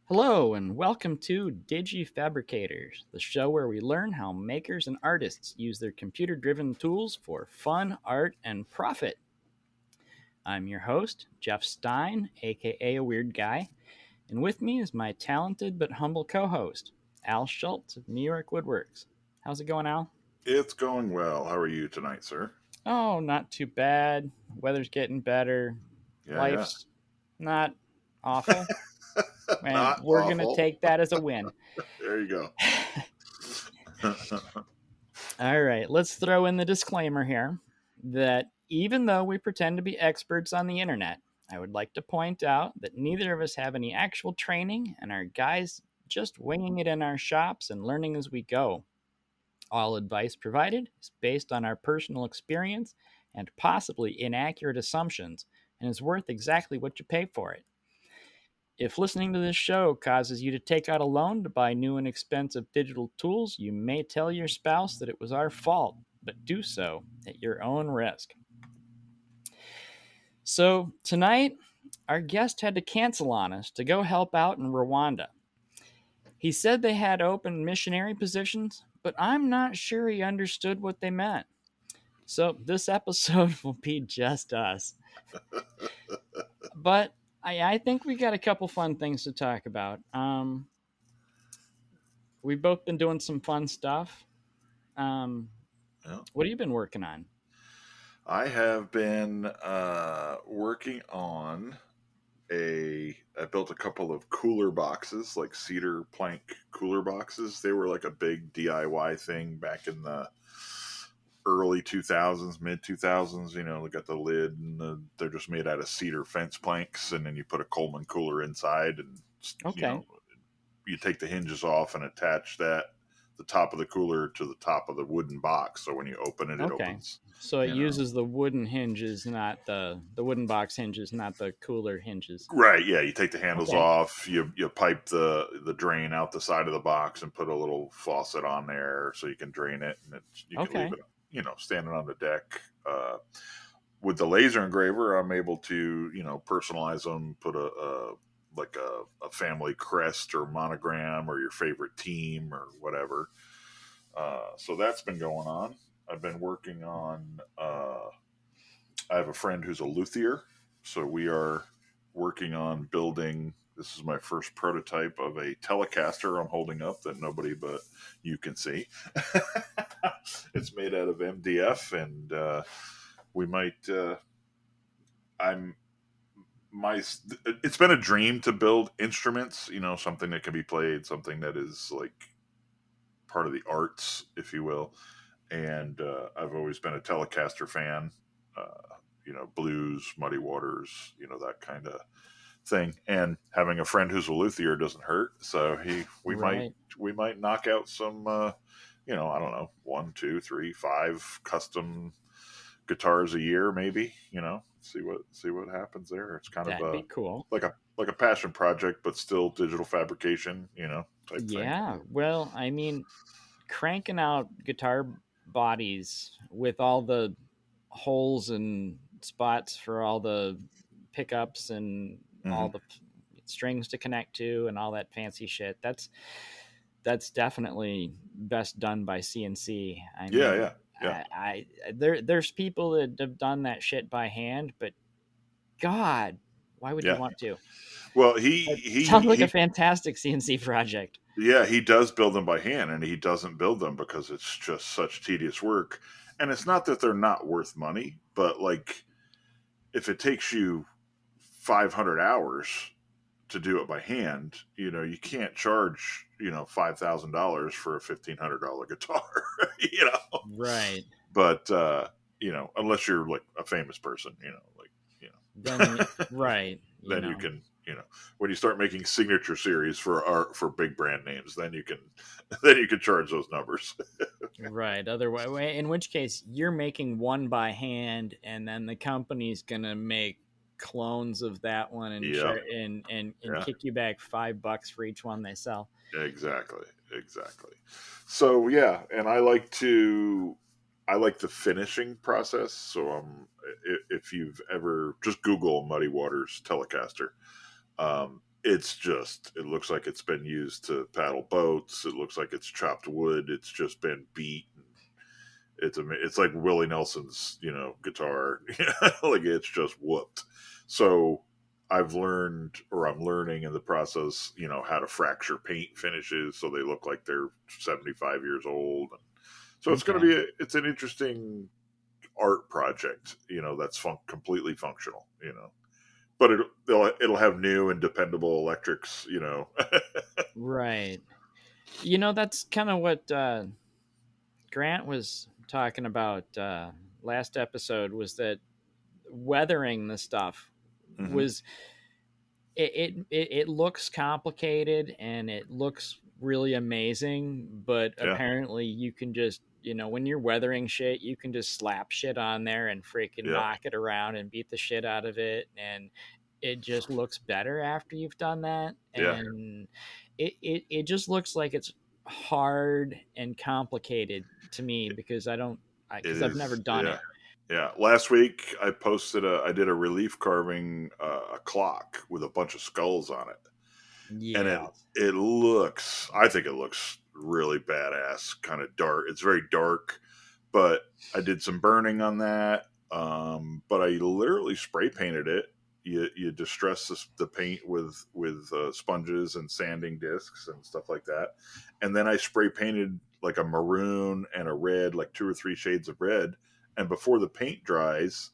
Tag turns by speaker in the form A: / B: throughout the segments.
A: Hello, and welcome to Digifabricators, the show where we learn how makers and artists use their computer driven tools for fun, art, and profit. I'm your host, Jeff Stein, aka A Weird Guy, and with me is my talented but humble co host, Al Schultz of New York Woodworks. How's it going, Al?
B: It's going well. How are you tonight, sir?
A: Oh, not too bad. Weather's getting better.
B: Yeah,
A: Life's not awful,
B: yeah.
A: and
B: Not
A: we're going to
B: awful.
A: take that as a win.
B: There you go.
A: All right, let's throw in the disclaimer here that even though we pretend to be experts on the internet, I would like to point out that neither of us have any actual training and are guys just winging it in our shops and learning as we go. All advice provided is based on our personal experience and possibly inaccurate assumptions and is worth exactly what you pay for it. If listening to this show causes you to take out a loan to buy new and expensive digital tools, you may tell your spouse that it was our fault, but do so at your own risk. So, tonight, our guest had to cancel on us to go help out in Rwanda. He said they had open missionary positions, but I'm not sure he understood what they meant. So, this episode will be just us. But I think we got a couple fun things to talk about. We've both been doing some fun stuff. Um,
B: Yeah.
A: what have you been working on?
B: I have been working on I built a couple of cooler boxes, like cedar plank cooler boxes. They were like a big DIY thing back in the early 2000s, mid 2000s. They got the lid and they're just made out of cedar fence planks, and then you put a Coleman cooler inside, and you
A: Okay.
B: know you take the hinges off and attach the top of the cooler to the top of the wooden box. So when you open it, it
A: Okay.
B: opens.
A: So it
B: You know.
A: uses the wooden hinges, not the wooden box hinges, not the cooler hinges.
B: Right. Yeah. You take the handles
A: Okay.
B: off. You pipe the drain out the side of the box and put a little faucet on there so you can drain it, and you can leave
A: Okay.
B: it standing on the deck. With the laser engraver, I'm able to personalize them, put a family crest or monogram or your favorite team or whatever. So that's been going on. I've been working on. I have a friend who's a luthier, so we are working on building. This is my first prototype of a Telecaster I'm holding up that nobody but you can see. It's made out of MDF, and we might. I'm my. It's been a dream to build instruments. Something that can be played, something that is like part of the arts, if you will. And I've always been a Telecaster fan. Blues, Muddy Waters, that kind of thing. And having a friend who's a luthier doesn't hurt. So
A: Right.
B: we might knock out some, I don't know, one, two, three, five custom guitars a year, maybe. See what happens there. It's kind of
A: That'd be cool.
B: like a passion project, but still digital fabrication, type thing.
A: Yeah. Well, I mean, cranking out guitar bodies with all the holes and spots for all the pickups and all
B: Hmm.
A: the strings to connect to and all that fancy shit. That's definitely best done by CNC. I
B: Yeah,
A: mean,
B: yeah, yeah,
A: there's people that have done that shit by hand, but God, why would you
B: yeah.
A: want to?
B: Well,
A: It sounds like a
B: he
A: fantastic CNC project.
B: yeah, he does build them by hand, and he doesn't build them because it's just such tedious work. And it's not that they're not worth money, but like if it takes you 500 hours to do it by hand, you can't charge $5,000 for a $1,500 guitar, you know.
A: Right.
B: But unless you're like a famous person, like
A: Then right,
B: then you can when you start making signature series for big brand names, then you can then you can charge those numbers.
A: right. Otherwise, in which case you're making one by hand, and then the company's gonna make clones of that one and
B: Yeah,
A: share and
B: yeah,
A: kick you back $5 for each one they sell.
B: exactly. So yeah, and I like the finishing process. So if you've ever just Google Muddy Waters Telecaster, it's just, it looks like it's been used to paddle boats. It looks like it's chopped wood. It's just been beat. It's like Willie Nelson's, guitar. Like it's just whooped. So I've learned, or I'm learning in the process, how to fracture paint finishes so they look like they're 75 years old. So it's going to
A: Okay.
B: be it's an interesting art project, that's completely functional, but it'll have new and dependable electrics.
A: Right. That's kind of what Grant was talking about last episode, was that weathering the stuff
B: Hmm.
A: was it looks complicated and it looks really amazing, but
B: Yeah,
A: apparently you can just, when you're weathering shit, you can just slap shit on there and freaking
B: yeah,
A: knock it around and beat the shit out of it, and it just looks better after you've done that.
B: yeah.
A: And it just looks like it's hard and complicated to me, because I don't
B: It
A: because I've never
B: is.
A: done
B: Yeah,
A: it.
B: yeah. Last week I did a relief carving, a clock with a bunch of skulls on it, and it
A: Yeah.
B: it looks. I think it looks really badass. Kind of dark. It's very dark, but I did some burning on that. But I literally spray painted it. You distress the paint with sponges and sanding discs and stuff like that, and then I spray painted like a maroon and a red, like two or three shades of red. And before the paint dries,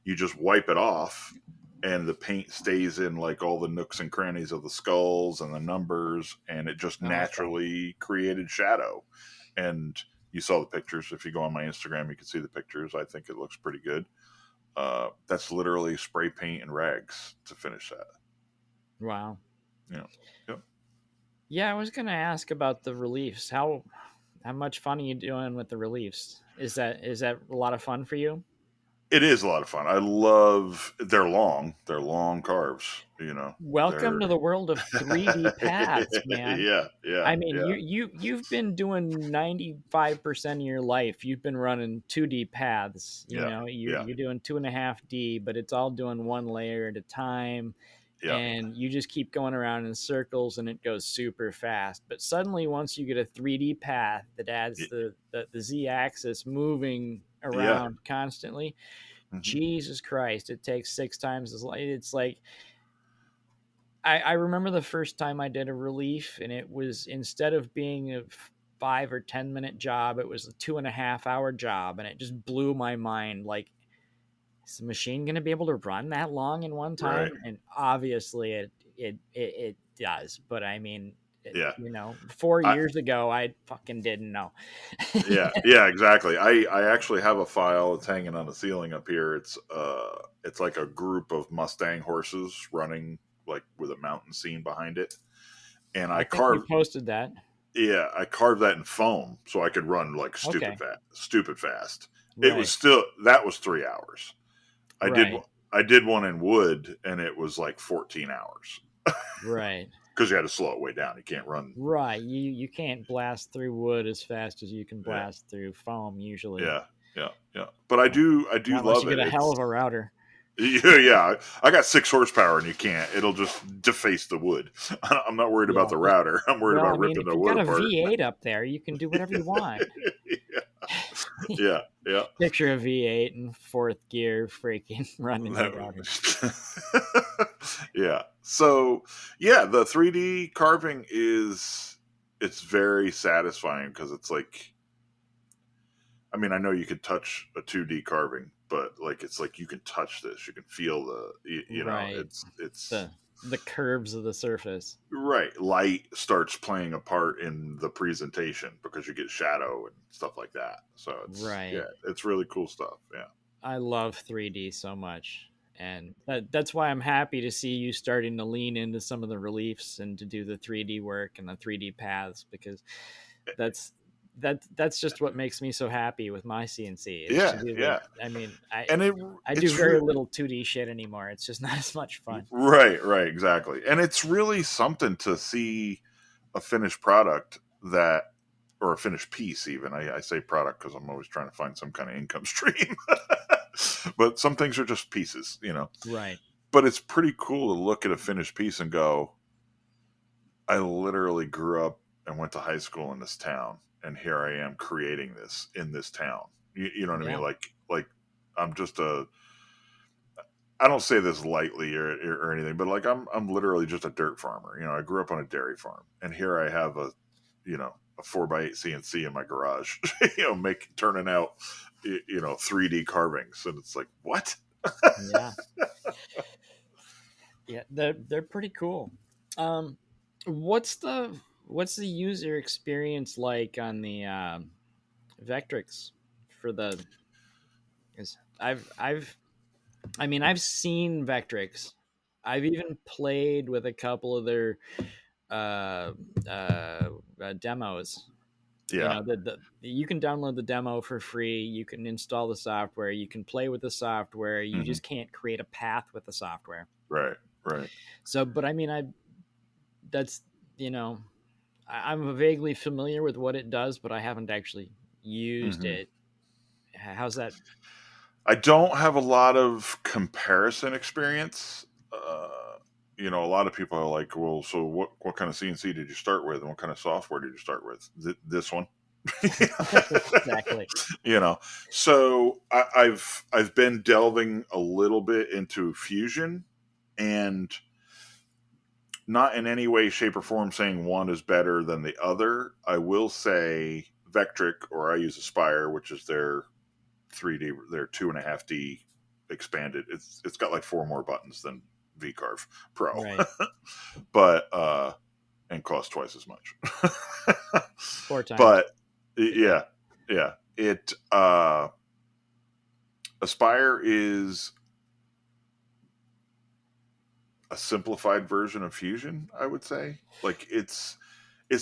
B: you just wipe it off, and the paint stays in like all the nooks and crannies of the skulls and the numbers, and it just
A: Oh, okay.
B: naturally created shadow. And you saw the pictures. If you go on my Instagram, you can see the pictures. I think it looks pretty good. That's literally spray paint and rags to finish that.
A: Wow.
B: Yeah, yep.
A: Yeah, I was gonna ask about the reliefs. How much fun are you doing with the reliefs? Is that a lot of fun for you?
B: It is a lot of fun. I love. They're long. They're long carves.
A: Welcome
B: They're.
A: to the world of 3D paths, man.
B: Yeah, yeah,
A: I mean,
B: yeah,
A: you've been doing 95% of your life. You've been running 2D paths.
B: yeah,
A: You're
B: yeah,
A: you're doing 2.5D, but it's all doing one layer at a time,
B: yeah,
A: and you just keep going around in circles, and it goes super fast. But suddenly, once you get a 3D path that adds the Z axis moving
B: yeah.
A: around constantly,
B: Hmm.
A: Jesus Christ, it takes 6 times as long. It's like, I remember the first time I did a relief, and it was, instead of being a 5 or 10 minute job, it was a 2.5 hour job, and it just blew my mind. Like, is the machine going to be able to run that long in one
B: Right.
A: time? And obviously, it does. But I mean,
B: Yeah.
A: 4
B: I,
A: years ago, I fucking didn't know.
B: yeah. Yeah. Exactly. I actually have a file. It's hanging on the ceiling up here. It's like a group of Mustang horses running like with a mountain scene behind it, and
A: I think you posted that.
B: I carved that in foam so I could run like
A: Okay.
B: stupid fast. It was
A: Right.
B: still that was 3 hours. I did
A: Right.
B: I did one in wood, and it was like 14 hours
A: Right.
B: because you had to slow it way down. You can't run.
A: Right. You can't blast through wood as fast as you can
B: Yeah,
A: blast through foam usually.
B: yeah, yeah, yeah. But I do
A: Not unless
B: love
A: you
B: it.
A: get a hell
B: It's
A: of a router.
B: yeah, yeah. I got 6 horsepower, and you can't. It'll just deface the wood. I'm not worried about
A: Yeah.
B: the router. I'm worried
A: Well, I
B: about
A: mean,
B: ripping
A: if
B: the
A: you've
B: wood
A: got a
B: apart.
A: V8 up there, you can do whatever you want.
B: Yeah, yeah.
A: Picture a V8 in fourth gear, freaking running your router.
B: Yeah. So yeah, the 3D carving it's very satisfying because it's like, I mean, I know you could touch a 2D carving, but like it's like you can touch this, you can feel
A: Right.
B: it's
A: The curves of the surface.
B: right. Light starts playing a part in the presentation because you get shadow and stuff like that. So
A: Right.
B: it's really cool stuff. Yeah.
A: I love 3D so much. And that's why I'm happy to see you starting to lean into some of the reliefs and to do the 3D work and the 3D paths, because that's that's just what makes me so happy with my CNC, is to
B: Yeah,
A: do the.
B: yeah.
A: I mean,
B: And
A: I do
B: it's
A: very
B: real.
A: little 2D shit anymore. It's just not as much fun.
B: Right, right, exactly. And it's really something to see a finished product that, or a finished piece, even. I say product because I'm always trying to find some kind of income stream. But some things are just pieces.
A: Right.
B: But it's pretty cool to look at a finished piece and go, I literally grew up and went to high school in this town, and here I am creating this in this town. You know what I mean?
A: Yeah.
B: Like I'm just a. I don't say this lightly or anything, but like I'm literally just a dirt farmer. You know, I grew up on a dairy farm, and here I have a, you know, a 4x8 CNC in my garage. You know, turning out, 3D carvings, and it's like what?
A: Yeah. Yeah, they're pretty cool. Um, what's the user experience like on the Vectrix for the? Because I mean, I've seen Vectrix. I've even played with a couple of their uh, demos. You
B: Yeah.
A: know, you can download the demo for free. You can install the software. You can play with the software. You
B: Hmm.
A: just can't create a path with the software.
B: Right. Right.
A: So, but I mean, that's you know, I'm vaguely familiar with what it does, but I haven't actually used
B: Hmm.
A: it. How's that?
B: I don't have a lot of comparison experience. A lot of people are like, "Well, so what kind of CNC did you start with, and what kind of software did you start with?" This one,
A: Exactly.
B: you know. So I've been delving a little bit into Fusion, and not in any way, shape, or form saying one is better than the other. I will say Vectric, or I use Aspire, which is their 3D, their 2.5D expanded. It's got like four more buttons than VCarve Pro,
A: Right.
B: but and costs twice as much.
A: Four times.
B: But
A: Yeah.
B: yeah, yeah, it Aspire is a simplified version of Fusion, I would say. Like it's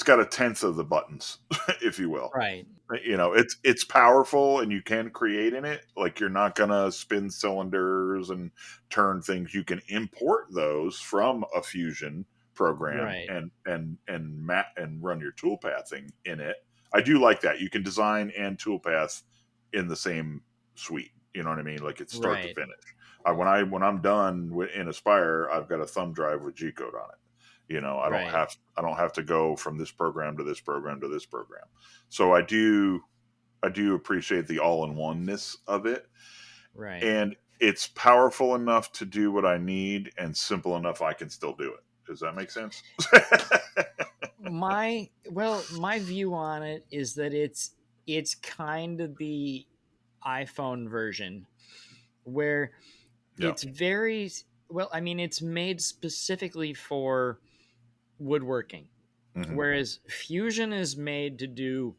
B: got a tenth of the buttons, if you will.
A: Right.
B: It's powerful and you can create in it. Like you're not gonna spin cylinders and turn things. You can import those from a Fusion program
A: Right.
B: and run your toolpathing in it. I do like that. You can design and toolpath in the same suite. You know what I mean? Like it's start to
A: Right.
B: finish. When I'm done in Aspire, I've got a thumb drive with G code on it.
A: Right.
B: I don't have to go from this program to this program to this program. So I do appreciate the all in oneness of it,
A: Right.
B: and it's powerful enough to do what I need and simple enough I can still do it. Does that make sense?
A: My view on it is that it's kind of the iPhone version where
B: Yeah.
A: it's very well. I mean, it's made specifically for woodworking,
B: Hmm.
A: whereas Fusion is made to do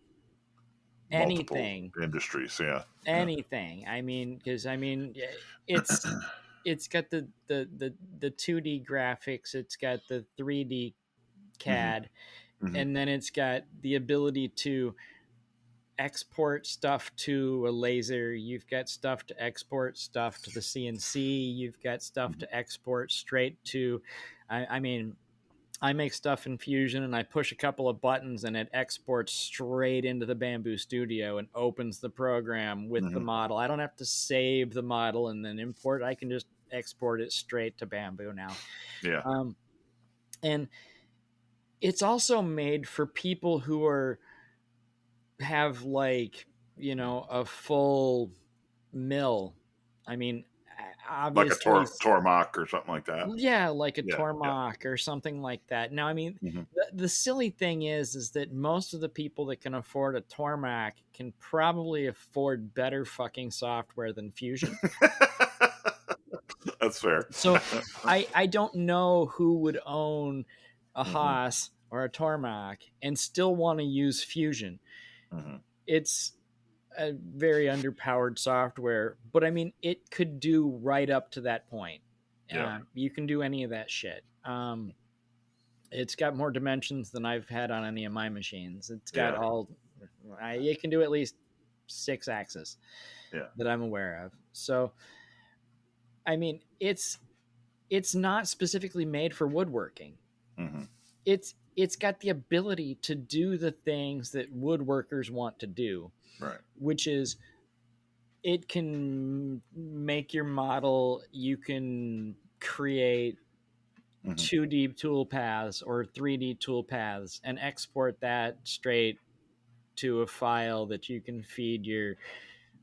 B: Multiple
A: anything,
B: industries. Yeah. Yeah.
A: anything. I mean, because I mean, it's it's got the 2D graphics, it's got the 3D
B: Hmm.
A: CAD,
B: Hmm.
A: and then it's got the ability to export stuff to a laser. You've got stuff to export stuff to the CNC. You've got stuff to export straight to. I mean, I make stuff in Fusion and I push a couple of buttons and it exports straight into the Bamboo Studio and opens the program with the
B: Hmm.
A: model. I don't have to save the model and then import. I can just export it straight to Bamboo now.
B: Yeah.
A: Um, and it's also made for people who are have like a full mill. I mean,
B: Like a
A: obviously,
B: Tormach or something like that.
A: yeah, like a
B: Yeah. Yeah.
A: Tormach or something like that. Now, I mean,
B: Hmm.
A: the silly thing is that most of the people that can afford a Tormach can probably afford better fucking software than Fusion.
B: That's fair.
A: So I don't know who would own a
B: Hmm.
A: Haas or a Tormach and still want to use Fusion.
B: Hmm.
A: It's a very underpowered software, but I mean, it could do right up to that point.
B: Yeah.
A: You can do any of that shit. It's got more dimensions than I've had on any of my machines. It's got
B: Yeah.
A: all. It can do at least 6 axes
B: Yeah.
A: that I'm aware of. So, I mean, it's not specifically made for woodworking.
B: Hmm.
A: It's got the ability to do the things that woodworkers want to do,
B: Right.
A: which is it can make your model. You can create
B: Hmm.
A: 2D tool paths or 3D tool paths and export that straight to a file that you can feed your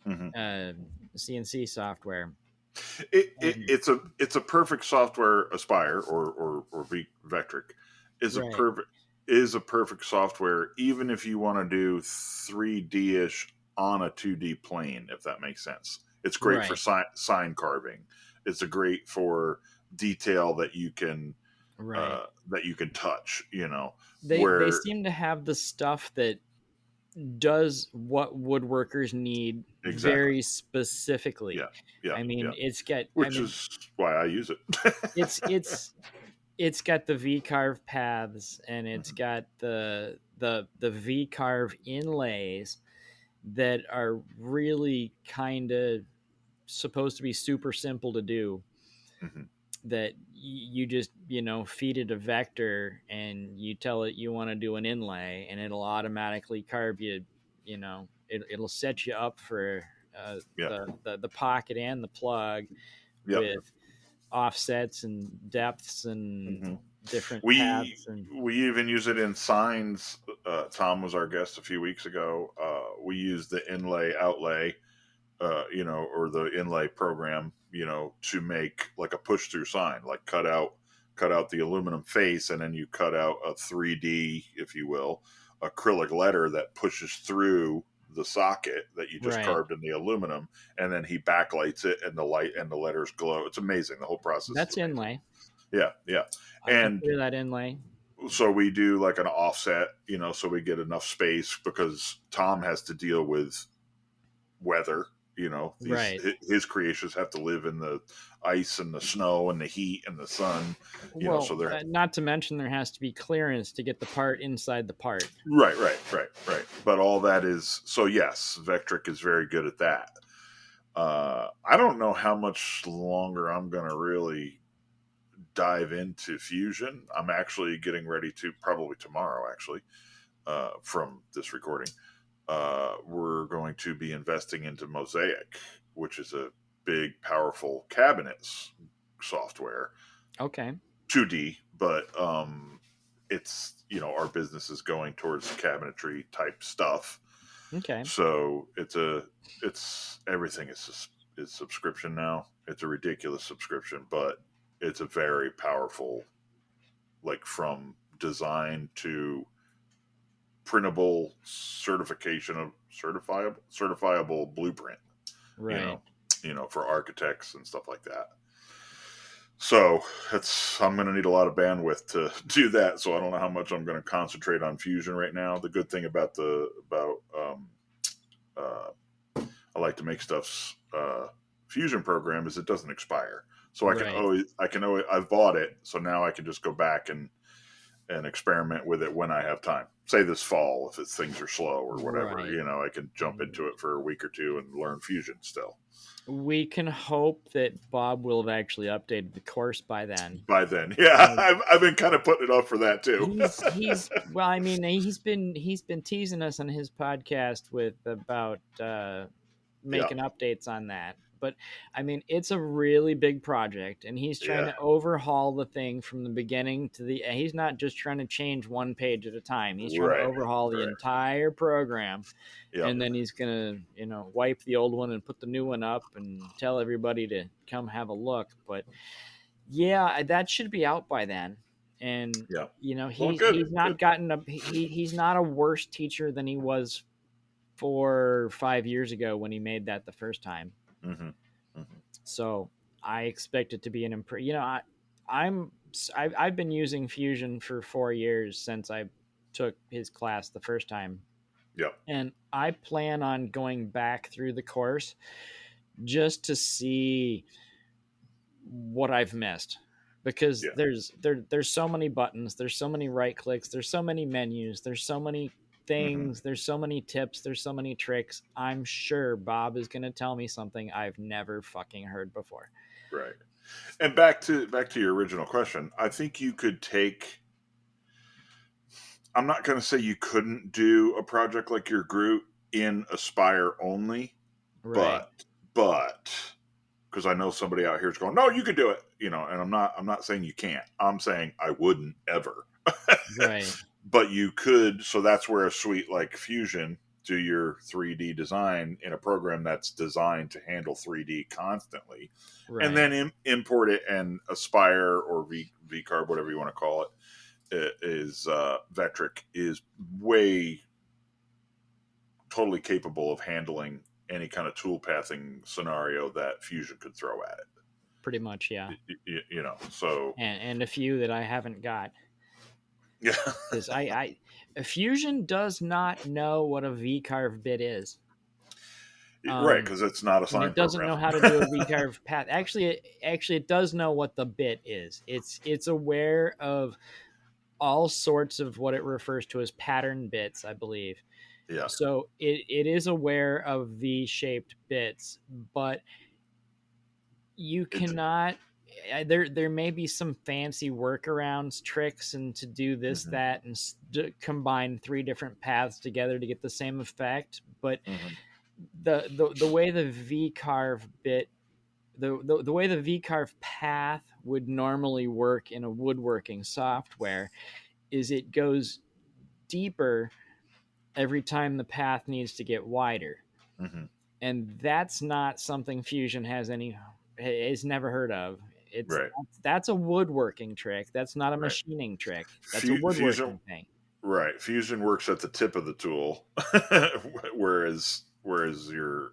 B: Hmm.
A: uh, CNC software. And
B: It's a perfect software. Aspire or Vectric is a
A: right,
B: perfect software, even if you want to do 3D ish on a 2D plane, if that makes sense. It's great for
A: right,
B: sign carving. It's a great for detail
A: right.
B: that you can touch. You know
A: They
B: where
A: seem to have the stuff that does what woodworkers need
B: exactly.
A: very specifically.
B: Yeah, yeah,
A: I mean,
B: yeah.
A: it's got. I
B: Which
A: mean,
B: is why I use it.
A: it's it's it's got the V carve paths and it's
B: Hmm.
A: got the V carve inlays that are really kind of supposed to be super simple to do,
B: Hmm.
A: that you just feed it a vector and you tell it you want to do an inlay and it'll automatically carve you. It'll set you up for
B: Yeah.
A: the pocket and the plug
B: Yep.
A: with offsets and depths and
B: Hmm.
A: different
B: We
A: paths and
B: we even use it in signs. Tom was our guest a few weeks ago. We use the inlay outlay, or the inlay program, to make like a push through sign, like cut out the aluminum face, and then you cut out a 3D, if you will, acrylic letter that pushes through the socket that you just
A: right.
B: carved in the aluminum, and then he backlights it, and the light and the letters glow. It's amazing. The whole process is
A: That's
B: amazing.
A: inlay.
B: Yeah, yeah.
A: I
B: And
A: consider that inlay.
B: so we do like an offset, so we get enough space because Tom has to deal with weather. These
A: Right.
B: his creations have to live in the ice and the snow and the heat and the sun. So
A: Well,
B: they're
A: not to mention there has to be clearance to get the part inside the part.
B: right, right, right, right. But all that is so yes, Vectric is very good at that. I don't know how much longer I'm gonna really dive into Fusion. I'm actually getting ready to probably tomorrow, actually, from this recording. We're going to be investing into Mosaic, which is a big, powerful cabinets software,
A: Okay.
B: 2D, but it's our business is going towards cabinetry type stuff.
A: Okay.
B: So it's everything is subscription now. It's a ridiculous subscription, but it's a very powerful, like from design to printable certification of certifiable blueprint, you
A: Right.
B: know, for architects and stuff like that. So I'm going to need a lot of bandwidth to do that. So I don't know how much I'm going to concentrate on Fusion right now. The good thing about uh, I like to make stuff's Fusion program is it doesn't expire. So
A: Right.
B: I can always I've bought it, so now I can just go back and experiment with it when I have time. Say this fall, if things are slow or whatever,
A: Right.
B: I can jump into it for a week or two and learn Fusion still.
A: We can hope that Bob will have actually updated the course by then.
B: By then, yeah,
A: And
B: I've been kind of putting it off for that too.
A: he's well, I mean, he's been teasing us on his podcast with about
B: Yeah,
A: making updates on that. But I mean, it's a really big project, and he's trying
B: yeah,
A: to overhaul the thing from the beginning to the. He's not just trying to change one page at a time. He's trying to
B: right,
A: overhaul the
B: right,
A: entire program,
B: yep,
A: and then he's gonna, wipe the old one and put the new one up, and tell everybody to come have a look. But yeah, that should be out by then. And
B: yeah. Well, good,
A: he's not
B: good.
A: gotten a he's not a worse teacher than he was 4 or 5 years ago when he made that the first time.
B: Hmm. Hmm.
A: So I expect it to be an improve. I'm I've been using Fusion for 4 years since I took his class the first time,
B: Yep,
A: and I plan on going back through the course just to see what I've missed, because
B: yeah.
A: there's so many buttons, there's so many right clicks, there's so many menus, there's so many
B: Hmm.
A: things, there's so many tips, there's so many tricks. I'm sure Bob is going to tell me something I've never fucking heard before.
B: Right. And back to your original question, I think you could take. I'm not going to say you couldn't do a project like your Groot in Aspire only,
A: Right.
B: but because I know somebody out here is going, no, you can do it, and I'm not saying you can't. I'm saying I wouldn't ever.
A: Right.
B: But you could, so that's where a suite like Fusion do your 3D design in a program that's designed to handle 3D constantly, and
A: Right.
B: then import it, and Aspire or VCarve, whatever you want to call it, is Vectric is way totally capable of handling any kind of tool pathing scenario that Fusion could throw at
A: Pretty much, yeah.
B: it. So
A: And a few that I haven't got,
B: yeah,
A: because Fusion does not know what a vcarve bit is.
B: right,
A: Um,
B: because it's not a
A: and
B: sign
A: it doesn't
B: program.
A: know how to do a vcarve path. Actually, it does know what the bit is. It's aware of all sorts of what it refers to as pattern bits, I believe.
B: Yeah.
A: So it is aware of V-shaped bits, but you
B: It's
A: cannot. There may be some fancy workarounds, tricks, and to do this,
B: hmm
A: that, and combine three different paths together to get the same effect. But
B: hmm
A: the way the V carve bit the way the V carve path would normally work in a woodworking software is it goes deeper every time the path needs to get wider,
B: hmm
A: and that's not something Fusion has never heard of. It's
B: right.
A: that's a woodworking trick. That's not a
B: Right.
A: machining trick. That's a
B: Fusion
A: woodworking thing.
B: Right. Fusion works at the tip of the tool, whereas your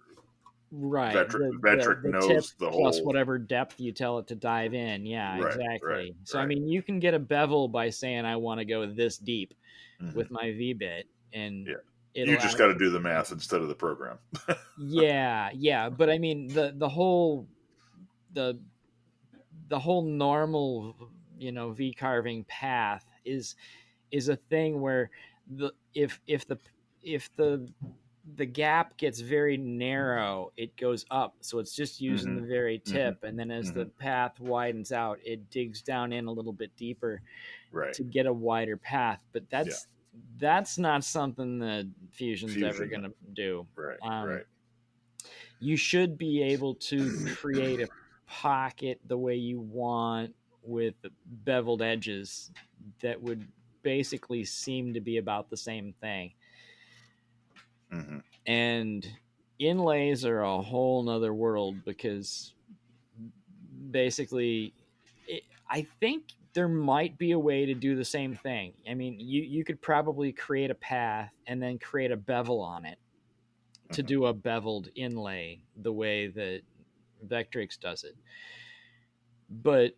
A: Right.
B: Vetric
A: The tip
B: knows the
A: plus
B: whole.
A: whatever depth you tell it to dive in. Yeah,
B: Right. Right.
A: exactly. So I
B: Right.
A: mean, you can get a bevel by saying I want to go this deep
B: hmm
A: with my V bit, and
B: Yeah. You
A: it'll
B: just
A: out.
B: got to do the math instead of the program.
A: Yeah, yeah. But I mean, the the whole normal, V carving path is a thing where the if the gap gets very narrow, it goes up. So it's just using
B: hmm
A: the very
B: hmm
A: tip. And then as
B: hmm
A: the path widens out, it digs down in a little bit deeper
B: Right.
A: to get a wider path. But
B: Yeah.
A: that's not something that Fusion's ever
B: Fusion.
A: going to do.
B: Right.
A: Um,
B: Right.
A: you should be able to create a pocket the way you want with beveled edges that would basically seem to be about the same thing.
B: hmm
A: And inlays are a whole nother world because basically I think there might be a way to do the same thing. I mean, you could probably create a path and then create a bevel on it to
B: hmm
A: do a beveled inlay the way that Vectrix does it. But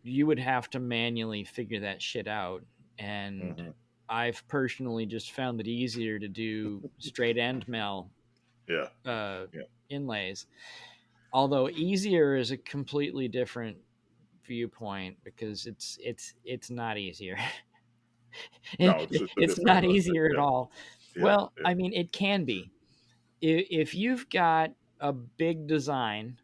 A: you would have to manually figure that shit out. And
B: hmm
A: I've personally just found it easier to do straight endmill
B: Yeah.
A: uh,
B: Yeah.
A: inlays. Although easier is a completely different viewpoint because it's not easier.
B: No, it's just a
A: It's
B: different.
A: not easier at
B: Yeah.
A: all.
B: Yeah.
A: Well,
B: Yeah.
A: I mean, it can be. If you've got a big design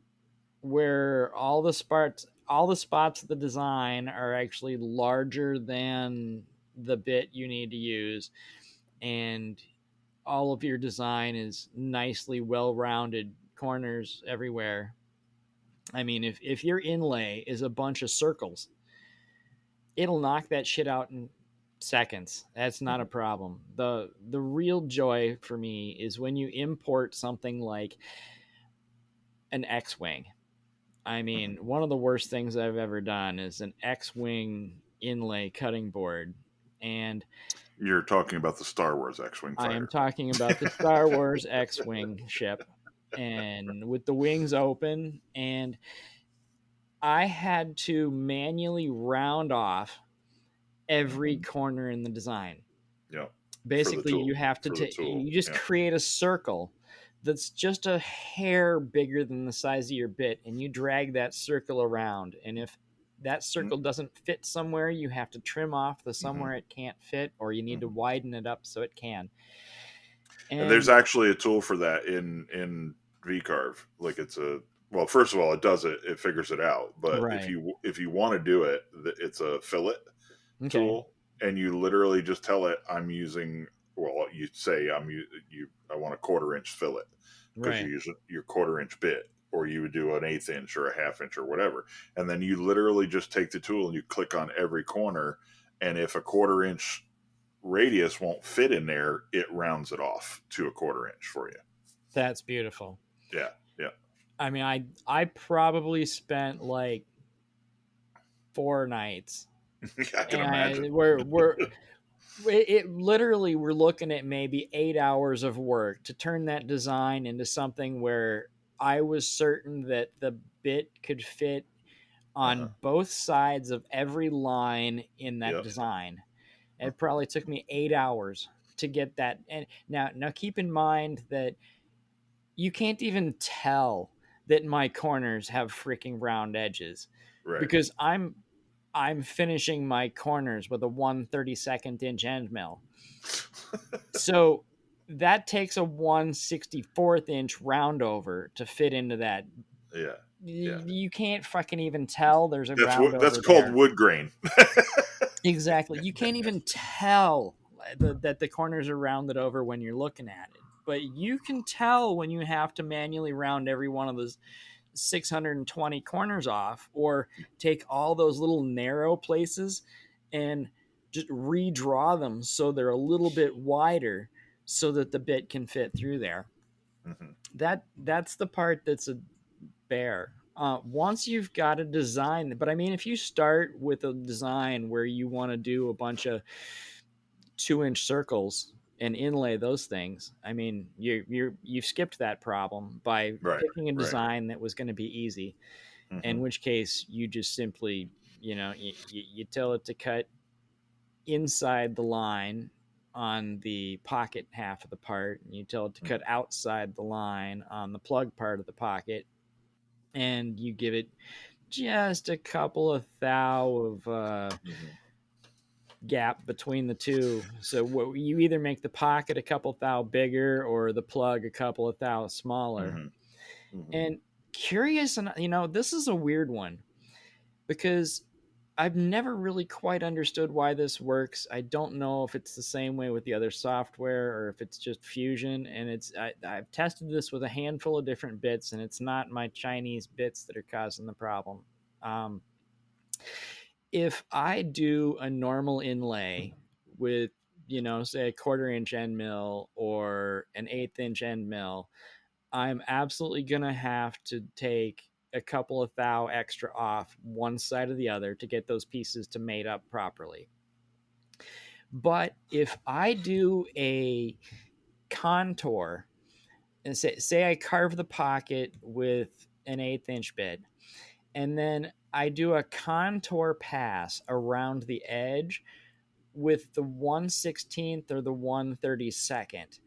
A: where all the spots of the design are actually larger than the bit you need to use, and all of your design is nicely well-rounded corners everywhere. I mean, if your inlay is a bunch of circles, it'll knock that shit out in seconds. That's not a
B: hmm
A: problem. The real joy for me is when you import something like an X-wing. I
B: hmm
A: mean, one of the worst things I've ever done is an X-wing inlay cutting board, and
B: You're talking about the Star Wars X-wing
A: I am
B: fighter.
A: talking about the Star Wars X-wing ship, and with the wings open, and I had to manually round off every
B: hmm
A: corner in the design.
B: Yeah. For the
A: Basically,
B: tool.
A: you have to
B: For the tool.
A: you just
B: Yeah.
A: create a circle that's just a hair bigger than the size of your bit, and you drag that circle around, and if that circle doesn't fit somewhere, you have to trim off the
B: Mm-hmm.
A: somewhere it can't fit, or you need to
B: hmm
A: widen it up so it can.
B: And there's
A: And
B: actually a tool for that in VCarve. Like it's a well, first of all, it does it. It figures it out. But
A: right.
B: if you want to do it, it's a fillet
A: Okay.
B: tool, and you literally just tell it, I'm using. Well, you say I want a 1/4 inch fillet because
A: Right.
B: you use your 1/4 inch bit, or you would do an eighth inch or a half inch or whatever. And then you literally just take the tool and you click on every corner. And if a quarter inch radius won't fit in there, it rounds it off to a quarter inch for you.
A: That's beautiful.
B: Yeah, yeah.
A: I mean, I probably spent like 4 nights,
B: I can imagine.
A: and it literally, we're looking at maybe 8 hours of work to turn that design into something where I was certain that the bit could fit
B: Uh-huh.
A: on both sides of every line in that
B: Yep.
A: design. It probably took me 8 hours to get that. And now keep in mind that you can't even tell that my corners have freaking round edges,
B: Right.
A: because I'm finishing my corners with a 1/32 inch end mill. So that takes a 1/64 inch round over to fit into that.
B: Yeah. Yeah.
A: You can't fucking even tell there's a
B: That's
A: round
B: what that's
A: over
B: called
A: there.
B: wood grain.
A: Exactly. You can't even tell that the corners are rounded over when you're looking at it. But you can tell when you have to manually round every one of those 620 corners off, or take all those little narrow places and just redraw them so they're a little bit wider so that the bit can fit through there.
B: Hmm.
A: That's the part that's a bear. Once you've got a design, but I mean, if you start with a design where you want to do a bunch of 2 inch circles and inlay those things, I mean, you've skipped that problem by
B: Right.
A: picking a
B: Right.
A: design that was going to be easy. In
B: Hmm.
A: which case, you just simply, you tell it to cut inside the line on the pocket half of the part, and you tell it to cut outside the line on the plug part of the pocket, and you give it just a couple of thou of
B: Hmm.
A: gap between the two. So you either make the pocket a couple thou bigger or the plug a couple of thou smaller.
B: Hmm. Hmm.
A: And curious, and this is a weird one because I've never really quite understood why this works. I don't know if it's the same way with the other software or if it's just Fusion. And I've tested this with a handful of different bits, and it's not my Chinese bits that are causing the problem. Um, if I do a normal inlay with, say a quarter inch end mill or an eighth inch end mill, I'm absolutely going to have to take a couple of thou extra off one side or the other to get those pieces to mate up properly. But if I do a contour, and say I carve the pocket with an eighth inch bit, and then I do a contour pass around the edge with the 1/16th or the 1/32nd,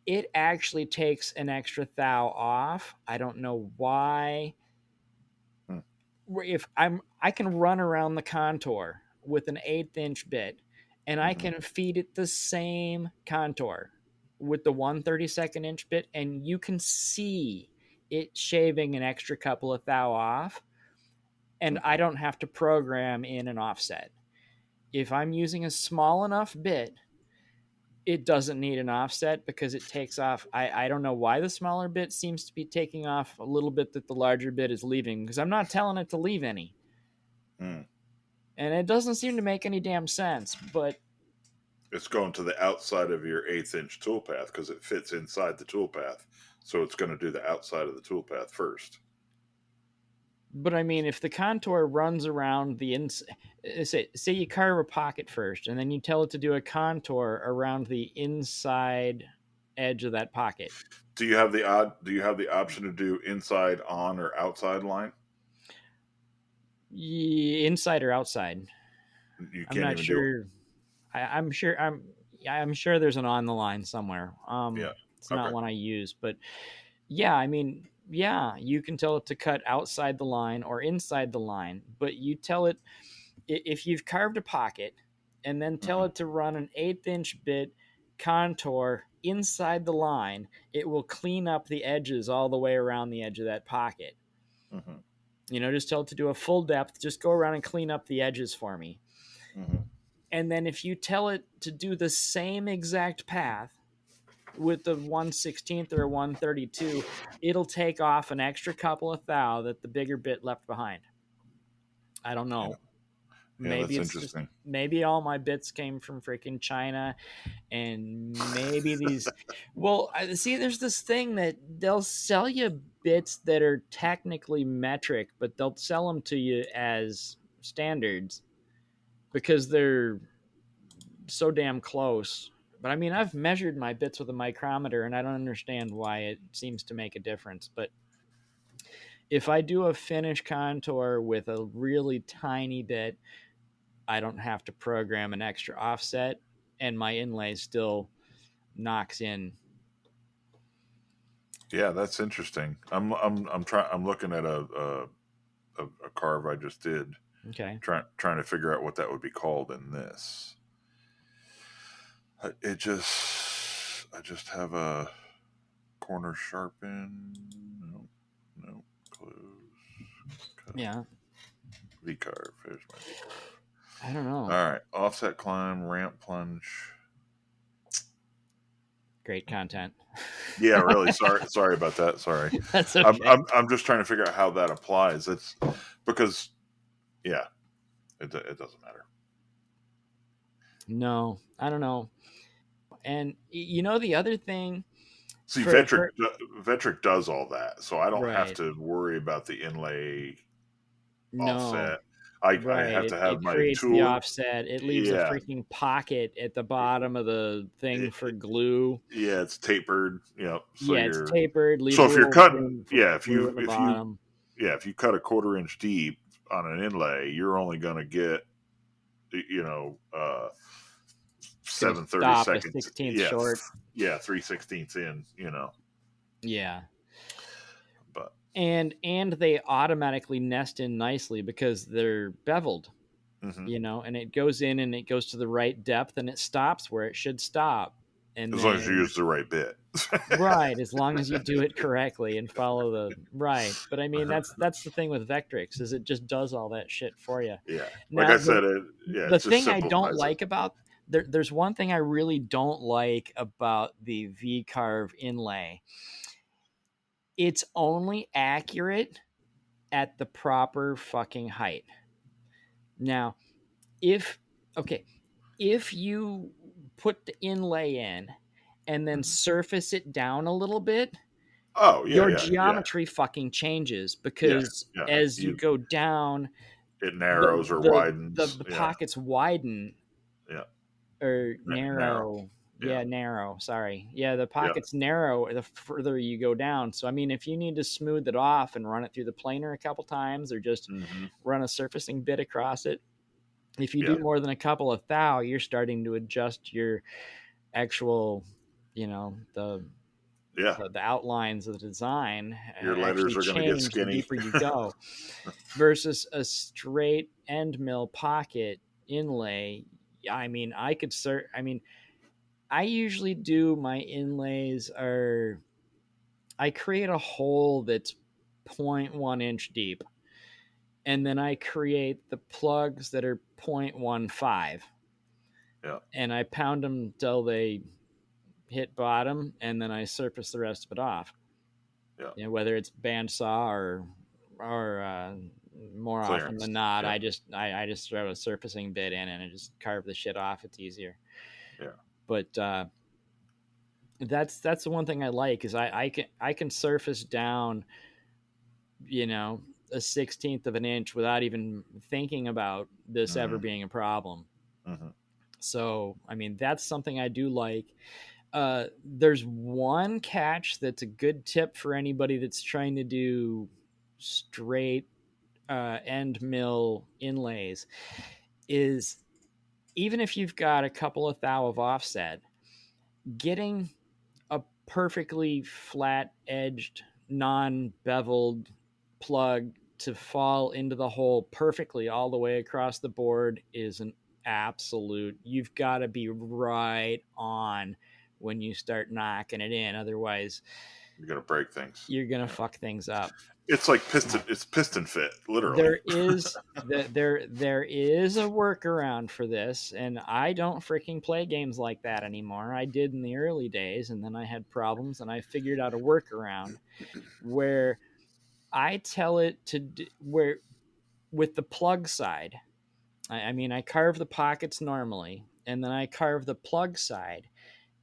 A: it actually takes an extra thou off. I don't know why.
B: Hmm.
A: If I can run around the contour with an eighth inch bit, and I
B: Hmm.
A: can feed it the same contour with the 1/32 inch bit, and you can see it shaving an extra couple of thou off, and I
B: Hmm.
A: don't have to program in an offset. If I'm using a small enough bit, it doesn't need an offset because it takes off. I don't know why the smaller bit seems to be taking off a little bit that the larger bit is leaving, because I'm not telling it to leave any.
B: Hmm.
A: And it doesn't seem to make any damn sense.
B: It's going to the outside of your eighth inch toolpath because it fits inside the toolpath. So it's going to do the outside of the toolpath first.
A: But I mean, if the contour runs around the say you carve a pocket first, and then you tell it to do a contour around the inside edge of that pocket.
B: Do you have the option to do inside on or outside line?
A: Inside or outside?
B: You
A: I'm
B: can't
A: not
B: even do it.
A: sure. I'm sure there's an on the line somewhere.
B: Yeah.
A: It's not
B: Okay.
A: one I use, but yeah, I mean, yeah, you can tell it to cut outside the line or inside the line, but you tell it, if you've carved a pocket, and then tell
B: Hmm.
A: it to run an eighth inch bit contour inside the line, it will clean up the edges all the way around the edge of that pocket.
B: Hmm.
A: Just tell it to do a full depth, just go around and clean up the edges for me.
B: Hmm.
A: And then if you tell it to do the same exact path with the 1/16 or 1/32, it'll take off an extra couple of thou that the bigger bit left behind. I don't
B: Yeah,
A: know.
B: yeah,
A: Maybe
B: that's
A: it's just
B: interesting.
A: maybe all my bits came from freaking China, and maybe these. Well, I see. There's this thing that they'll sell you bits that are technically metric, but they'll sell them to you as standards because they're so damn close. But I mean, I've measured my bits with a micrometer, and I don't understand why it seems to make a difference. But if I do a finish contour with a really tiny bit, I don't have to program an extra offset, and my inlay still knocks in.
B: Yeah, that's interesting. I'm trying. I'm looking at a carve I just did,
A: Okay.
B: trying to figure out what that would be called in this. It just I just have a corner sharpen. No, no, close, cut,
A: Yeah.
B: V carve. There's my V carve.
A: I don't know.
B: All right, offset climb, ramp plunge.
A: Great content.
B: Yeah, really. Sorry about that. Sorry.
A: That's okay.
B: I'm just trying to figure out how that applies. It's because yeah, it doesn't matter.
A: No, I don't know. And you know the other thing
B: See,
A: for
B: Vetric does all that, so I don't have
A: right.
B: to worry about the inlay
A: No,
B: offset. I
A: right.
B: have
A: It
B: to have
A: it
B: my
A: creates the
B: tool.
A: offset. It leaves a
B: Yeah,
A: freaking pocket at the bottom of the thing
B: it,
A: for glue.
B: yeah, it's tapered. You know, so
A: Yeah, it's
B: you're
A: tapered, leaves
B: so
A: a
B: if you're
A: little
B: cutting,
A: room for
B: yeah,
A: glue in the bottom.
B: if you cut a 1/4 inch deep on an inlay, you're only going to get you know
A: It's gonna
B: 7/30
A: stop a
B: seconds.
A: 16th
B: Yeah,
A: short.
B: yeah, 3/16 in. You know,
A: Yeah.
B: but
A: And they automatically nest in nicely because they're beveled,
B: hmm
A: and it goes in and it goes to the right depth and it stops where it should stop. And
B: as long as you
A: then
B: use the right bit.
A: right, as long as you do it correctly and follow the right. But I mean that's the thing with Vectrix is it just does all that shit for you.
B: Yeah, like
A: Now
B: I said, yeah, it
A: the
B: just
A: thing I don't
B: simplifies it.
A: like about there's one thing I really don't like about the V carve inlay. It's only accurate at the proper fucking height. Now, if okay, if you put the inlay in and then
B: Mhm.
A: surface it down a little bit,
B: Oh yeah,
A: your
B: yeah, yeah,
A: geometry fucking changes
B: yeah,
A: because
B: yeah.
A: as you
B: You
A: go down,
B: it
A: the
B: narrows or
A: the the,
B: widens.
A: the
B: Yeah,
A: pockets widen
B: yeah,
A: or
B: narrow.
A: narrow.
B: Yeah,
A: Yeah, narrow. Sorry. Yeah, the
B: yeah.
A: pockets narrow the further you go down. So I mean, if you need to smooth it off and run it through the planer a couple times, or just
B: hmm
A: run a surfacing bit across it, if you
B: Yeah,
A: do more than a couple of thou, you're starting to adjust your actual, the
B: yeah.
A: the outlines of the design
B: Your letters
A: actually
B: are going to get
A: change the
B: skinny.
A: deeper you go versus a straight end mill pocket inlay. I mean, I usually do my inlays are I create a hole that's 0.1 inch deep, and then I create the plugs that are 0.15,
B: Yeah,
A: and I pound them till they hit bottom, and then I surface the rest of it off.
B: yeah.
A: Whether it's bandsaw or more often than
B: Clearance.
A: not,
B: Yeah,
A: I just throw a surfacing bit in and I just carve the shit off. It's easier.
B: yeah.
A: But that's the one thing I like is I can surface down, you know, a 16th of an inch without even thinking about this ever
B: hmm
A: being a problem.
B: hmm
A: So I mean that's something I do like. There's one catch that's a good tip for anybody that's trying to do straight end mill inlays is even if you've got a couple of thou of offset, getting a perfectly flat edged, non beveled plug to fall into the hole perfectly all the way across the board is an absolute. You've got to be right on when you start knocking it in. Otherwise,
B: You're going to break things.
A: you're going to
B: Yeah,
A: fuck things up.
B: It's like piston. It's piston fit, literally.
A: There is a workaround for this, and I don't freaking play games like that anymore. I did in the early days, and then I had problems, and I figured out a workaround where I tell it to where with the plug side. I mean, I carve the pockets normally, and then I carve the plug side,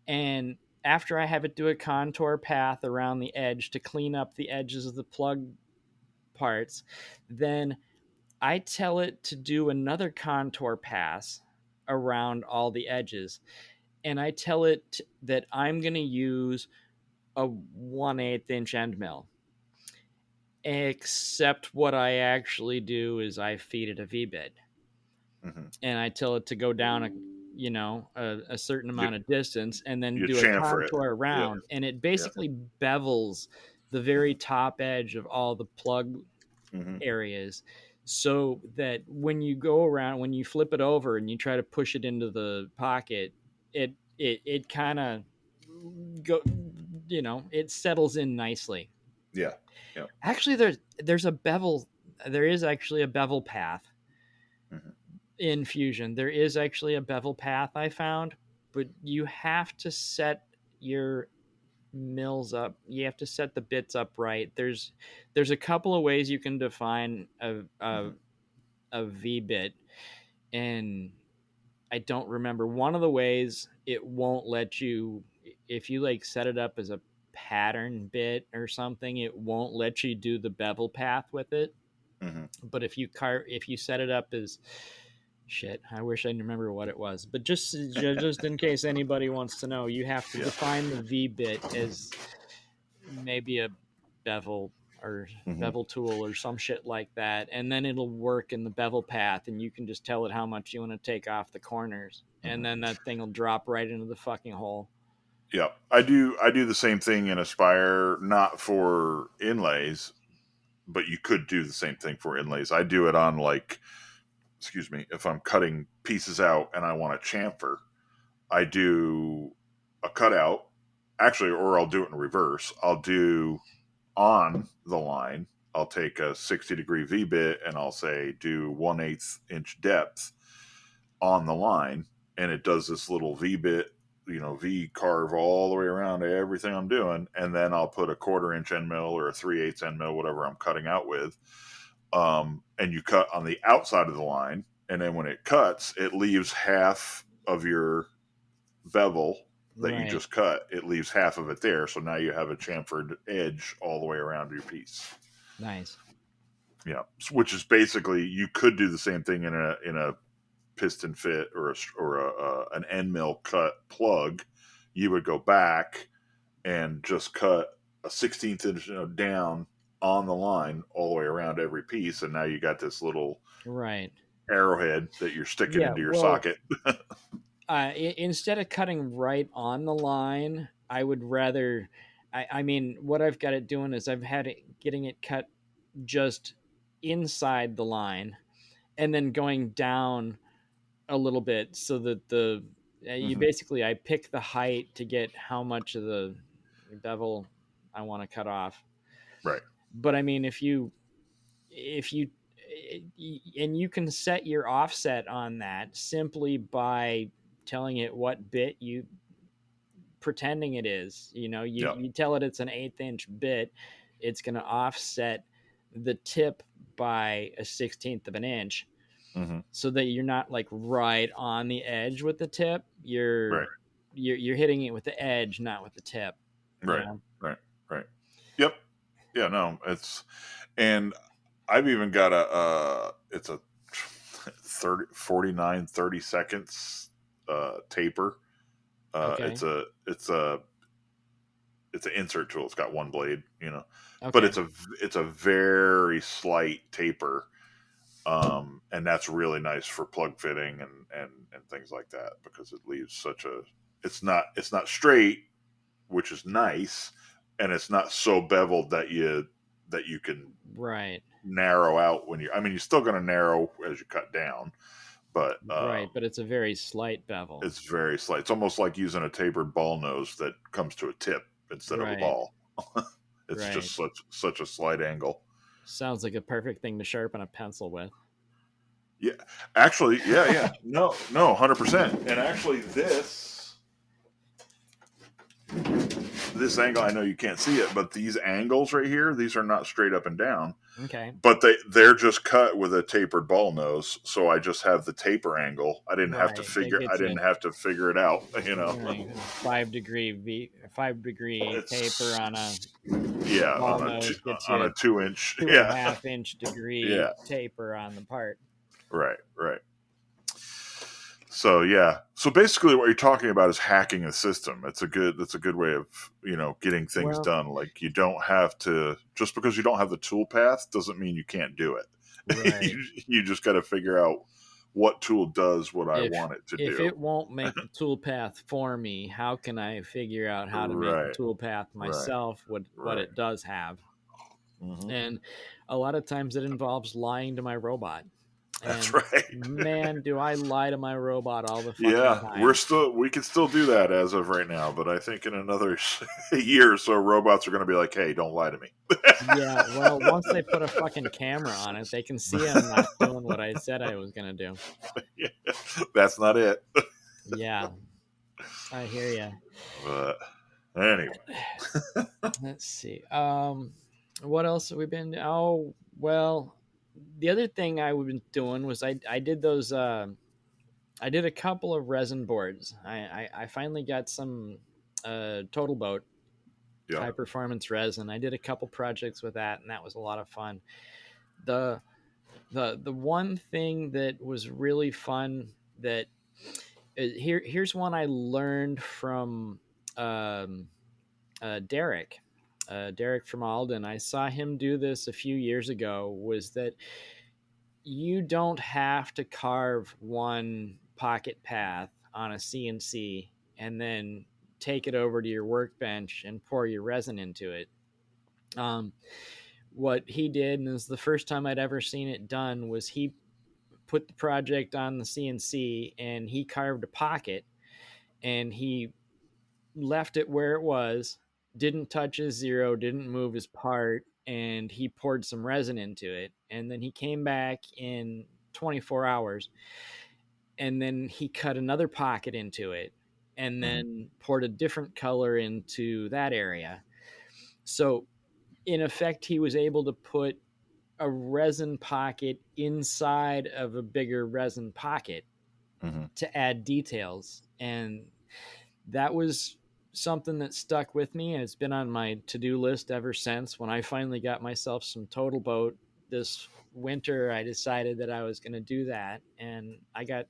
A: and after I have it do a contour path around the edge to clean up the edges of the plug parts, then I tell it to do another contour pass around all the edges. And I tell it that I'm going to use a 1/8 inch end mill. Except what I actually do is I feed it a V bit.
B: Mm-hmm.
A: And I tell it to go down a certain
B: You
A: amount of distance and then
B: you
A: do a
B: chamfer it.
A: contour
B: Yeah.
A: around, and it
B: Yeah.
A: basically bevels the very
B: Mm-hmm.
A: top edge of all the plug
B: Mm-hmm.
A: areas, so that when you go around, when you flip it over and you try to push it into the pocket, it kind of go, it settles in nicely.
B: Yeah. Yeah.
A: Actually, there is actually a bevel path
B: Mm-hmm.
A: in Fusion. There is actually a bevel path I found, but you have to set your mills up. You have to set the bits up right. There's a couple of ways you can define
B: Mm-hmm.
A: a V bit, and I don't remember one of the ways. It won't let you, if you like set it up as a pattern bit or something, it won't let you do the bevel path with it.
B: Mm-hmm.
A: But if you set it up as shit, I wish I remember what it was. But just in case anybody wants to know, you have to
B: Yeah.
A: define the V bit as maybe a bevel or
B: Mm-hmm.
A: bevel tool or some shit like that, and then it'll work in the bevel path, and you can just tell it how much you want to take off the corners, and
B: Mm-hmm.
A: then that thing will drop right into the fucking hole.
B: Yeah. I do the same thing in Aspire, not for inlays, but you could do the same thing for inlays. I do it on, like, excuse me, if I'm cutting pieces out and I want a chamfer, I do a cutout, actually, or I'll do it in reverse. I'll do on the line, I'll take a 60-degree V bit and I'll say do 1/8 inch depth on the line, and it does this little V bit, V carve all the way around everything I'm doing, and then I'll put a 1/4 inch end mill or a 3/8 end mill, whatever I'm cutting out with, and you cut on the outside of the line, and then when it cuts, it leaves half of your bevel that you
A: Right.
B: just cut. It leaves half of it there, so now you have a chamfered edge all the way around your piece.
A: Nice.
B: Yeah, which is basically, you could do the same thing in a piston fit or an end mill cut plug. You would go back and just cut a 16th inch down on the line all the way around every piece, and now you got this little
A: Right.
B: arrowhead that you're sticking
A: Yeah.
B: into your
A: Well,
B: socket.
A: instead of cutting right on the line, I would rather. I mean, what I've got it doing is I've had it getting it cut just inside the line, and then going down a little bit so that you
B: Hmm.
A: basically, I pick the height to get how much of the bevel I want to cut off.
B: Right.
A: But I mean, if you and you can set your offset on that simply by telling it what bit you pretending it is.
B: Yeah.
A: You tell it it's an 1/8 inch bit, it's going to offset the tip by a 16th of an inch,
B: Hmm.
A: so that you're not like right on the edge with the tip.
B: Right.
A: You're hitting it with the edge, not with the tip. You
B: Right.
A: know.
B: Right. Right. Yep. Yeah. No. And I've even got it's a 30 seconds taper. Uh,
A: Okay.
B: it's a it's a it's an insert tool. It's got one blade, but
A: Okay.
B: it's a very slight taper, and that's really nice for plug fitting and things like that, because it leaves such a, it's not straight, which is nice, and it's not so beveled that you can
A: Right.
B: narrow out when I mean, you're still going to narrow as you cut down, but
A: Right. But it's a very slight bevel.
B: it's very slight. It's almost like using a tapered ball nose that comes to a tip instead of a
A: Right.
B: ball. It's
A: Right.
B: just such a slight angle.
A: Sounds like a perfect thing to sharpen a pencil with.
B: Yeah, actually, yeah. No, 100%. And actually, this angle, I know you can't see it, but these angles right here, these are not straight up and down,
A: Okay.
B: but they're just cut with a tapered ball nose. So I just have the taper angle.
A: Right. That
B: I
A: gets
B: didn't
A: you
B: have to figure it out.
A: right, 5 degree 5 degree taper
B: It's
A: on a
B: yeah,
A: ball nose gets
B: on
A: you
B: a 2 inch.
A: two and a
B: Yeah,
A: half inch degree
B: yeah,
A: taper on the part.
B: right. So yeah, so basically, what you're talking about is hacking a system. That's a good way of getting things
A: Well,
B: done. Like you don't have to just because you don't have the tool path doesn't mean you can't do it.
A: right.
B: You just got to figure out what tool does what I
A: If
B: want it to
A: if
B: do.
A: it won't make the toolpath for me, how can I figure out how to make the
B: Right,
A: toolpath
B: right,
A: myself? What
B: right.
A: it does have,
B: Hmm.
A: and a lot of times it involves lying to my robot.
B: That's
A: And
B: right.
A: man, do I lie to my robot all the fucking
B: Yeah,
A: time.
B: we can still do that as of right now, but I think in another year or so, robots are going to be like, "Hey, don't lie to me."
A: Yeah, well, once they put a fucking camera on it, they can see I'm not doing what I said I was gonna do.
B: Yeah, that's not it.
A: Yeah, I hear you.
B: But anyway,
A: Let's see. What else have we been? Oh, well, the other thing I was doing was I did those. I did a couple of resin boards. I finally got some Total Boat
B: yeah.
A: high performance resin. I did a couple projects with that, and that was a lot of fun. The the one thing that was really fun that here's one I learned from um, Derek. Derek from Alden. I saw him do this a few years ago. Was that you don't have to carve one pocket path on a CNC and then take it over to your workbench and pour your resin into it. Um, what he did, and this is the first time I'd ever seen it done, was he put the project on the CNC and he carved a pocket and he left it where it was, didn't touch his zero, didn't move his part, and he poured some resin into it. And then he came back in 24 hours and then he cut another pocket into it and
B: Hmm.
A: then poured a different color into that area. So, in effect, he was able to put a resin pocket inside of a bigger resin pocket
B: Hmm.
A: to add details. And that was something that stuck with me and it's been on my to-do list ever since. When I finally got myself some Total Boat this winter, I decided that I was going to do that, and I got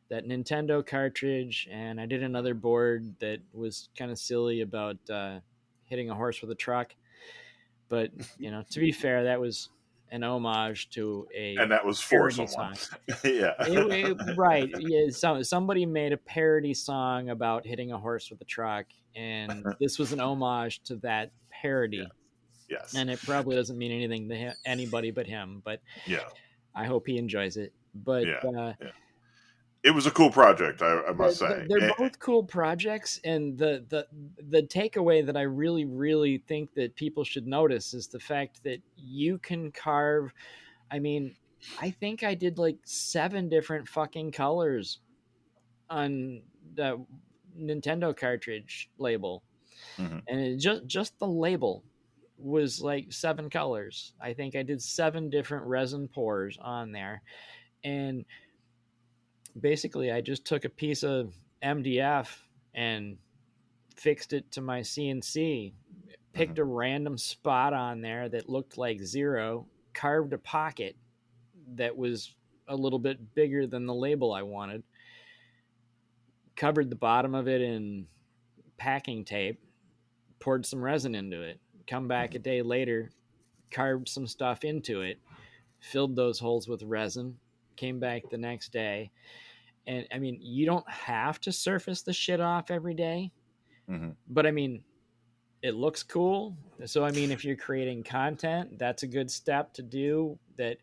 A: that Nintendo cartridge, and I did another board that was kind of silly about hitting a horse with a truck. But to be fair, that was an homage to a
B: And that was for
A: parody
B: someone.
A: song.
B: Yeah.
A: Right. Yeah. Somebody made a parody song about hitting a horse with a truck, and this was an homage to that
B: Yeah.
A: parody.
B: Yes.
A: And it probably doesn't mean anything to anybody but him, but
B: Yeah.
A: I hope he enjoys it. But
B: Yeah. Yeah. It was a cool project, I must say.
A: they're both cool projects, and the takeaway that I really think that people should notice is the fact that you can carve. I mean, I think I did like 7 different fucking colors on the Nintendo cartridge label,
B: Hmm.
A: and just the label was like 7 colors. I think I did 7 different resin pours on there, and basically I just took a piece of MDF and fixed it to my CNC,
B: Hmm.
A: picked a random spot on there that looked like zero, carved a pocket that was a little bit bigger than the label I wanted, covered the bottom of it in packing tape, poured some resin into it, come back a
B: Hmm.
A: day later, carved some stuff into it, filled those holes with resin, came back the next day. And I mean, you don't have to surface the shit off every day,
B: Hmm.
A: but I mean, it looks cool. So I mean, if you're creating content, that's a good step to do. That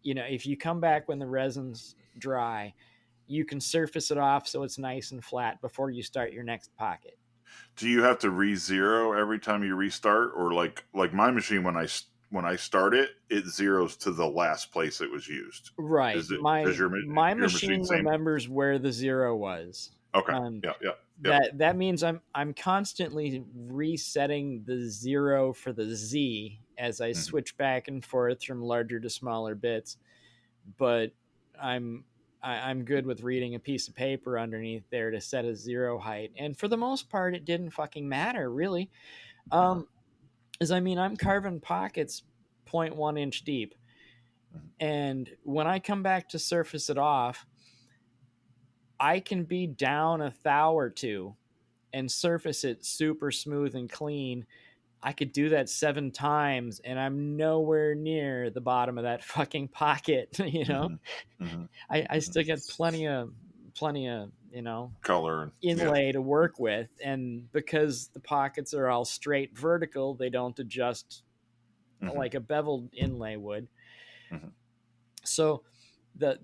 A: if you come back when the resin's dry, you can surface it off so it's nice and flat before you start your next pocket.
B: Do you have to re-zero every time you restart, or like my machine when I start it, it zeroes to the last place it was used.
A: Right.
B: Is it? Does
A: My
B: your machine
A: machine
B: same?
A: remembers where the zero was.
B: Okay.
A: Um,
B: Yeah. Yeah. Yep.
A: that means I'm constantly resetting the zero for the Z as I
B: Hmm.
A: switch back and forth from larger to smaller bits. But I'm I'm good with reading a piece of paper underneath there to set a zero height. And for the most part, it didn't fucking matter really.
B: Uh-huh.
A: Um, is I mean I'm carving pockets 0.1 inch deep,
B: Hmm.
A: and when I come back to surface it off, I can be down a thou or two and surface it super smooth and clean. I could do that 7 times and I'm nowhere near the bottom of that fucking pocket, you know?
B: Hmm. Hmm.
A: I
B: Hmm.
A: still get plenty of,
B: Color and yeah.
A: inlay to work with. And because the pockets are all straight vertical, they don't adjust
B: Hmm.
A: like a beveled inlay would.
B: Hmm.
A: So the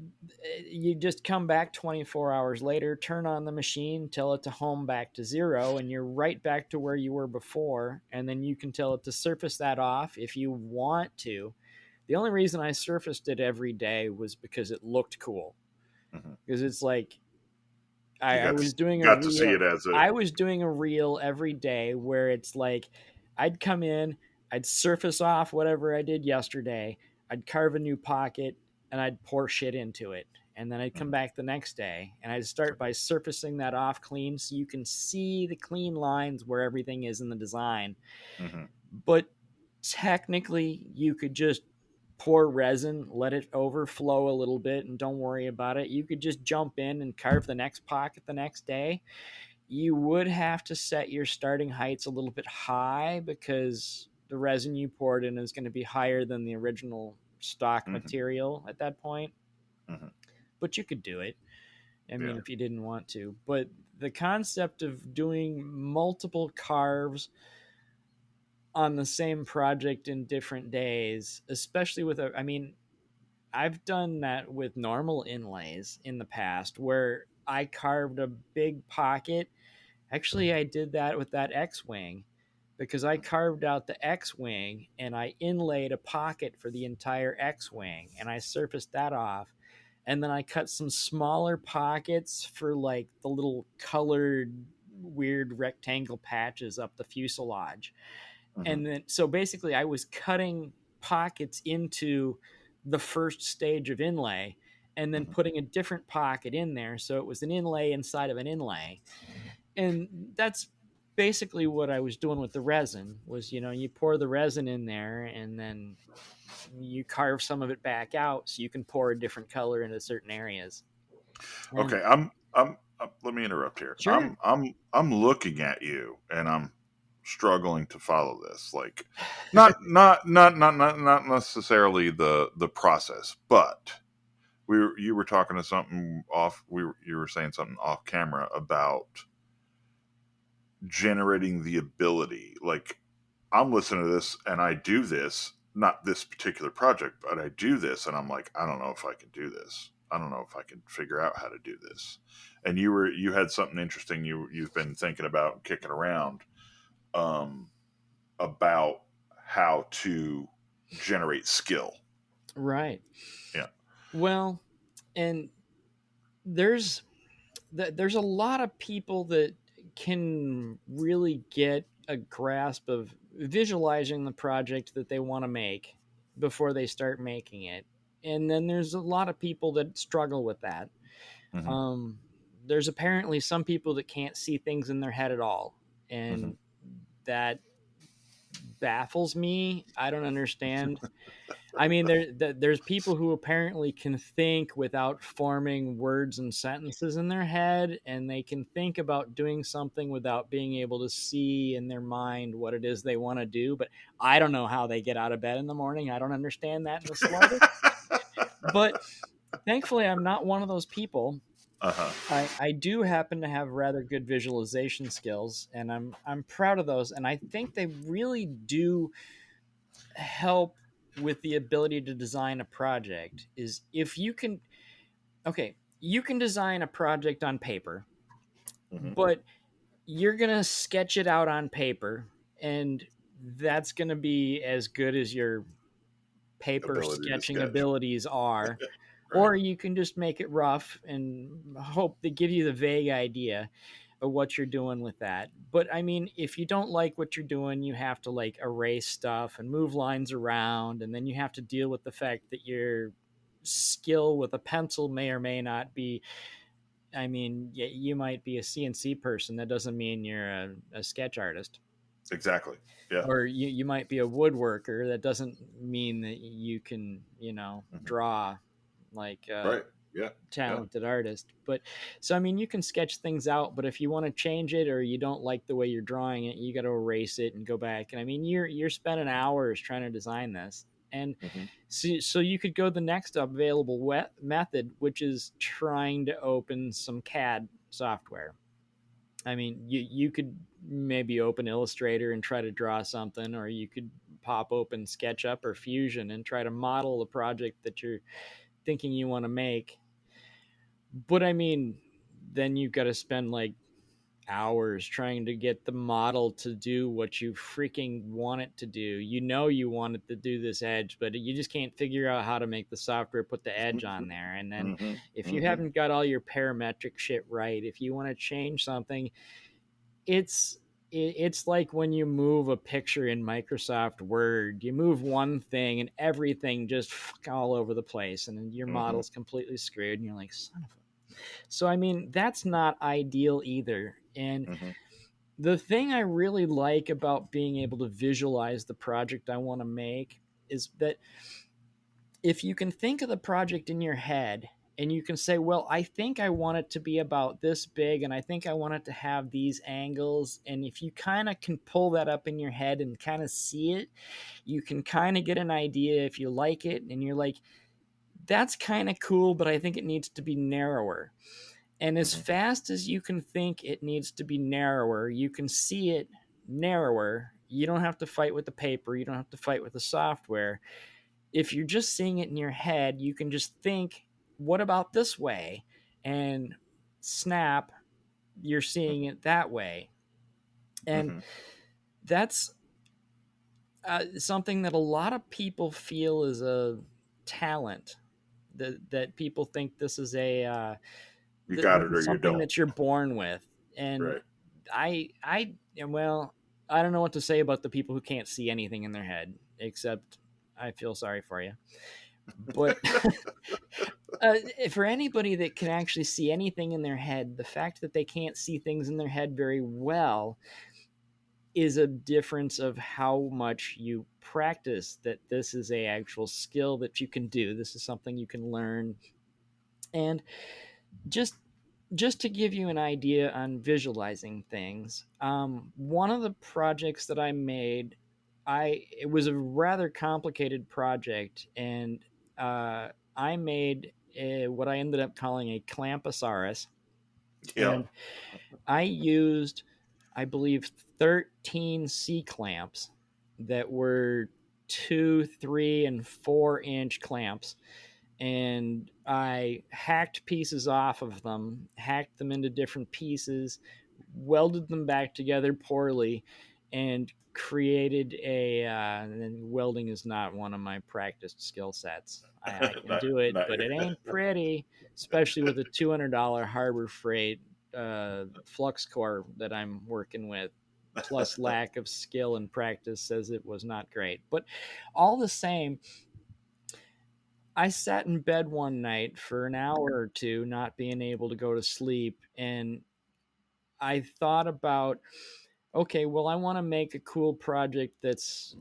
A: you just come back 24 hours later, turn on the machine, tell it to home back to zero, and you're right back to where you were before. And then you can tell it to surface that off if you want to. The only reason I surfaced it every day was because it looked cool.
B: Hmm.
A: Because it's like
B: You
A: I was doing a
B: got to see
A: reel.
B: it as a.
A: I was doing a reel every day where it's like I'd come in, I'd surface off whatever I did yesterday, I'd carve a new pocket, and I'd pour shit into it. And then I'd come
B: Mhm.
A: back the next day and I'd start by surfacing that off clean so you can see the clean lines where everything is in the design.
B: Mhm.
A: But technically, you could just pour resin, let it overflow a little bit, and don't worry about it. You could just jump in and carve the next pocket the next day. You would have to set your starting heights a little bit high because the resin you poured in is going to be higher than the original stock
B: Mhm.
A: material at that point.
B: Mhm.
A: But you could do it. I
B: Yeah.
A: mean, if you didn't want to. But the concept of doing multiple carves on the same project in different days, especially with I mean, I've done that with normal inlays in the past where I carved a big pocket. Actually, I did that with that X-wing because I carved out the X-wing and I inlaid a pocket for the entire X-wing and I surfaced that off. And then I cut some smaller pockets for like the little colored weird rectangle patches up the fuselage.
B: Mhm.
A: And then so basically I was cutting pockets into the first stage of inlay and then
B: Mhm.
A: putting a different pocket in there so it was an inlay inside of an inlay. And that's basically what I was doing with the resin was, you pour the resin in there and then you carve some of it back out so you can pour a different color into certain areas. And
B: Okay. Let me interrupt here.
A: sure.
B: I'm looking at you, and I'm struggling to follow this. Like, not necessarily the process, but you were talking to something off. You were saying something off camera about generating the ability. Like, I'm listening to this and I do this, not this particular project, but I do this and I'm like, I don't know if I can do this. I don't know if I can figure out how to do this. And you had something interesting you've been thinking about and kicking around um, about how to generate skill.
A: Right.
B: Yeah.
A: Well, and there's there's a lot of people that can really get a grasp of visualizing the project that they want to make before they start making it. And then there's a lot of people that struggle with that.
B: Hmm.
A: Um, there's apparently some people that can't see things in their head at all.
B: Hmm.
A: And that baffles me. I don't understand. I mean, there's people who apparently can think without forming words and sentences in their head, and they can think about doing something without being able to see in their mind what it is they want to do. But I don't know how they get out of bed in the morning. I don't understand that in the slightest. But thankfully, I'm not one of those people.
B: Uh-huh.
A: I do happen to have rather good visualization skills, and I'm proud of those. And I think they really do help with the ability to design a project is if you can okay, you can design a project on paper,
B: Hmm.
A: but you're going to sketch it out on paper and that's going to be as good as your paper
B: ability to
A: sketching
B: sketch.
A: abilities are,
B: Right.
A: or you can just make it rough and hope they give you the vague idea of what you're doing with that. But I mean, if you don't like what you're doing, you have to like erase stuff and move lines around, and then you have to deal with the fact that your skill with a pencil may or may not be. I mean, you might be a CNC person. That doesn't mean you're a sketch artist.
B: Exactly. Yeah.
A: Or you might be a woodworker. That doesn't mean that you can,
B: Hmm.
A: draw like
B: Right. Yeah. Yeah.
A: talented artist. But so I mean, you can sketch things out, but if you want to change it or you don't like the way you're drawing it, you got to erase it and go back. And I mean, you're spending hours trying to design this, and
B: Hmm.
A: so you could go the next available method, which is trying to open some CAD software. I mean, you could maybe open Illustrator and try to draw something, or you could pop open SketchUp or Fusion and try to model the project that you're thinking you want to make. But I mean, then you've got to spend like hours trying to get the model to do what you freaking want it to do. You want it to do this edge, but you just can't figure out how to make the software put the edge on there. And then
B: Hmm.
A: if you
B: Hmm.
A: haven't got all your parametric shit right, if you want to change something, it's it's like when you move a picture in Microsoft Word, you move one thing and everything just all over the place, and your
B: Hmm.
A: model's completely screwed, and you're like, son of a. So I mean, that's not ideal either. And
B: Hmm.
A: the thing I really like about being able to visualize the project I want to make is that if you can think of the project in your head and you can say, well, I think I want it to be about this big and I think I want it to have these angles. And if you kind of can pull that up in your head and kind of see it, you can kind of get an idea if you like it. And you're like, that's kind of cool, but I think it needs to be narrower. And as
B: Hmm.
A: fast as you can think it needs to be narrower, you can see it narrower. You don't have to fight with the paper, you don't have to fight with the software. If you're just seeing it in your head, you can just think, what about this way? And snap, you're seeing it that way. And
B: Hmm.
A: that's something that a lot of people feel is a talent. That people think this is
B: You got
A: this
B: it or
A: is
B: you
A: something
B: don't.
A: that you're born with. And
B: Right.
A: well, I don't know what to say about the people who can't see anything in their head, except I feel sorry for you. But uh, for anybody that can actually see anything in their head, the fact that they can't see things in their head very well is a difference of how much you practice that this is a actual skill that you can do. This is something you can learn. And just just to give you an idea on visualizing things, one of the projects that I made, I it was a rather complicated project, and I made what I ended up calling a clamposaurus,
B: Yeah.
A: and I used, I believe, 13 C clamps that were 2, 3, and 4 inch clamps, and I hacked pieces off of them, hacked them into different pieces, welded them back together poorly, and created a. And welding is not one of my practiced skill sets. I can
B: not
A: do it,
B: not
A: but it ain't pretty, especially with a $200 Harbor Freight flux core that I'm working with. Plus, lack of skill and practice says it was not great. But all the same, I sat in bed one night for an hour or two, not being able to go to sleep. And I thought about, okay, well, I want to make a cool project that's,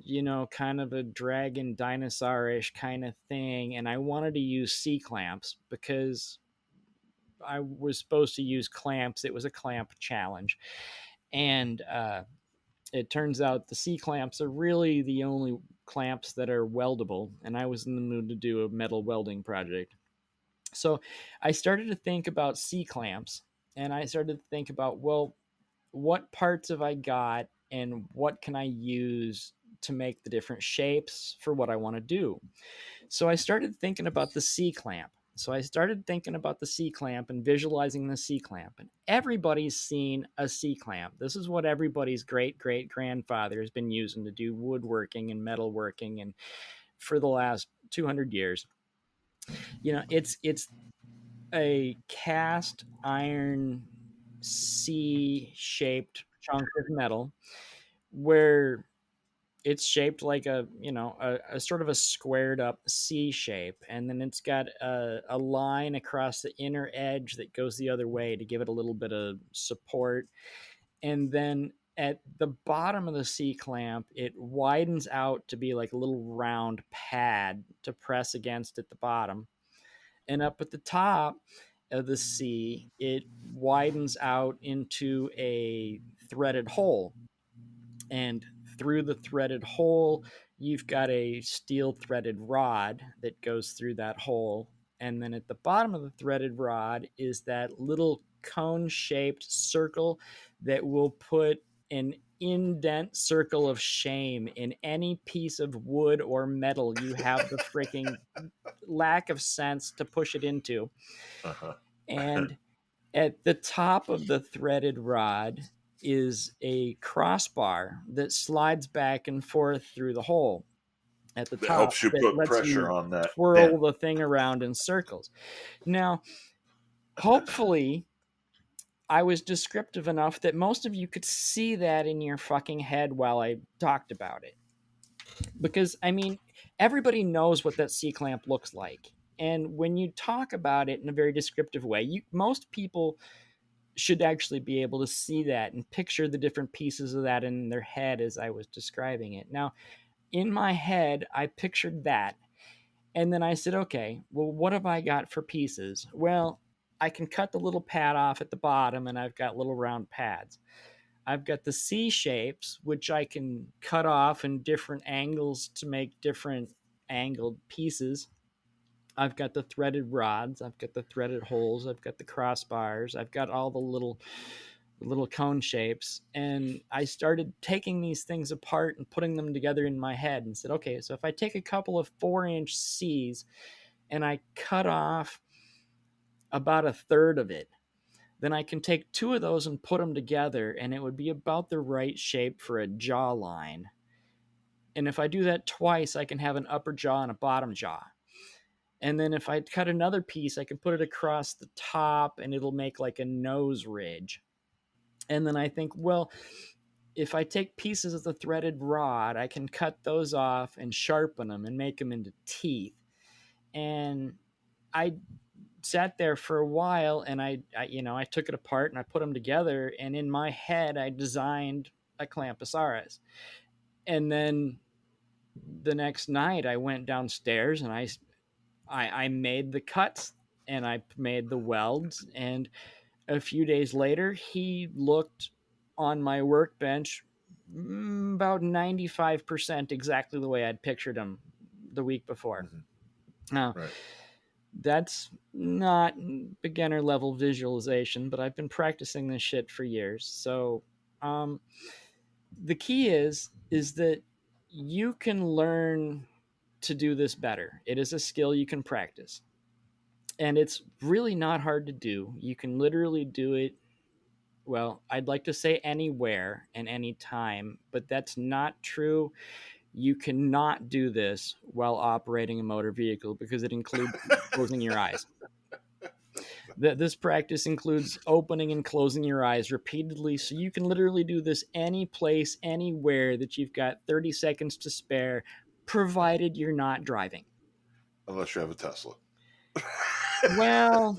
A: kind of a dragon dinosaur-ish kind of thing. And I wanted to use C clamps because I was supposed to use clamps. It was a clamp challenge. And it turns out the C clamps are really the only clamps that are weldable. And I was in the mood to do a metal welding project. So I started to think about C clamps, and I started to think about, well, what parts have I got and what can I use to make the different shapes for what I want to do? So I started thinking about the C clamp. So I started thinking about the C clamp and visualizing the C clamp. And everybody's seen a C clamp. This is what everybody's great great grandfather has been using to do woodworking and metalworking and for the last 200 years. It's a cast iron C-shaped chunk of metal where it's shaped like a sort of a squared up C shape, and then it's got a line across the inner edge that goes the other way to give it a little bit of support. And then at the bottom of the C clamp, it widens out to be like a little round pad to press against at the bottom. And up at the top of the C, it widens out into a threaded hole. And through the threaded hole, you've got a steel threaded rod that goes through that hole. And then at the bottom of the threaded rod is that little cone shaped circle that will put an indent circle of shame in any piece of wood or metal you have the freaking lack of sense to push it into.
B: Uh-huh.
A: And at the top of the threaded rod is a crossbar that slides back and forth through the hole at the
B: That
A: top
B: helps you
A: that
B: put
A: lets
B: pressure
A: you
B: on that
A: twirl
B: pin.
A: the thing around in circles. Now, hopefully, I was descriptive enough that most of you could see that in your fucking head while I talked about it. Because, I mean, everybody knows what that C clamp looks like. And when you talk about it in a very descriptive way, most people should actually be able to see that and picture the different pieces of that in their head as I was describing it. Now, in my head, I pictured that. And then I said, okay, well, what have I got for pieces? Well, I can cut the little pad off at the bottom, and I've got little round pads. I've got the C shapes, which I can cut off in different angles to make different angled pieces. I've got the threaded rods, I've got the threaded holes, I've got the crossbars, I've got all the little cone shapes. And I started taking these things apart and putting them together in my head and said, okay, so if I take a couple of 4-inch C's and I cut off about a third of it, then I can take two of those and put them together, and it would be about the right shape for a jawline. And if I do that twice, I can have an upper jaw and a bottom jaw. And then if I cut another piece, I can put it across the top and it'll make like a nose ridge. And then I think, well, if I take pieces of the threaded rod, I can cut those off and sharpen them and make them into teeth. And I sat there for a while, and I took it apart and I put them together. And in my head, I designed a Clamposaurus. And then the next night, I went downstairs and I made the cuts and I made the welds. And a few days later, he looked on my workbench about 95% exactly the way I'd pictured him the week before.
B: Mm-hmm.
A: Now,
B: Right.
A: that's not beginner level visualization, but I've been practicing this shit for years. So, the key is that you can learn to do this better. It is a skill you can practice. And it's really not hard to do. You can literally do it, well, I'd like to say anywhere and anytime, but that's not true. You cannot do this while operating a motor vehicle because it includes closing your eyes. This practice includes opening and closing your eyes repeatedly, so you can literally do this any place, anywhere that you've got 30 seconds to spare, provided you're not driving.
B: Unless you have a Tesla.
A: Well,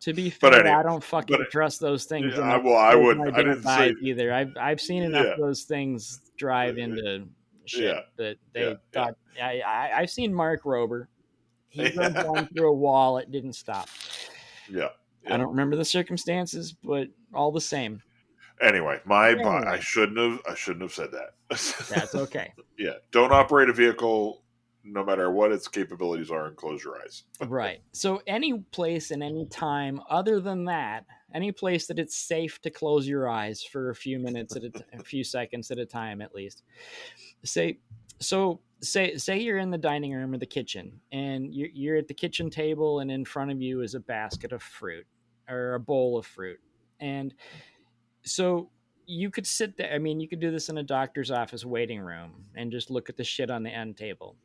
A: to be fair,
B: But anyway,
A: I don't
B: but
A: fucking trust those things
B: I
A: enough
B: well,
A: to
B: I
A: close
B: wouldn't.
A: my
B: I
A: damn
B: didn't say.
A: eyes either. I've seen enough
B: Yeah,
A: of those things drive into shit
B: yeah,
A: that
B: yeah,
A: they
B: yeah,
A: thought. I've seen Mark Rober. He drove
B: yeah,
A: one through a wall. It didn't stop.
B: yeah,
A: I
B: yeah.
A: don't remember the circumstances, but all the same.
B: Anyway, I
A: Anyway,
B: shouldn't have said
A: that's
B: that.
A: okay.
B: Yeah, don't operate a vehicle, no matter what its capabilities are, and close your eyes.
A: Right. So any place and any time other than that, any place that it's safe to close your eyes for a few minutes a few seconds at a time at least. Say say you're in the dining room or the kitchen and you're at the kitchen table and in front of you is a basket of fruit or a bowl of fruit. And so you could sit there. I mean, you could do this in a doctor's office waiting room and just look at the shit on the end table.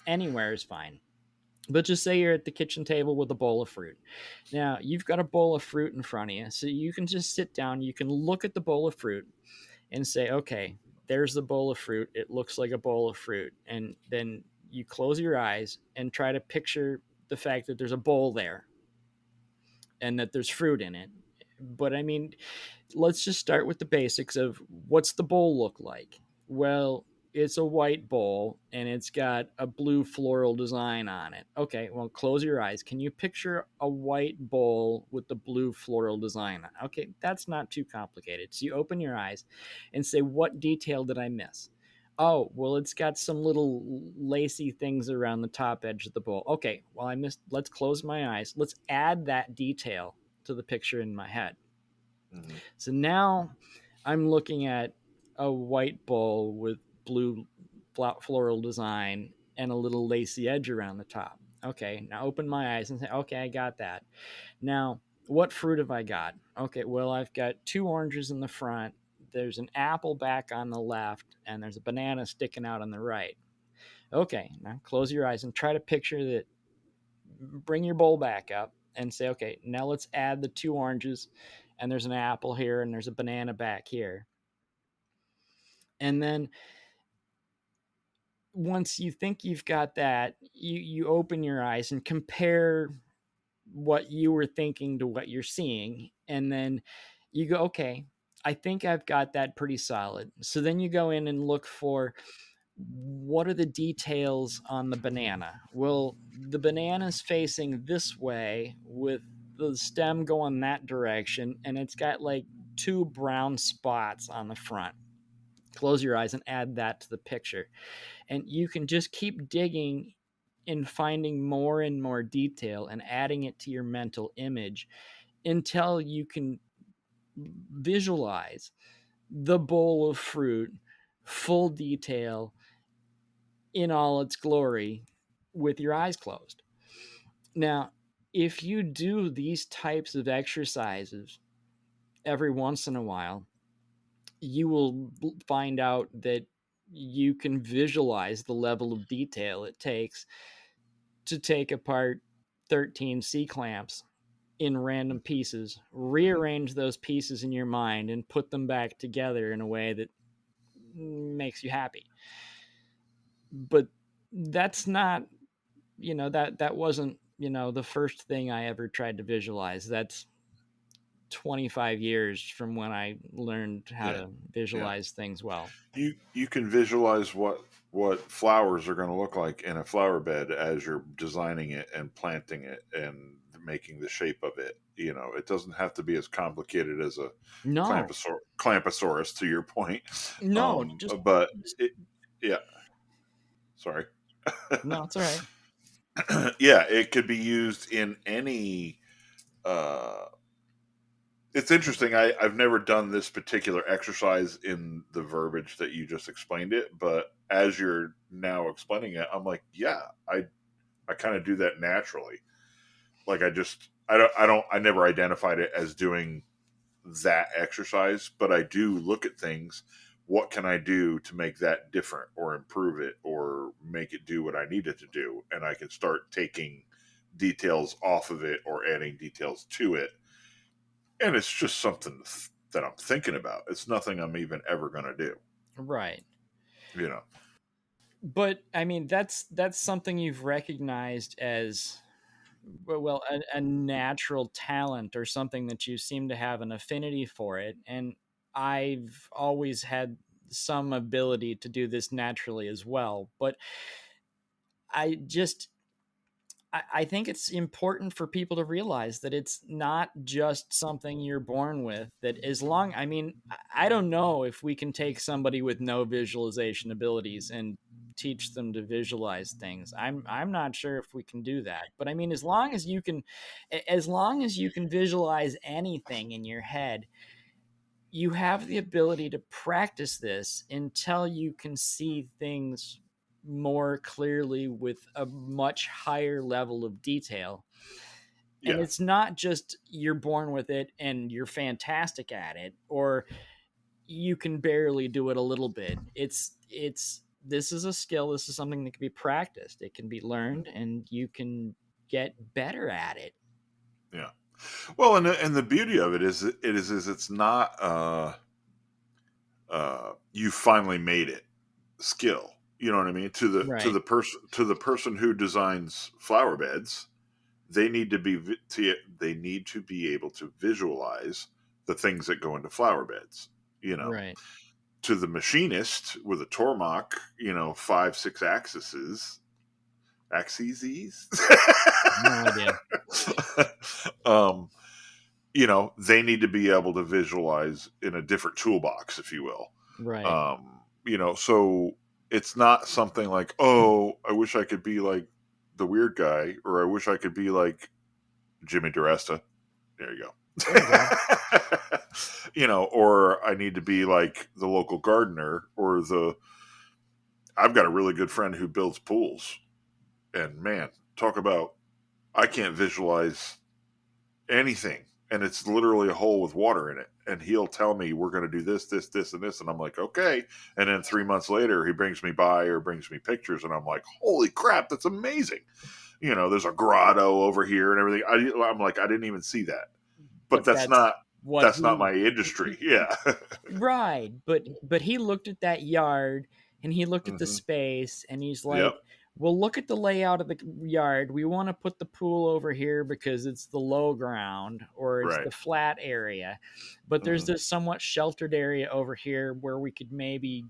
A: Anywhere is fine. But just say you're at the kitchen table with a bowl of fruit. Now, you've got a bowl of fruit in front of you. So you can just sit down, you can look at the bowl of fruit and say, okay, there's the bowl of fruit. It looks like a bowl of fruit. And then you close your eyes and try to picture the fact that there's a bowl there and that there's fruit in it. But I mean, let's just start with the basics of what's the bowl look like? Well, it's a white bowl and it's got a blue floral design on it. Okay, well, close your eyes. Can you picture a white bowl with the blue floral design on it? Okay, that's not too complicated. So you open your eyes and say, what detail did I miss? Oh, well, it's got some little lacy things around the top edge of the bowl. Okay, well, I missed. Let's close my eyes. Let's add that detail to the picture in my head.
B: Mm-hmm.
A: So now I'm looking at a white bowl with blue floral design and a little lacy edge around the top. Okay, now open my eyes and say, okay, I got that. Now, what fruit have I got? Okay, well, I've got two oranges in the front, there's an apple back on the left, and there's a banana sticking out on the right. Okay, now close your eyes and try to picture that. Bring your bowl back up and say, okay, now let's add the two oranges, and there's an apple here, and there's a banana back here. And then once you think you've got that, you open your eyes and compare what you were thinking to what you're seeing. And then you go, okay, I think I've got that pretty solid. So then you go in and look for what are the details on the banana? Well, the banana's facing this way with the stem going that direction, and it's got like two brown spots on the front. Close your eyes and add that to the picture. And you can just keep digging and finding more and more detail and adding it to your mental image until you can visualize the bowl of fruit, full detail, in all its glory, with your eyes closed. Now, if you do these types of exercises every once in a while, you will find out that you can visualize the level of detail it takes to take apart 13 C clamps in random pieces,
B: Mm-hmm.
A: rearrange those pieces in your mind, and put them back together in a way that makes you happy. But that's not, that wasn't, the first thing I ever tried to visualize. That's 25 years from when I learned how
B: Yeah,
A: to
B: yeah.
A: visualize things well.
B: You can visualize what flowers are going to look like in a flower bed as you're designing it and planting it and making the shape of it. You know, it doesn't have to be as complicated as a
A: No,
B: clamposaurus, to your point.
A: no, just,
B: But
A: just
B: it, yeah, sorry.
A: no, it's all right.
B: Yeah, it could be used in any. Uh, it's interesting. I've never done this particular exercise in the verbiage that you just explained it, but as you're now explaining it, I'm like, yeah, I kind of do that naturally. Like I never identified it as doing that exercise, but I do look at things. What can I do to make that different or improve it or make it do what I need it to do? And I can start taking details off of it or adding details to it. And it's just something that I'm thinking about. It's nothing I'm even ever going to do,
A: Right.
B: you know?
A: But I mean, that's something you've recognized as, well, a natural talent, or something that you seem to have an affinity for it. And I've always had some ability to do this naturally as well. But I just, I think it's important for people to realize that it's not just something you're born with. That as long, I mean, I don't know if we can take somebody with no visualization abilities and teach them to visualize things. I'm not sure if we can do that. But I mean, as long as you can visualize anything in your head, you have the ability to practice this until you can see things more clearly with a much higher level of detail. And
B: Yeah.
A: it's not just you're born with it and you're fantastic at it, or you can barely do it a little bit. It's this is a skill. This is something that can be practiced. It can be learned, and you can get better at it.
B: Yeah. Well, and the beauty of it is it's not you finally made it skill. You know what I mean?
A: Right.
B: To the person who designs flower beds, they need to they need to be able to visualize the things that go into flower beds. You know,
A: Right.
B: to the machinist with a Tormach, you know, 5, 6 axes.
A: No idea.
B: um, you know, they need to be able to visualize in a different toolbox, if you will.
A: Right.
B: You know, so it's not something like, oh, I wish I could be like the weird guy, or I wish I could be like Jimmy DiResta. There you
A: There you go.
B: go. You know, or I need to be like the local gardener, or the. I've got a really good friend who builds pools, and man, talk about I can't visualize anything, and it's literally a hole with water in it, and he'll tell me we're going to do this, this, this, and this, and I'm like, okay. And then 3 months later, he brings me by or brings me pictures, and I'm like, holy crap, that's amazing. You know, there's a grotto over here and everything. I'm like, I didn't even see that, but
A: But what
B: that's not
A: he
B: my industry. Yeah.
A: right, but he looked at that yard, and he looked at the
B: Hmm.
A: space, and he's
B: Yep.
A: like, "Well, look at the layout of the yard. We want to put the pool over here because it's the low ground or it's
B: Right.
A: the flat area. But there's
B: Hmm.
A: this somewhat sheltered area over here where we could maybe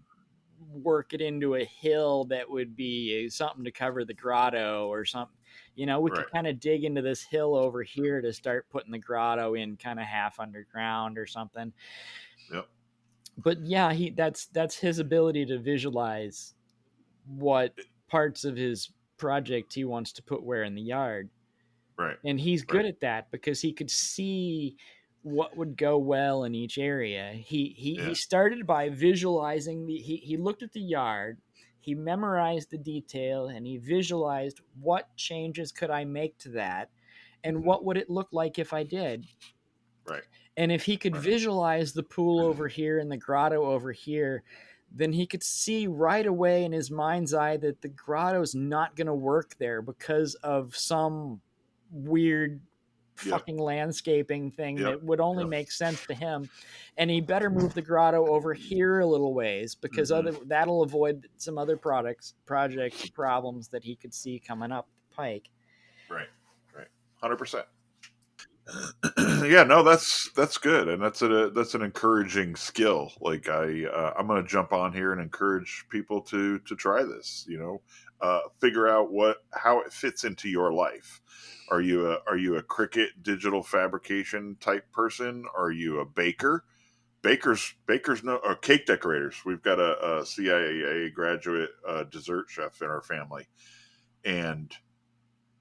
A: work it into a hill that would be something to cover the grotto or something. You know, we could
B: Right.
A: kind of dig into this hill over here to start putting the grotto in kind of half underground or something."
B: Yep.
A: But yeah, he that's his ability to visualize what parts of his project he wants to put where in the yard.
B: Right.
A: And he's
B: Right.
A: good at that because he could see what would go well in each area. He
B: Yeah.
A: started by visualizing he looked at the yard, he memorized the detail, and he visualized what changes could I make to that and
B: Hmm.
A: what would it look like if I did.
B: Right.
A: And if he could
B: Right.
A: visualize the pool over here and the grotto over here, then he could see right away in his mind's eye that the grotto's not going to work there because of some weird
B: Yep.
A: fucking landscaping thing
B: Yep.
A: that would only
B: Yep.
A: make sense to him. And he better move the grotto over here a little ways because
B: Hmm.
A: other that'll avoid some other projects or problems that he could see coming up the pike.
B: Right. Right. 100%. Yeah, no, that's good, and that's an encouraging skill. Like I'm going to jump on here and encourage people to try this. You know, figure out how it fits into your life. Are you a Cricut digital fabrication type person? Are you a baker? Bakers know, or cake decorators. We've got a CIA graduate dessert chef in our family, and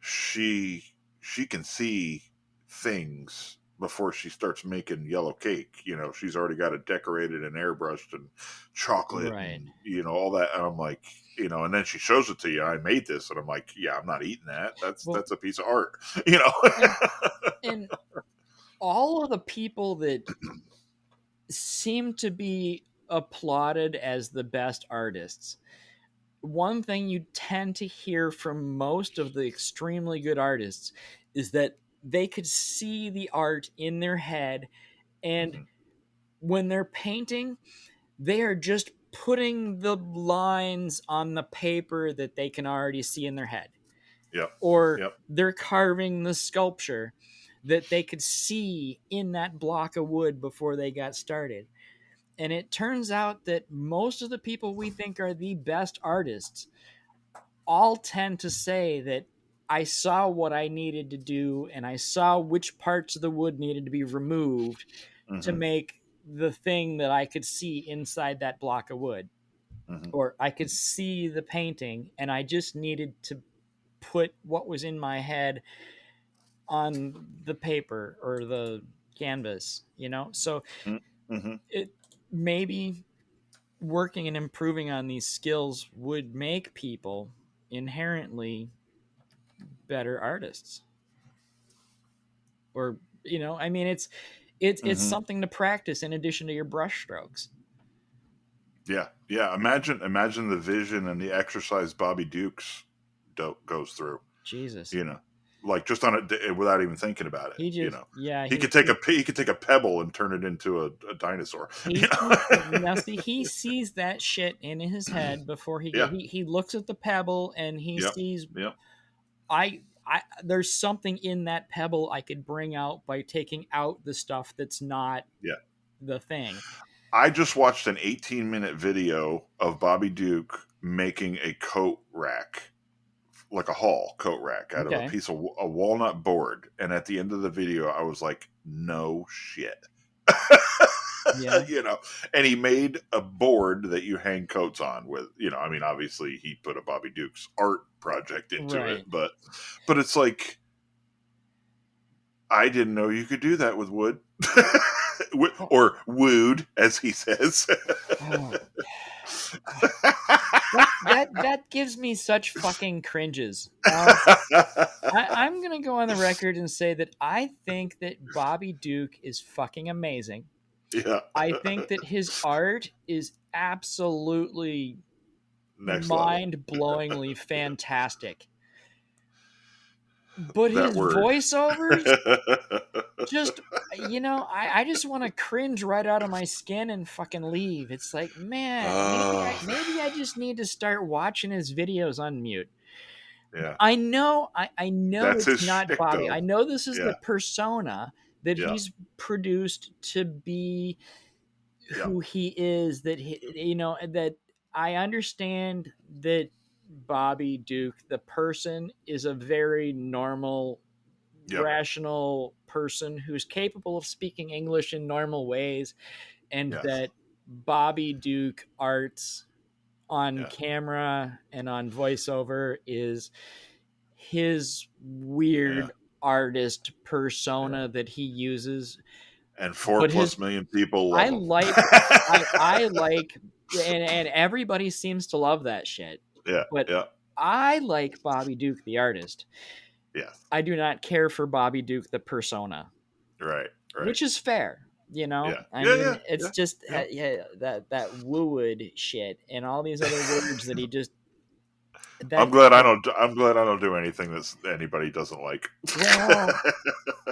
B: she she can see things before she starts making yellow cake. You know, she's already got it decorated and airbrushed and chocolate
A: Right.
B: and you know all that. And I'm like, you know, and then she shows it to you. I made this, and I'm like, yeah, I'm not eating that.
A: Well,
B: That's a piece of art. You know.
A: and and all of the people that seem to be applauded as the best artists. One thing you tend to hear from most of the extremely good artists is that they could see the art in their head, and
B: Hmm.
A: when they're painting, they are just putting the lines on the paper that they can already see in their head,
B: Yep.
A: or
B: Yep.
A: they're carving the sculpture that they could see in that block of wood before they got started. And it turns out that most of the people we think are the best artists all tend to say that I saw what I needed to do and I saw which parts of the wood needed to be removed to
B: Hmm.
A: make the thing that I could see inside that block of wood.
B: Hmm.
A: Or I could see the painting and I just needed to put what was in my head on the paper or the canvas, you know? So
B: Hmm.
A: it maybe working and improving on these skills would make people inherently better artists. Or, I mean, it's
B: Hmm.
A: something to practice in addition to your brush strokes.
B: Yeah, yeah. Imagine the vision and the exercise Bobby Dukes goes through.
A: Jesus.
B: You know, like just on it without even thinking about it.
A: He
B: You
A: just,
B: know,
A: yeah,
B: he could take a pebble and turn it into a dinosaur.
A: he
B: You
A: sees,
B: know?
A: now see, he sees that shit in his head before
B: Yeah,
A: he looks at the pebble and he
B: yep,
A: sees,
B: yep,
A: there's something in that pebble I could bring out by taking out the stuff that's not
B: yeah.
A: the thing.
B: I just watched an 18-minute video of Bobby Duke making a coat rack, like a hall coat rack, out of a
A: Okay.
B: piece of a walnut board. And at the end of the video, I was like, "No shit."
A: Yeah.
B: You know, and he made a board that you hang coats on with. You know, I mean, obviously he put a Bobby Duke's art project into it,
A: Right.
B: but it's like I didn't know you could do that with wood.
A: Oh,
B: Or wood, as he says.
A: oh, that gives me such fucking cringes. I'm gonna go on the record and say that I think that Bobby Duke is fucking amazing.
B: Yeah.
A: I think that his art is absolutely
B: Next level.
A: mind-blowingly fantastic. But
B: That
A: his
B: word.
A: voiceovers just, I just want to cringe right out of my skin and fucking leave. It's like, man,
B: Oh,
A: maybe I just need to start watching his videos on mute.
B: yeah.
A: I know
B: That's
A: it's
B: his
A: not
B: shtick,
A: Bobby.
B: though.
A: I know this is the
B: Yeah.
A: persona that
B: Yeah.
A: he's produced to be
B: Yeah.
A: who he is, that that I understand that Bobby Duke, the person, is a very normal,
B: Yep.
A: rational person who's capable of speaking English in normal ways, and
B: Yes.
A: that Bobby Duke arts on
B: Yeah.
A: camera and on voiceover is his
B: Yeah.
A: weird artist
B: Yeah.
A: persona that he uses.
B: And four
A: But
B: plus million people
A: I
B: love him.
A: like I like, and everybody seems to love that shit.
B: Yeah.
A: But
B: Yeah.
A: I like Bobby Duke the artist.
B: Yes.
A: I do not care for Bobby Duke the persona,
B: Right. Right.
A: which is fair.
B: Yeah.
A: I
B: Yeah.
A: mean,
B: Yeah.
A: it's
B: Yeah.
A: just
B: Yeah.
A: yeah, that wooed shit and all these other words that he just
B: I'm
A: that
B: glad I
A: that
B: don't. I'm glad I don't do anything that anybody doesn't like.
A: well,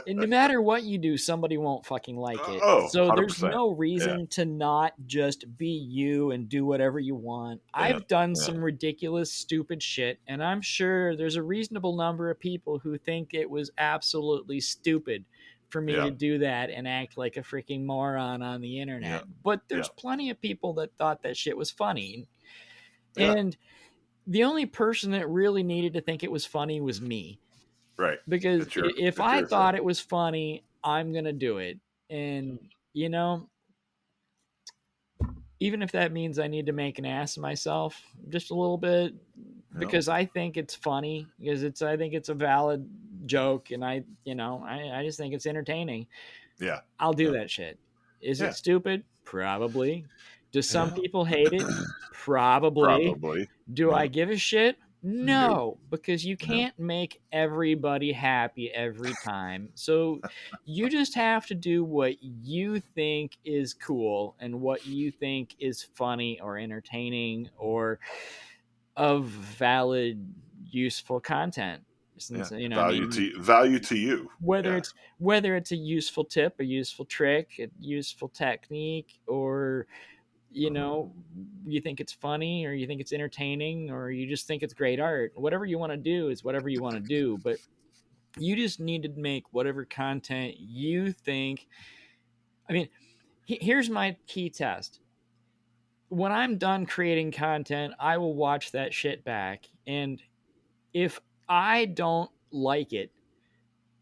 A: and no matter what you do, somebody won't fucking like it.
B: Oh,
A: So there's
B: 100%.
A: no
B: Yeah.
A: reason to not just be you and do whatever you want.
B: Yeah.
A: I've done
B: Yeah.
A: some ridiculous, stupid shit, and I'm sure there's a reasonable number of people who think it was absolutely stupid for me
B: Yeah.
A: to do that and act like a freaking moron on the
B: Yeah.
A: internet. But
B: Yeah.
A: there's plenty of people that thought that shit was funny.
B: Yeah.
A: And the only person that really needed to think it was funny was me,
B: Right.
A: because
B: It's your.
A: if
B: It's
A: I
B: your thing.
A: thought it was funny, I'm gonna do it. And you know, even if that means I need to make an ass of myself just a little bit,
B: Yeah.
A: because I think it's funny, because I think it's a valid joke, and I just think it's entertaining.
B: Yeah.
A: I'll do
B: Yeah.
A: that shit. Is it
B: Yeah.
A: stupid? Probably. Do some
B: Yeah.
A: people hate it? Probably.
B: Probably.
A: Do I
B: Yeah.
A: give a shit?
B: Nope.
A: No, because you
B: Nope.
A: can't make everybody happy every time. So you just have to do what you think is cool and what you think is funny or entertaining or of valid, useful content.
B: Yeah.
A: Since I mean,
B: Value to you.
A: whether
B: Yeah.
A: it's a useful tip, a useful trick, a useful technique, or you think it's funny or you think it's entertaining or you just think it's great art, whatever you want to do is whatever you want to do. But you just need to make whatever content you think. I mean, here's my key test: when I'm done creating content, I will watch that shit back, and if I don't like it,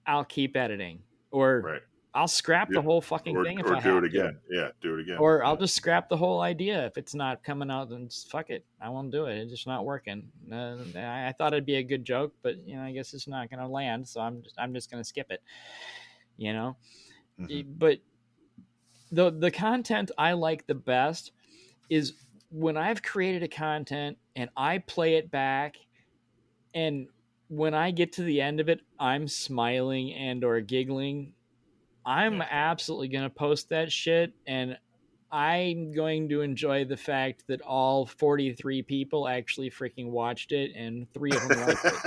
A: I'll keep editing, or
B: Right.
A: I'll scrap
B: Yeah.
A: the whole fucking thing if
B: Or
A: I
B: do it
A: have to.
B: again. Yeah. Do it again.
A: Or I'll
B: Yeah.
A: just scrap the whole idea if it's not coming out. Then just fuck it, I won't do it. It's just not working. I thought it'd be a good joke, but I guess it's not going to land. So I'm just going to skip it. You know,
B: Hmm.
A: but the content I like the best is when I've created a content and I play it back, and when I get to the end of it, I'm smiling and or giggling. I'm
B: Yeah.
A: absolutely going to post that shit, and I'm going to enjoy the fact that all 43 people actually freaking watched it and 3 of them liked it.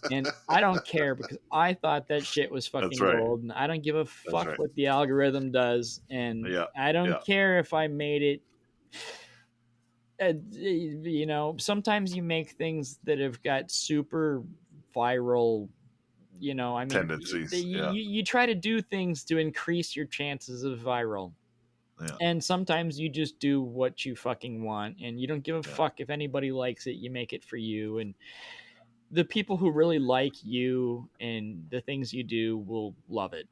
A: And I don't care because I thought that shit was
B: That's
A: fucking
B: right.
A: gold, and I don't give a
B: That's
A: fuck
B: right.
A: what the algorithm does, and
B: Yeah.
A: I don't
B: Yeah.
A: care if I made it. Sometimes you make things that have got super viral. I mean,
B: Tendencies. Yeah.
A: you try to do things to increase your chances of viral.
B: Yeah.
A: And sometimes you just do what you fucking want, and you don't give a
B: Yeah.
A: fuck if anybody likes it. You make it for you, and the people who really like you and the things you do will love it.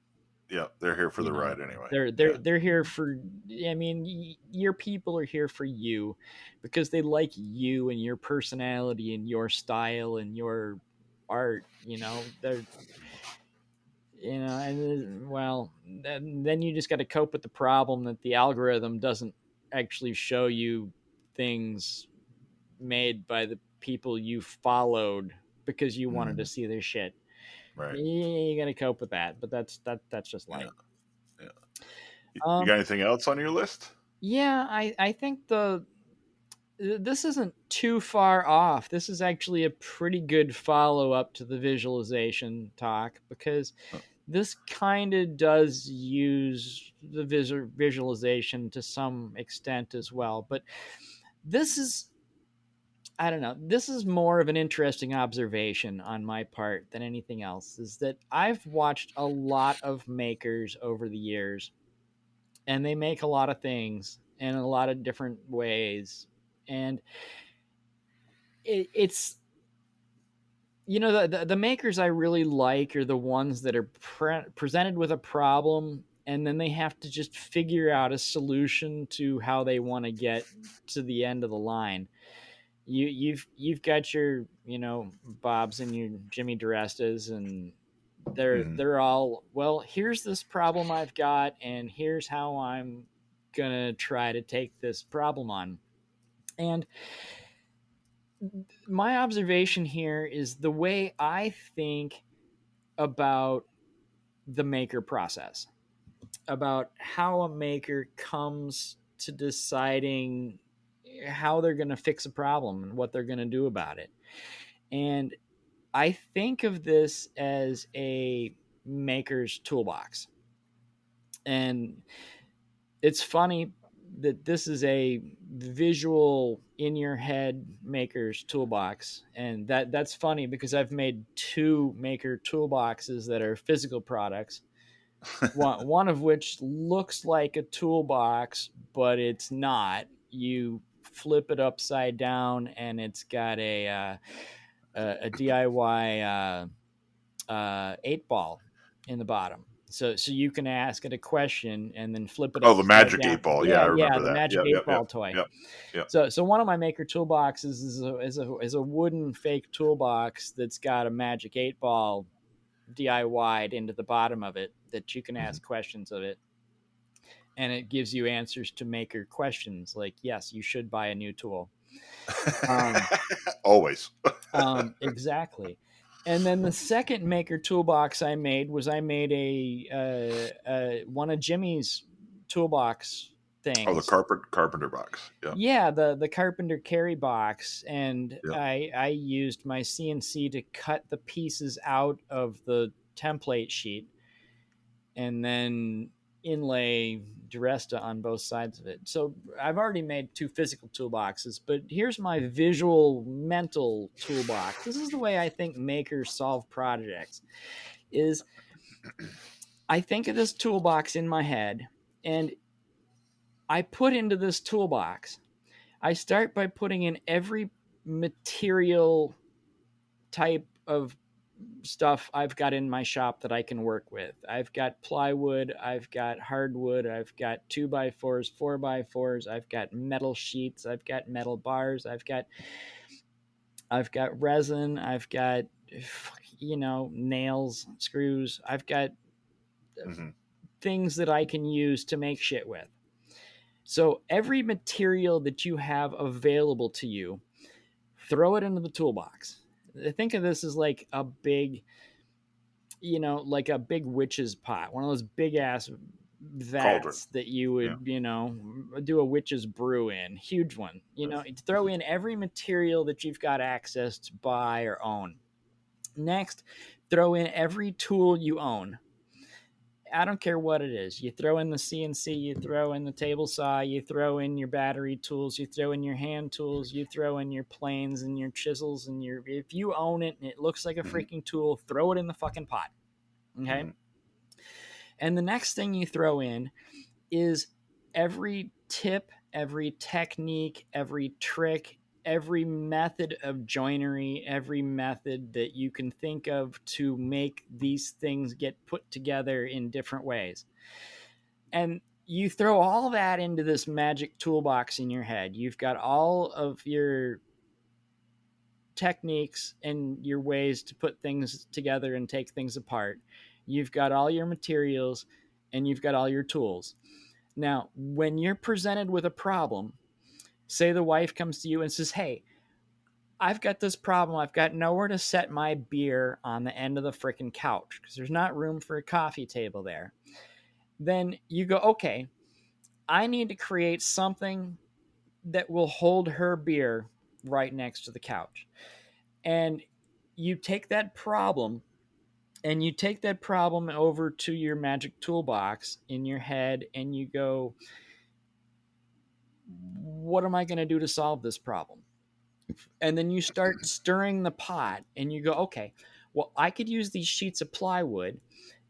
B: Yeah. They're here for
A: You
B: the
A: know,
B: ride anyway.
A: they're
B: Yeah.
A: they're they're here for. I mean, your people are here for you because they like you and your personality and your style and your art. And well, then you just got to cope with the problem that the algorithm doesn't actually show you things made by the people you followed because you wanted to
B: Mm,
A: see their shit.
B: right.
A: You got to cope with that, but that's just
B: Yeah.
A: life.
B: Yeah. You
A: Um,
B: got anything else on your list?
A: yeah, I think this isn't too far off. This is actually a pretty good follow up to the visualization talk because
B: Uh,
A: this kind of does use the visualization to some extent as well. But this is, I don't know, this is more of an interesting observation on my part than anything else. Is that I've watched a lot of makers over the years, and they make a lot of things in a lot of different ways. And it's the makers I really like are the ones that are presented with a problem and then they have to just figure out a solution to how they want to get to the end of the line. You've got your Bobs and your Jimmy DiRestas, and
B: mhm.
A: they're all, well, here's this problem I've got and here's how I'm gonna try to take this problem on. And my observation here is the way I think about the maker process, about how a maker comes to deciding how they're going to fix a problem and what they're going to do about it. And I think of this as a maker's toolbox. And it's funny that this is a visual in your head maker's toolbox, and that's funny because I've made two maker toolboxes that are physical products. One of which looks like a toolbox, but it's not. You flip it upside down, and it's got a DIY 8 ball in the bottom. So you can ask it a question and then flip it
B: Oh, the
A: upside
B: magic eight
A: down.
B: ball. Yeah,
A: Yeah,
B: I
A: yeah,
B: remember
A: the
B: that.
A: magic
B: Yep.
A: eight
B: Yep. Yep.
A: ball toy.
B: Yep. Yep.
A: So one of my maker toolboxes is a wooden fake toolbox that's got a magic 8 ball DIY'd into the bottom of it that you can
B: Mhm.
A: ask questions of it, and it gives you answers to maker questions like, yes, you should buy a new tool. Um,
B: Always.
A: exactly. And then the second maker toolbox I made one of Jimmy's toolbox
B: Oh, the
A: things.
B: carpenter box. Yep.
A: Yeah, the carpenter carry box, and
B: Yep.
A: I used my CNC to cut the pieces out of the template sheet and then inlay Duresta on both sides of it. So I've already made two physical toolboxes, but here's my visual mental toolbox. This is the way I think makers solve projects. Is I think of this toolbox in my head and I put into this toolbox. I start by putting in every material type of stuff I've got in my shop that I can work with. I've got plywood, I've got hardwood, I've got 2x4s, 4x4s, I've got metal sheets, I've got metal bars, I've got resin, I've got nails, screws. I've got
B: Hmm.
A: things that I can use to make shit with. So every material that you have available to you, throw it into the toolbox. Think of this as like like a big witch's pot, one of those big ass
B: Cauldron.
A: vats that you
B: Yeah.
A: would, do a witch's brew in. Huge one. Throw in every material that you've got access to buy or own. Next, throw in every tool you own. I don't care what it is. You throw in the CNC, you throw in the table saw, you throw in your battery tools, you throw in your hand tools, you throw in your planes and your chisels and your if you own it and it looks like a
B: Hmm.
A: freaking tool, throw it in the fucking pot. Okay?
B: Hmm.
A: And the next thing you throw in is every tip, every technique, every trick, every method of joinery, every method that you can think of to make these things get put together in different ways. And you throw all that into this magic toolbox in your head. You've got all of your techniques and your ways to put things together and take things apart. You've got all your materials and you've got all your tools. Now, when you're presented with a problem, say the wife comes to you and says, "Hey, I've got this problem. I've got nowhere to set my beer on the end of the freaking couch because there's not room for a coffee table there." Then you go, "Okay, I need to create something that will hold her beer right next to the couch." And you take that problem over to your magic toolbox in your head and you go, "What am I going to do to solve this problem?" And then you start stirring the pot and you go, "Okay, well, I could use these sheets of plywood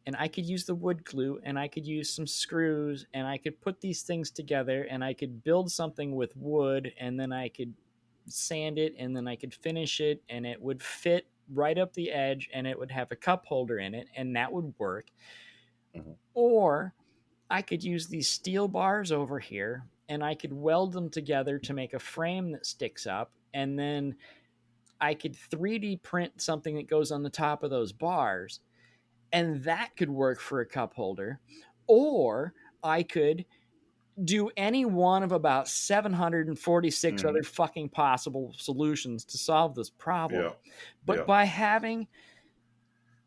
A: and I could use the wood glue and I could use some screws and I could put these things together and I could build something with wood and then I could sand it and then I could finish it and it would fit right up the edge and it would have a cup holder in it and that would work."
B: Hmm.
A: Or I could use these steel bars over here and I could weld them together to make a frame that sticks up and then I could 3D print something that goes on the top of those bars, and that could work for a cup holder. Or I could do any one of about 746
B: Hmm.
A: other fucking possible solutions to solve this
B: Yeah.
A: problem. But
B: Yeah.
A: by having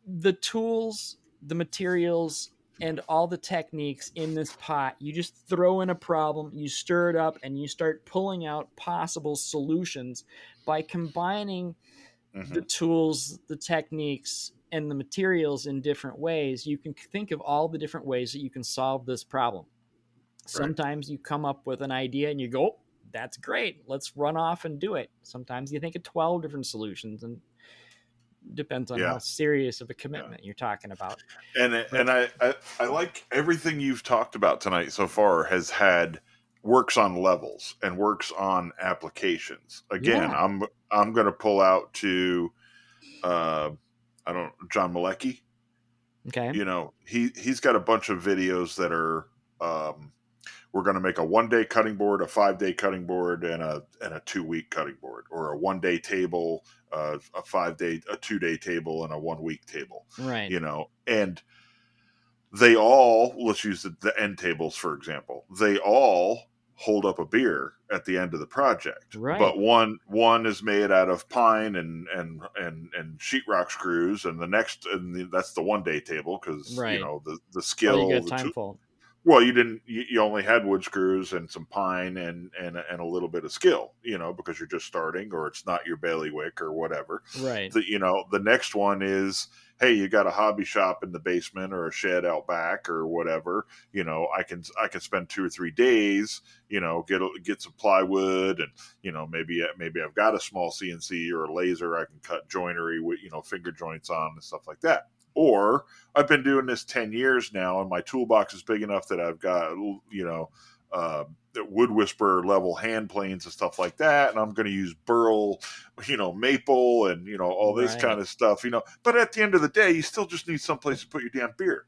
A: the tools, the materials, and all the techniques in this pot, you just throw in a problem, you stir it up, and you start pulling out possible solutions by combining the
B: Hmm.
A: tools, the techniques, and the materials in different ways. You can think of all the different ways that you can solve this problem.
B: Right.
A: Sometimes you come up with an idea and you go, "Oh, that's great. Let's run off and do it." Sometimes you think of 12 different solutions and depends on how
B: Yeah.
A: serious of a
B: Yeah.
A: commitment you're talking about.
B: And
A: But
B: I like everything you've talked about tonight so far has had works on levels and works on applications. Again,
A: yeah,
B: I'm going to pull out to uh, I don't John Malecki.
A: okay,
B: He's got a bunch of videos that are um, we're going to make a 1 day cutting board, a 5 day cutting board, and a 2 week cutting board, or a 1 day table, a 5 day, a 2 day table, and a 1 week table.
A: right,
B: And they all, let's use the end tables for example, they all hold up a beer at the end of the project,
A: right,
B: but one is made out of pine and sheetrock screws, and the next, that's the 1 day table, because
A: right.
B: the
A: Oh, you
B: skill,
A: got time fault.
B: well, you didn't. You only had wood screws and some pine and a little bit of skill, because you're just starting, or it's not your bailiwick or whatever.
A: Right,
B: The next one is, hey, you got a hobby shop in the basement or a shed out back or whatever. I can spend 2 or 3 days, get some plywood, and maybe I've got a small CNC or a laser I can cut joinery with, finger joints on and stuff like that. Or I've been doing this 10 years now, and my toolbox is big enough that I've got, uh, wood whisperer level hand planes and stuff like that. And I'm going to use burl, maple, and, all this kind
A: right,
B: of stuff, But at the end of the day, you still just need someplace to put your damn beer.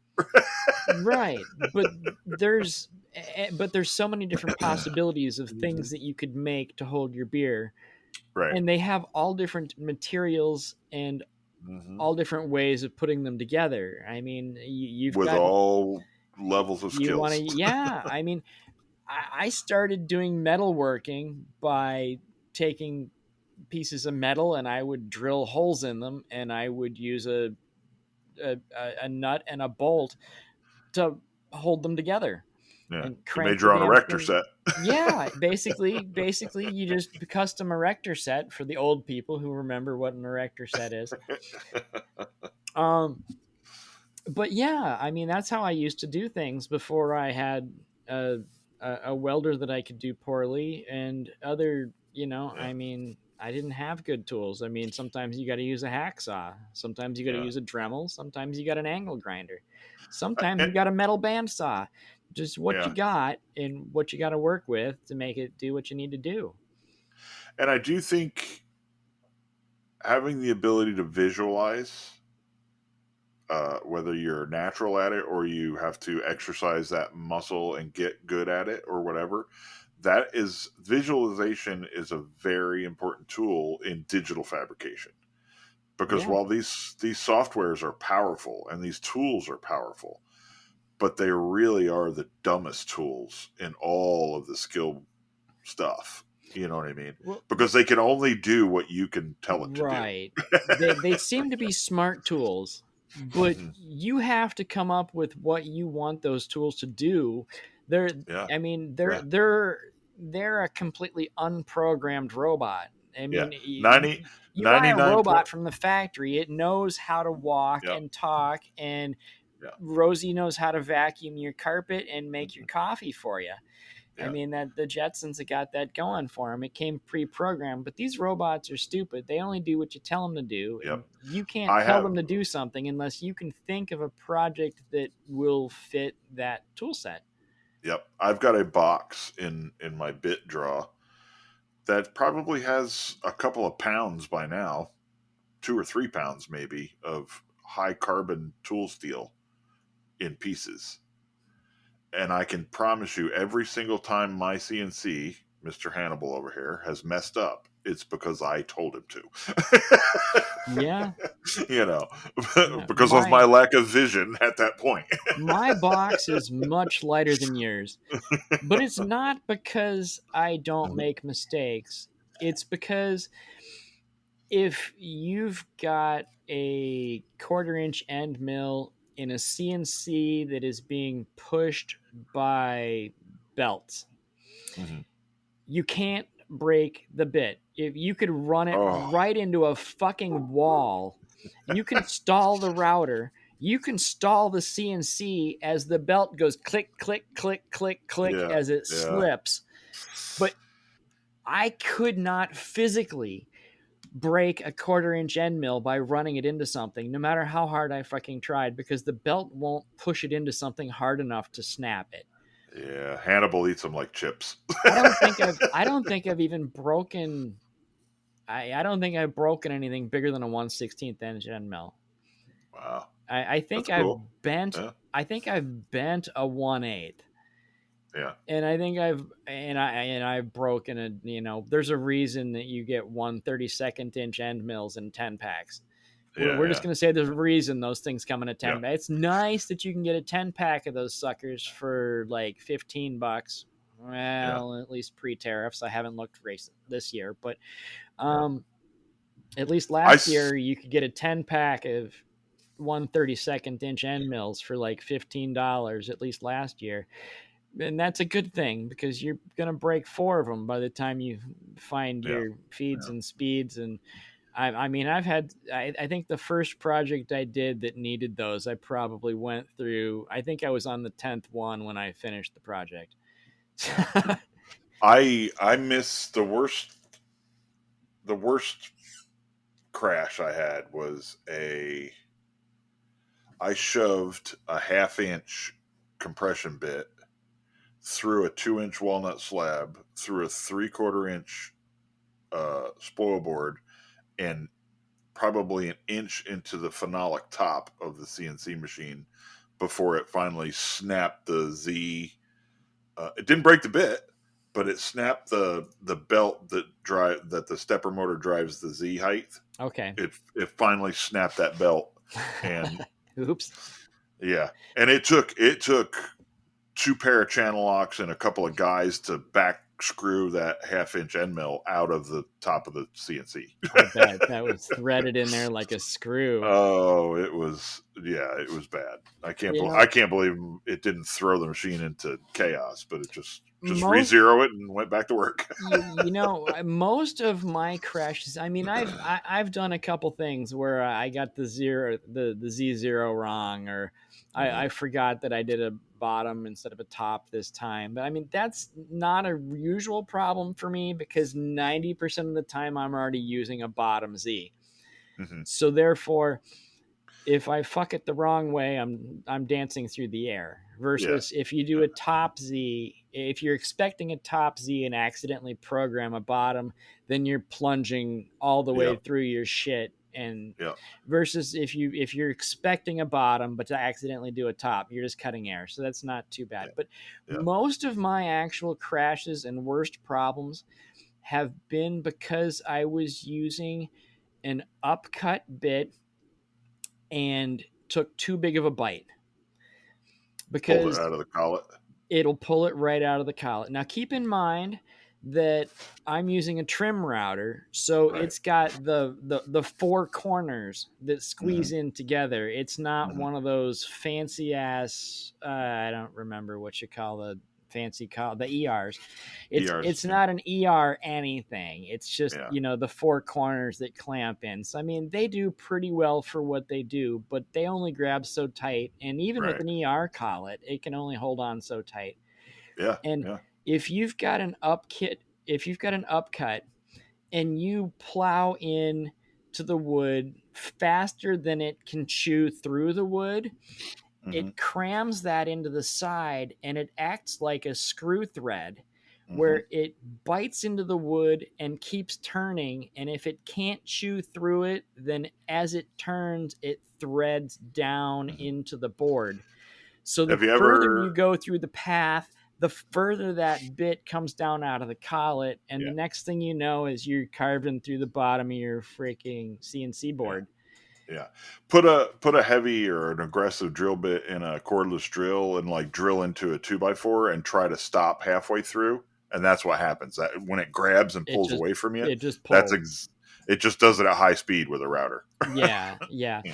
A: right. But there's so many different possibilities of
B: Hmm.
A: things that you could make to hold your beer,
B: Right.
A: and they have all different materials and
B: Hmm.
A: all different ways of putting them together. I mean, you've
B: With
A: got
B: all levels of
A: you want to,
B: skills.
A: yeah. I mean, I started doing metalworking by taking pieces of metal and I would drill holes in them and I would use a nut and a bolt to hold them together
B: Yeah.
A: and
B: You
A: crank
B: made
A: the
B: your own
A: damn
B: erector
A: thing.
B: set.
A: Yeah, basically, you just custom erector set for the old people who remember what an erector set is. Um, but yeah, I mean that's how I used to do things before I had a a welder that I could do poorly and other,
B: Yeah.
A: I mean, I didn't have good tools. I mean, sometimes you got to use a hacksaw, sometimes you got to
B: Yeah.
A: use a Dremel, sometimes you got an angle grinder,
B: I,
A: sometimes you
B: and,
A: got a metal bandsaw. Just what you
B: yeah.
A: got and what you got to work with to make it do what you need to do.
B: And I do think having the ability to visualize, whether you're natural at it or you have to exercise that muscle and get good at it or whatever, that is visualization is a very important tool in digital fabrication. Because
A: Yeah.
B: while these softwares are powerful and these tools are powerful, but they really are the dumbest tools in all of the skill stuff. You know what I mean?
A: Well,
B: Because they can only do what you can tell it to do.
A: right. They seem to be smart tools, but
B: Hmm.
A: you have to come up with what you want those tools to do. They're
B: Yeah,
A: I mean,
B: yeah,
A: they're a completely unprogrammed robot. I
B: yeah.
A: mean,
B: 90,
A: you buy a
B: 99 point.
A: robot from the factory, it knows how to walk
B: Yeah,
A: and talk, and
B: yeah.
A: Rosie knows how to vacuum your carpet and make your
B: Hmm.
A: coffee for you. I
B: Yeah,
A: mean that the Jetsons have got that going for them. It came pre-programmed, but these robots are stupid. They only do what you tell them to do,
B: yep.
A: and you can't
B: I
A: tell
B: have,
A: them to do something unless you can think of a project that will fit that tool set.
B: yep. I've got a box in my bit draw that probably has a couple of pounds by now, 2 or 3 pounds maybe, of high carbon tool steel in pieces. And I can promise you, every single time my CNC, Mr. Hannibal over here, has messed up, it's because I told him to.
A: Yeah,
B: You know,
A: yeah.
B: because of my lack of vision at that point.
A: My box is much lighter than yours, but it's not because I don't make mistakes. It's because if you've got a quarter-inch end mill in a CNC that is being pushed by belts,
B: Mm-hmm.
A: you can't break the bit. If you could run it
B: Oh,
A: right into a fucking wall, you can stall the router, you can stall the CNC as the belt goes click, click, click, click, click
B: yeah,
A: as it
B: yeah,
A: slips. But I could not physically break a quarter-inch end mill by running it into something, no matter how hard I fucking tried, because the belt won't push it into something hard enough to snap it.
B: yeah. Hannibal eats them like chips.
A: I don't think I've even broken I don't think I've broken anything bigger than a 1/16 inch end mill.
B: Wow,
A: I
B: that's
A: think
B: cool. Yeah,
A: I've bent a 1/8,
B: yeah,
A: and I think I've broken a, there's a reason that you get 1/32 inch end mills in 10 packs. We're just
B: yeah,
A: going to say there's a reason those things come in a
B: yeah,
A: 10 pack. It's nice that you can get a 10 pack of those suckers for like $15.
B: yeah,
A: Well, at least pre-tariffs. I haven't looked recent this year, but
B: yeah.
A: um at least
B: I
A: last year you could get a 10 pack of 1/32 inch end mills for like $15 at least last year. And that's a good thing because you're going to break four of them by the time you find
B: yeah,
A: your feeds
B: yeah,
A: and speeds. And I mean, I think the first project I did that needed those, I probably went through, I think I was on the 10th one when I finished the project.
B: yeah. I miss the worst crash I had was I shoved a half-inch compression bit through a 2-inch walnut slab, through a 3/4 inch spoil board, and probably an inch into the phenolic top of the CNC machine before it finally snapped the Z. It didn't break the bit, but it snapped the belt that the stepper motor drives the Z height.
A: Okay.
B: It finally snapped that belt, and
A: Oops.
B: yeah, and it took two pair of channel locks and a couple of guys to back screw that half-inch end mill out of the top of the CNC.
A: I bet that was threaded in there like a screw.
B: Oh, it was, yeah, it was bad.
A: You
B: I
A: know,
B: can't believe it didn't throw the machine into chaos, but it just
A: most
B: re-zero it and went back to work.
A: most of my crashes. I mean, I've done a couple things where I got the Z0 wrong, or
B: Hmm.
A: I forgot that I did a bottom instead of a top this time. But I mean, that's not a usual problem for me because 90% of the time I'm already using a bottom Z.
B: Hmm.
A: So therefore, if I fuck it the wrong way, I'm dancing through the air.
B: Yeah,
A: Versus if you do a top Z, if you're expecting a top Z and accidentally program a bottom, then you're plunging all the way
B: yeah,
A: through your shit. And
B: yeah,
A: versus if you're expecting a bottom but to accidentally do a top, you're just cutting air. So that's not too bad.
B: yeah,
A: But
B: yeah.
A: most of my actual crashes and worst problems have been because I was using an upcut bit and took too big of a bite
B: Pulled it
A: because
B: out of the collet.
A: it'll pull it right out of the collet. Now, keep in mind that I'm using a trim router, so
B: Right.
A: it's got the four corners that
B: Hmm.
A: squeeze in together. It's not
B: Hmm.
A: one of those fancy ass. I don't remember what you call the fancy call the ERs.
B: ERs.
A: It's
B: Yeah,
A: not an ER anything. It's just
B: yeah.
A: the four corners that clamp in. So I mean, they do pretty well for what they do, but they only grab so tight, and even with
B: Right.
A: an ER collet, it can only hold on so tight.
B: Yeah,
A: And
B: yeah.
A: if you've got an if you've got an upcut and you plow in to the wood faster than it can chew through the wood,
B: Hmm.
A: it crams that into the side and it acts like a screw thread
B: Hmm.
A: where it bites into the wood and keeps turning. And if it can't chew through it, then as it turns, it threads down
B: Hmm.
A: into the board. So the
B: Have you
A: further you
B: ever?
A: go through the path, the further that bit comes down out of the collet. And the
B: Yeah,
A: next thing you know is you're carving through the bottom of your freaking CNC
B: yeah.
A: board.
B: Yeah. Put a heavy or an aggressive drill bit in a cordless drill and like drill into a 2x4 and try to stop halfway through. And that's what happens. That when it grabs and
A: It
B: pulls
A: just
B: away from you,
A: it just
B: that's
A: pulls.
B: it just does it at high speed with a router.
A: Yeah, yeah.
B: Yeah.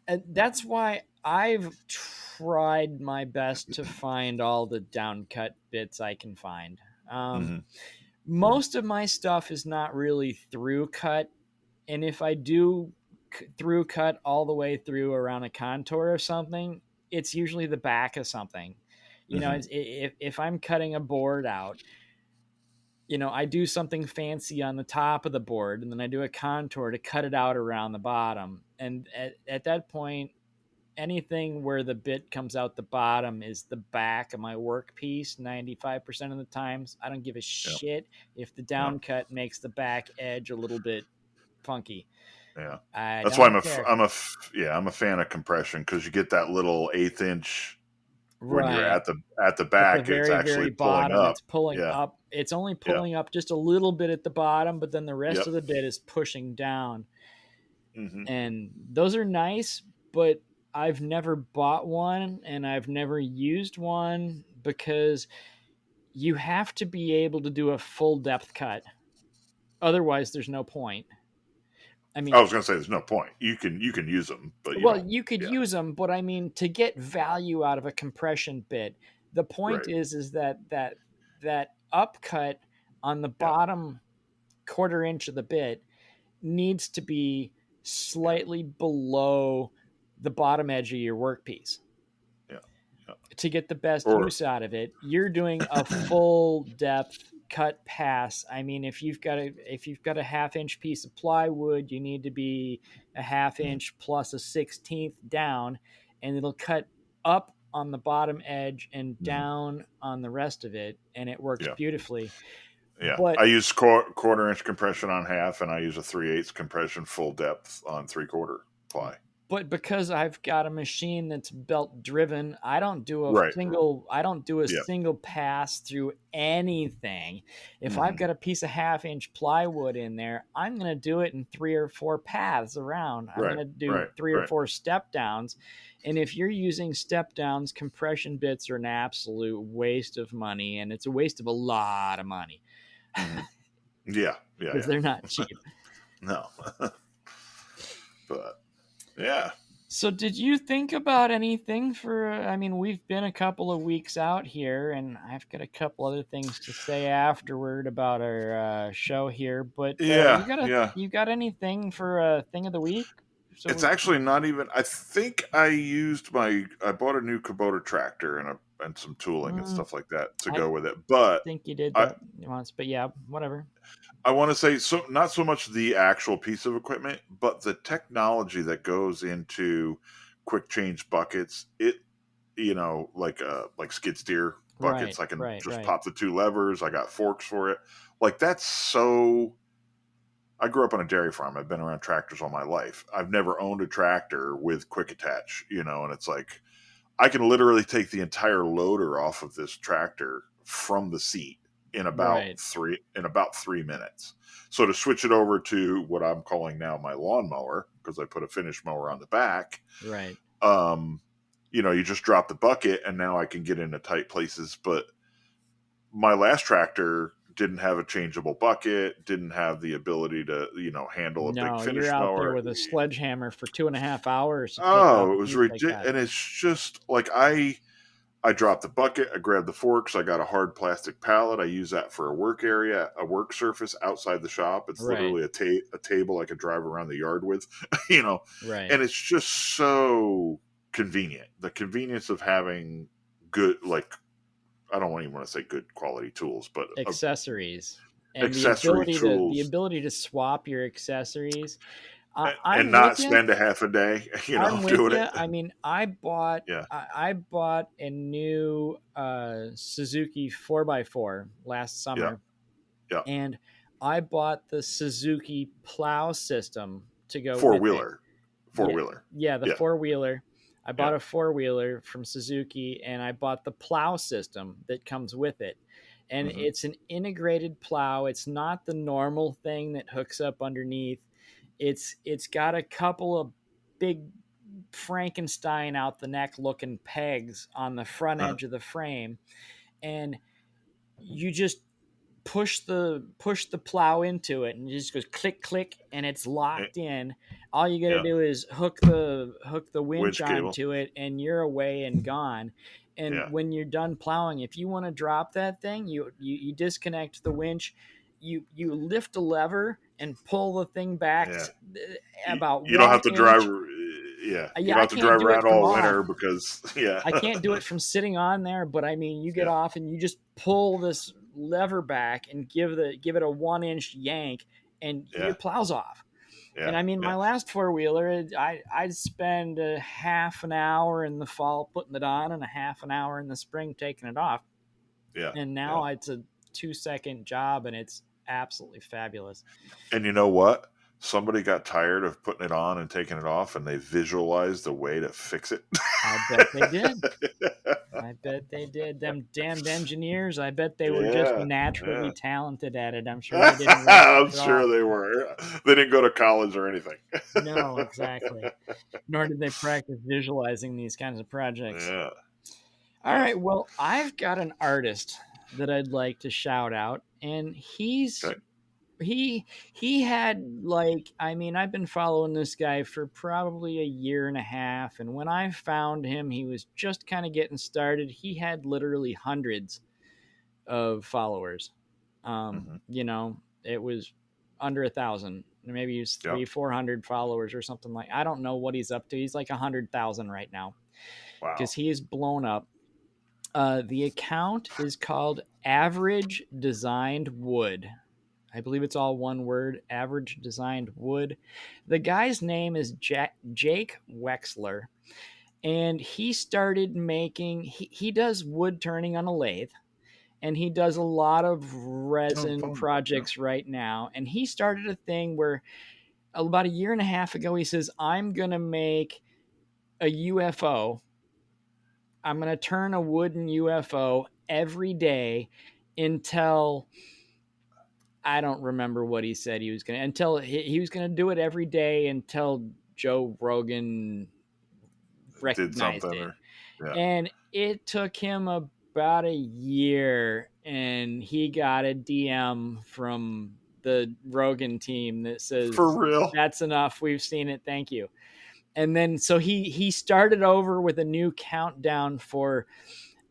A: And
B: Yeah.
A: that's why I've tried my best to find all the downcut bits I can find. Um,
B: Hmm.
A: most of my stuff is not really through cut, and if I do through cut all the way through around a contour or something, it's usually the back of something.
B: Hmm.
A: If I'm cutting a board out, I do something fancy on the top of the board and then I do a contour to cut it out around the bottom. And at that point, anything where the bit comes out the bottom is the back of my workpiece 95% of the times. I don't give a
B: Yeah.
A: shit if the
B: Yeah.
A: downcut makes the back edge a little bit funky.
B: Yeah.
A: I
B: That's why
A: don't care.
B: I'm a fan of compression because you get that little eighth inch when you're
A: Right.
B: at the
A: At the
B: back, it's
A: very,
B: actually
A: very
B: pulling
A: bottom,
B: up.
A: it's pulling
B: Yeah.
A: up. It's only
B: Yeah.
A: pulling up just a little bit at the bottom, but then the rest
B: Yep.
A: of the bit is pushing down.
B: Hmm.
A: And those are nice, but I've never bought one and I've never used one because you have to be able to do a full depth cut. Otherwise, there's no point. I
B: I
A: mean,
B: was going to say there's no point. You can use them, but you
A: well,
B: don't.
A: you could
B: Yeah.
A: use them, but I mean, to get value out of a compression bit, the point
B: Right.
A: is that upcut on the
B: Yeah.
A: bottom quarter inch of the bit needs to be
B: Yeah.
A: slightly below the bottom edge of your workpiece
B: Yeah. Yeah.
A: to get the best
B: Or
A: use out of it. You're doing a full depth cut pass. I mean, if you've got a half-inch piece of plywood, you need to be a half
B: Mhm.
A: inch plus a 16th down, and it'll cut up on the bottom edge and
B: Mhm.
A: down on the rest of it, and it works
B: Yeah.
A: beautifully.
B: Yeah.
A: But
B: I use quarter inch compression on half, and I use a 3/8 compression full depth on 3/4 ply.
A: because I've got a machine that's belt driven,
B: Right.
A: I don't do a
B: Yeah.
A: single pass through anything. If I've
B: Hmm.
A: got a piece of half-inch plywood in there, I'm going to do it in three or four paths around. I'm going
B: Right.
A: to do
B: Right.
A: three or
B: Right.
A: four step downs. And if you're using step downs, compression bits are an absolute waste of money and it's a waste of a lot of money.
B: Hmm. Yeah, yeah,
A: because they're not cheap.
B: no, but yeah,
A: So, did you think about anything for? I mean, we've been a couple of weeks out here, and I've got a couple other things to say afterward about our show here. But
B: yeah, yeah.
A: you got anything for a thing of the week? So
B: It's
A: we can.
B: actually not even. I think I bought a new Kubota tractor and some tooling and
A: Mm,
B: stuff like that to
A: I
B: go with it. But
A: think you did
B: I
A: that once, but yeah, whatever.
B: I want to say, so not so much the actual piece of equipment, but the technology that goes into quick change buckets. Like skid steer buckets.
A: Right,
B: I can
A: right,
B: just
A: right,
B: pop the two levers. I got forks for it. Like that's so. I grew up on a dairy farm. I've been around tractors all my life. I've never owned a tractor with quick attach, and it's like I can literally take the entire loader off of this tractor from the seat
A: right,
B: in about 3 minutes. So to switch it over to what I'm calling now my lawnmower, because I put a finish mower on the back,
A: right.
B: um, you just drop the bucket and now I can get into tight places. But my last tractor didn't have a changeable bucket, didn't have the ability to, handle a big
A: No, you're
B: finish
A: out there
B: mower.
A: with a sledgehammer for 2.5 hours to take off
B: Oh, it
A: a
B: was
A: piece like
B: ridiculous.
A: that.
B: And it's just like I dropped the bucket, I grabbed the forks, I got a hard plastic pallet. I use that for a work area, a work surface outside the shop. It's
A: Right,
B: literally a table I could drive around the yard with, you know,
A: right.
B: and it's just so convenient. The convenience of having good, like, I don't even want to say good quality tools, but
A: Accessories and
B: accessory
A: the
B: tools
A: ability to swap your accessories.
B: and
A: I'm with
B: not
A: you.
B: spend a half a day,
A: I'm with
B: doing
A: you.
B: it.
A: I mean,
B: Yeah.
A: I bought a new Suzuki 4x4 last
B: Yeah.
A: summer,
B: Yeah.
A: and I bought the Suzuki plow system to go
B: Four
A: with it.
B: wheeler. Four
A: Yeah,
B: wheeler.
A: yeah, the
B: Yeah.
A: four wheeler. I
B: Yeah.
A: bought a four wheeler from Suzuki, and I bought the plow system that comes with it. And
B: Hmm.
A: it's an integrated plow. It's not the normal thing that hooks up underneath. It's got a couple of big Frankenstein out the neck looking pegs on the front
B: Uh,
A: edge of the frame, and you just push the plow into it and it just goes click click and it's
B: eh,
A: locked in. All you got to
B: yeah.
A: do is hook the winch
B: Winch cable.
A: onto it and you're away and gone. And
B: Yeah.
A: when you're done plowing, if you want to drop that thing, you disconnect the winch, you lift a lever and pull the thing back
B: Yeah.
A: about
B: You don't
A: one
B: have to drive.
A: inch.
B: Yeah. You
A: Yeah,
B: don't
A: I
B: have to
A: can't
B: drive
A: do it
B: around
A: from
B: all
A: off.
B: winter because, yeah.
A: I can't do it from sitting on there, but I mean, you get
B: Yeah.
A: off and you just pull this lever back and give it a 1 inch yank, and
B: Yeah.
A: your plow's off. And
B: Yeah.
A: I mean, my
B: Yeah.
A: last four wheeler, I'd spend a half an hour in the fall putting it on and a half an hour in the spring taking it off.
B: Yeah.
A: And
B: Yeah.
A: now it's a 2 second job, and it's absolutely fabulous.
B: And you know what? Somebody got tired of putting it on and taking it off, and they visualized a way to fix it.
A: I bet they did. I bet they did. Them damned engineers, I bet they were just
B: Yeah.
A: naturally
B: Yeah.
A: talented at it. I'm sure they didn't realize
B: I'm
A: it at all.
B: sure they were. They didn't go to college or anything.
A: No, exactly. Nor did they practice visualizing these kinds of projects.
B: Yeah.
A: All right, well, I've got an artist that I'd like to shout out, and
B: Okay.
A: he had, like, I mean, I've been following this guy for probably a year and a half, and when I found him, he was just kind of getting started. He had literally hundreds of followers.
B: Hmm.
A: It was under 1,000. Maybe he's
B: Yeah.
A: 400 followers or something like. I don't know what he's up to. He's like 100,000 right now because
B: Wow.
A: he is blown up. The account is called Average Designed Wood. I believe it's all one word. Average Designed Wood. The guy's name is Jake Wexler, and he started making. He does wood turning on a lathe, and he does a lot of
B: Oh,
A: resin
B: fun. Yeah.
A: projects right now. And he started a thing where about a year and a half ago, he says, I'm going to make a UFO. I'm going to turn a wooden UFO every day until I don't remember what he said he was going to, until he was going to do it every day until Joe Rogan
B: Did something
A: recognized it.
B: or yeah.
A: And it took him about a year, and he got a DM from the Rogan team that
B: For
A: says,
B: real?
A: "That's enough. We've seen it. Thank you." And then so he started over with a new countdown for,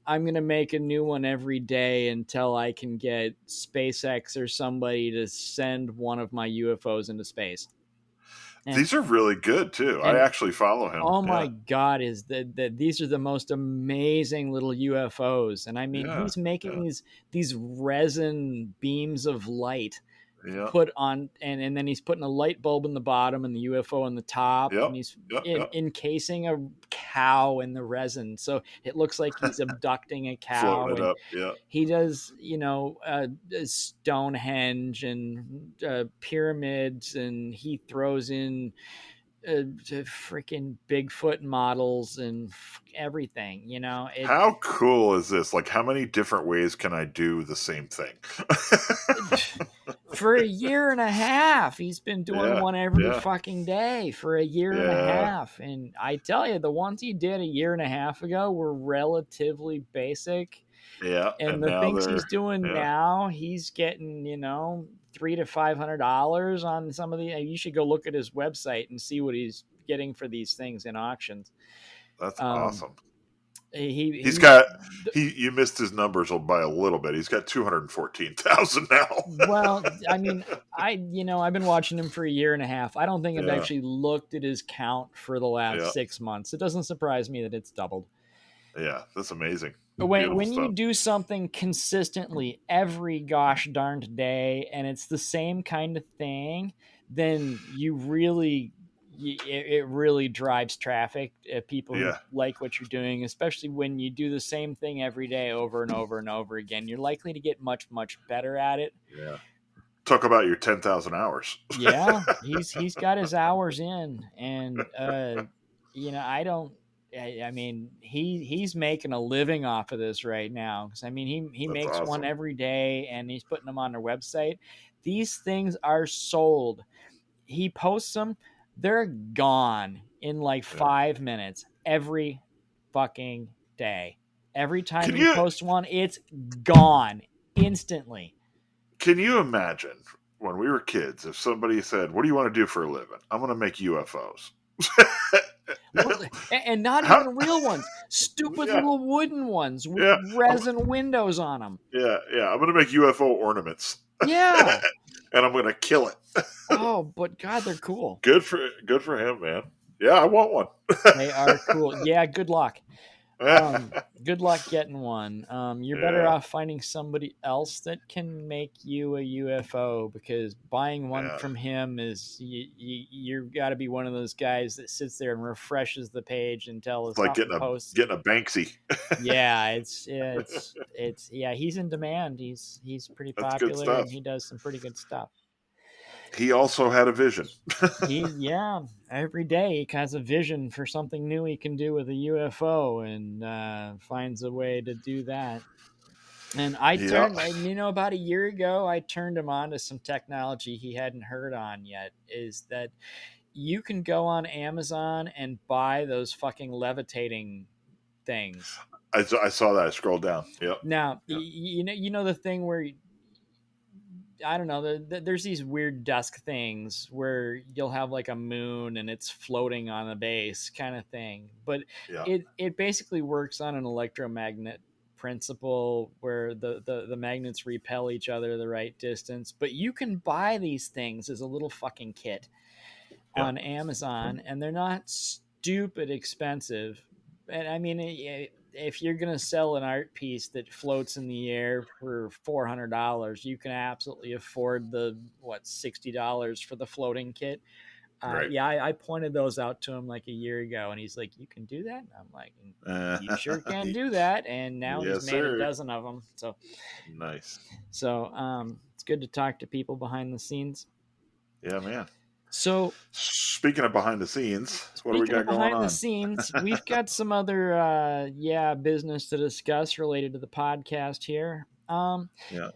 A: I'm going to make a new one every day until I can get SpaceX or somebody to send one of my UFOs into space. And
B: These are really good too. I
A: and
B: actually follow him.
A: oh my
B: Yeah.
A: god, is that these are the most amazing little UFOs. And I mean,
B: Yeah.
A: he's making
B: Yeah.
A: these resin beams of light to
B: Yeah.
A: put on, and then he's putting a light bulb in the bottom and the UFO on the top, and
B: Yep.
A: he's
B: Yep. Yep.
A: encasing a cow in the resin so it looks like he's abducting a
B: Floating
A: cow.
B: it
A: And
B: up. Yeah.
A: he does, Stonehenge and pyramids, and he throws in freaking Bigfoot models and everything. It
B: How cool is this? Like, how many different ways can I do the same thing?
A: for a year and a half. He's been doing
B: Yeah.
A: one every
B: Yeah.
A: fucking day for a year and a
B: Yeah.
A: half. And I tell you, the ones he did a year and a half ago were relatively basic.
B: Yeah.
A: And
B: And
A: the
B: now
A: things
B: they're,
A: he's doing
B: yeah,
A: now, he's getting, $300 to $500 on some of the. You should go look at his website and see what he's getting for these things in auctions.
B: that's
A: Um,
B: awesome. He's
A: he's
B: got, you missed his numbers by a little bit. He's got 214,000 now.
A: Well, I mean, I've been watching him for a year and a half. I don't think I've
B: Yeah.
A: actually looked at his count for the last
B: Yeah.
A: 6 months. It doesn't surprise me that it's doubled.
B: Yeah. That's amazing. Beautiful
A: When you
B: stuff.
A: do something consistently every gosh darned day, and it's the same kind of thing, then it really drives traffic. People who
B: Yeah.
A: like what you're doing, especially when you do the same thing every day over and over and over again, you're likely to get much better at it.
B: Yeah. Talk about your 10,000 hours.
A: Yeah, he's got his hours in, and I don't. I mean, he's making a living off of this right now, because I mean, he
B: That's
A: makes one
B: awesome.
A: every day, and he's putting them on their website. These things are sold. He posts them, they're gone in like
B: Yeah.
A: 5 minutes every fucking day. Every time
B: Can
A: he
B: you
A: posts one, it's gone instantly.
B: can you imagine when we were kids if somebody said, "What do you want to do for a living?" "I'm going to make UFOs."
A: Well, and not
B: How?
A: even real ones, stupid
B: Yeah.
A: little wooden ones with
B: Yeah.
A: resin windows on them.
B: Yeah. Yeah. I'm going to make UFO ornaments,
A: Yeah.
B: and I'm going to kill it.
A: Oh, but God, they're cool.
B: Good for him, man. Yeah, I want one.
A: They are cool. Yeah, good luck. Good luck getting one. You're better
B: Yeah.
A: off finding somebody else that can make you a UFO, because buying one
B: Yeah.
A: from him is you got to be one of those guys that sits there and refreshes the page until
B: It's like
A: something
B: getting a
A: posts.
B: getting a Banksy.
A: Yeah, yeah, he's in demand. He's pretty
B: That's good
A: popular, and
B: stuff.
A: he does some pretty good stuff.
B: He also had a vision.
A: Yeah, every day he has a vision for something new he can do with a UFO, and finds a way to do that. And
B: Yeah.
A: about a year ago, I turned him on to some technology he hadn't heard on yet. Is that you can go on Amazon and buy those fucking levitating things.
B: I saw that. I scrolled down. Yep.
A: Now,
B: Yep.
A: the thing where I don't know, there's these weird dusk things where you'll have like a moon and it's floating on a base kind of thing. But
B: Yeah.
A: it basically works on an electromagnet principle where the magnets repel each other the right distance. But you can buy these things as a little fucking kit
B: Yeah.
A: on Amazon, and they're not stupid expensive. And I mean, if you're going to sell an art piece that floats in the air for $400, you can absolutely afford the $60 for the floating kit.
B: Right.
A: Yeah, I pointed those out to him like a year ago, and he's like, "You can do that?" And I'm like, "You sure can do that." And now he's
B: Yes,
A: made a
B: sir.
A: dozen of them.
B: Nice.
A: It's good to talk to people behind the scenes.
B: Yeah, man.
A: So
B: Speaking of behind the scenes, what do we
A: speaking of
B: got going
A: behind the
B: on?
A: scenes, we've got some other business to discuss related to the podcast here.
B: Yeah.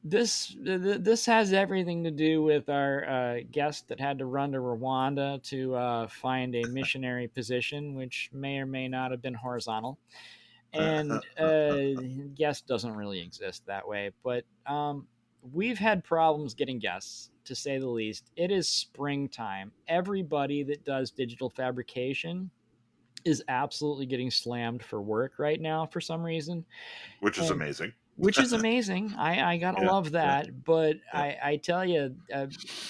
A: This has everything to do with our guest that had to run to Rwanda to find a missionary position, which may or may not have been horizontal. And guest doesn't really exist that way, but we've had problems getting guests, to say the least. It is springtime. Everybody that does digital fabrication is absolutely getting slammed for work right now for some reason,
B: Which is
A: and
B: amazing.
A: which is amazing. I gotta
B: Yeah,
A: love
B: yeah,
A: that, but
B: yeah.
A: I tell you,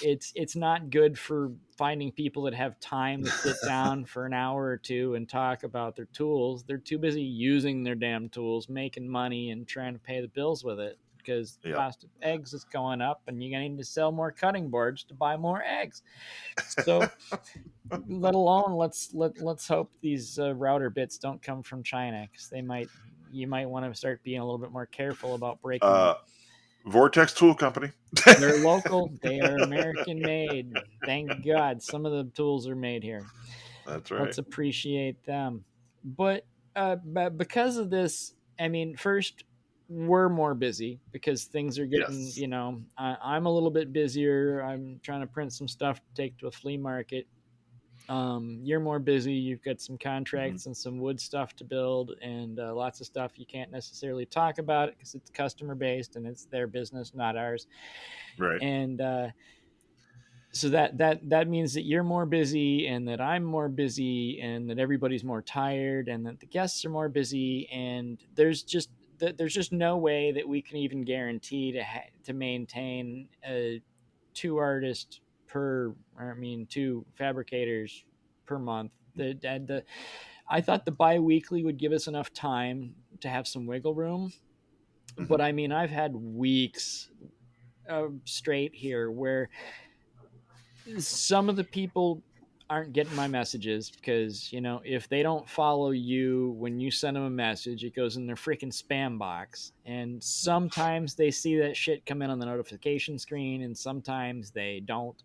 A: it's not good for finding people that have time to sit down for an hour or two and talk about their tools. They're too busy using their damn tools, making money, and trying to pay the bills with it, because the
B: Yeah.
A: cost of eggs is going up, and you're gonna need to sell more cutting boards to buy more eggs. So, let alone let's hope these router bits don't come from China, because they might you might want to start being a little bit more careful about breaking them.
B: Uh, Vortex Tool Company.
A: They're local, they are American made. Thank God some of the tools are made here.
B: That's
A: Let's
B: right.
A: appreciate them. But because of this, I mean, first, we're more busy because things are getting,
B: Yes.
A: I'm a little bit busier. I'm trying to print some stuff to take to a flea market. You're more busy. You've got some
B: Hmm.
A: contracts and some wood stuff to build, and lots of stuff you can't necessarily talk about it because it's customer based and it's their business, not ours.
B: Right.
A: And so that means that you're more busy, and that I'm more busy, and that everybody's more tired, and that the guests are more busy, and there's just no way that we can even guarantee to maintain a two artists per, I mean, two fabricators per month. I thought the bi-weekly would give us enough time to have some wiggle room,
B: Hmm.
A: but I mean, I've had weeks straight here where some of the people aren't getting my messages because, if they don't follow you when you send them a message, it goes in their freaking spam box. And sometimes they see that shit come in on the notification screen, and sometimes they don't,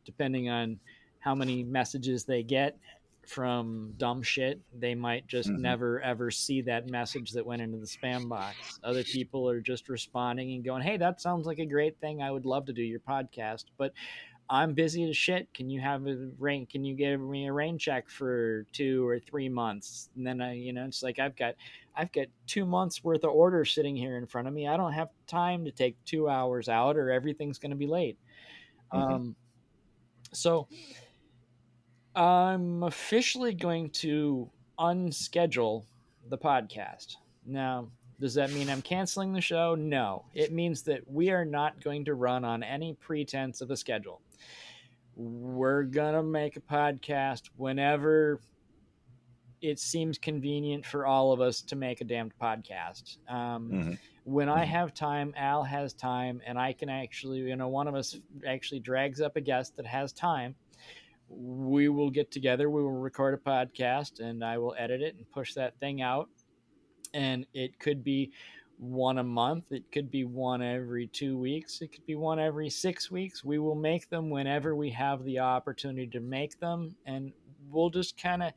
A: depending on how many messages they get from dumb shit. They might just
B: Hmm.
A: never ever see that message that went into the spam box. Other people are just responding and going, "Hey, that sounds like a great thing. I would love to do your podcast, but I'm busy as shit. Can you have a rain? Can you give me a rain check for 2 or 3 months?" And then it's like I've got 2 months worth of orders sitting here in front of me. I don't have time to take 2 hours out, or everything's going to be late.
B: Hmm.
A: Um, so I'm officially going to unschedule the podcast. Now, does that mean I'm canceling the show? No. It means that we are not going to run on any pretense of a schedule. We're going to make a podcast whenever it seems convenient for all of us to make a damned podcast.
B: Hmm.
A: When I
B: Hmm.
A: have time, Al has time, and I can actually, one of us actually drags up a guest that has time. We will get together, we will record a podcast, and I will edit it and push that thing out. And it could be one a month, it could be one every 2 weeks, it could be one every 6 weeks. We will make them whenever we have the opportunity to make them, and we'll just kind of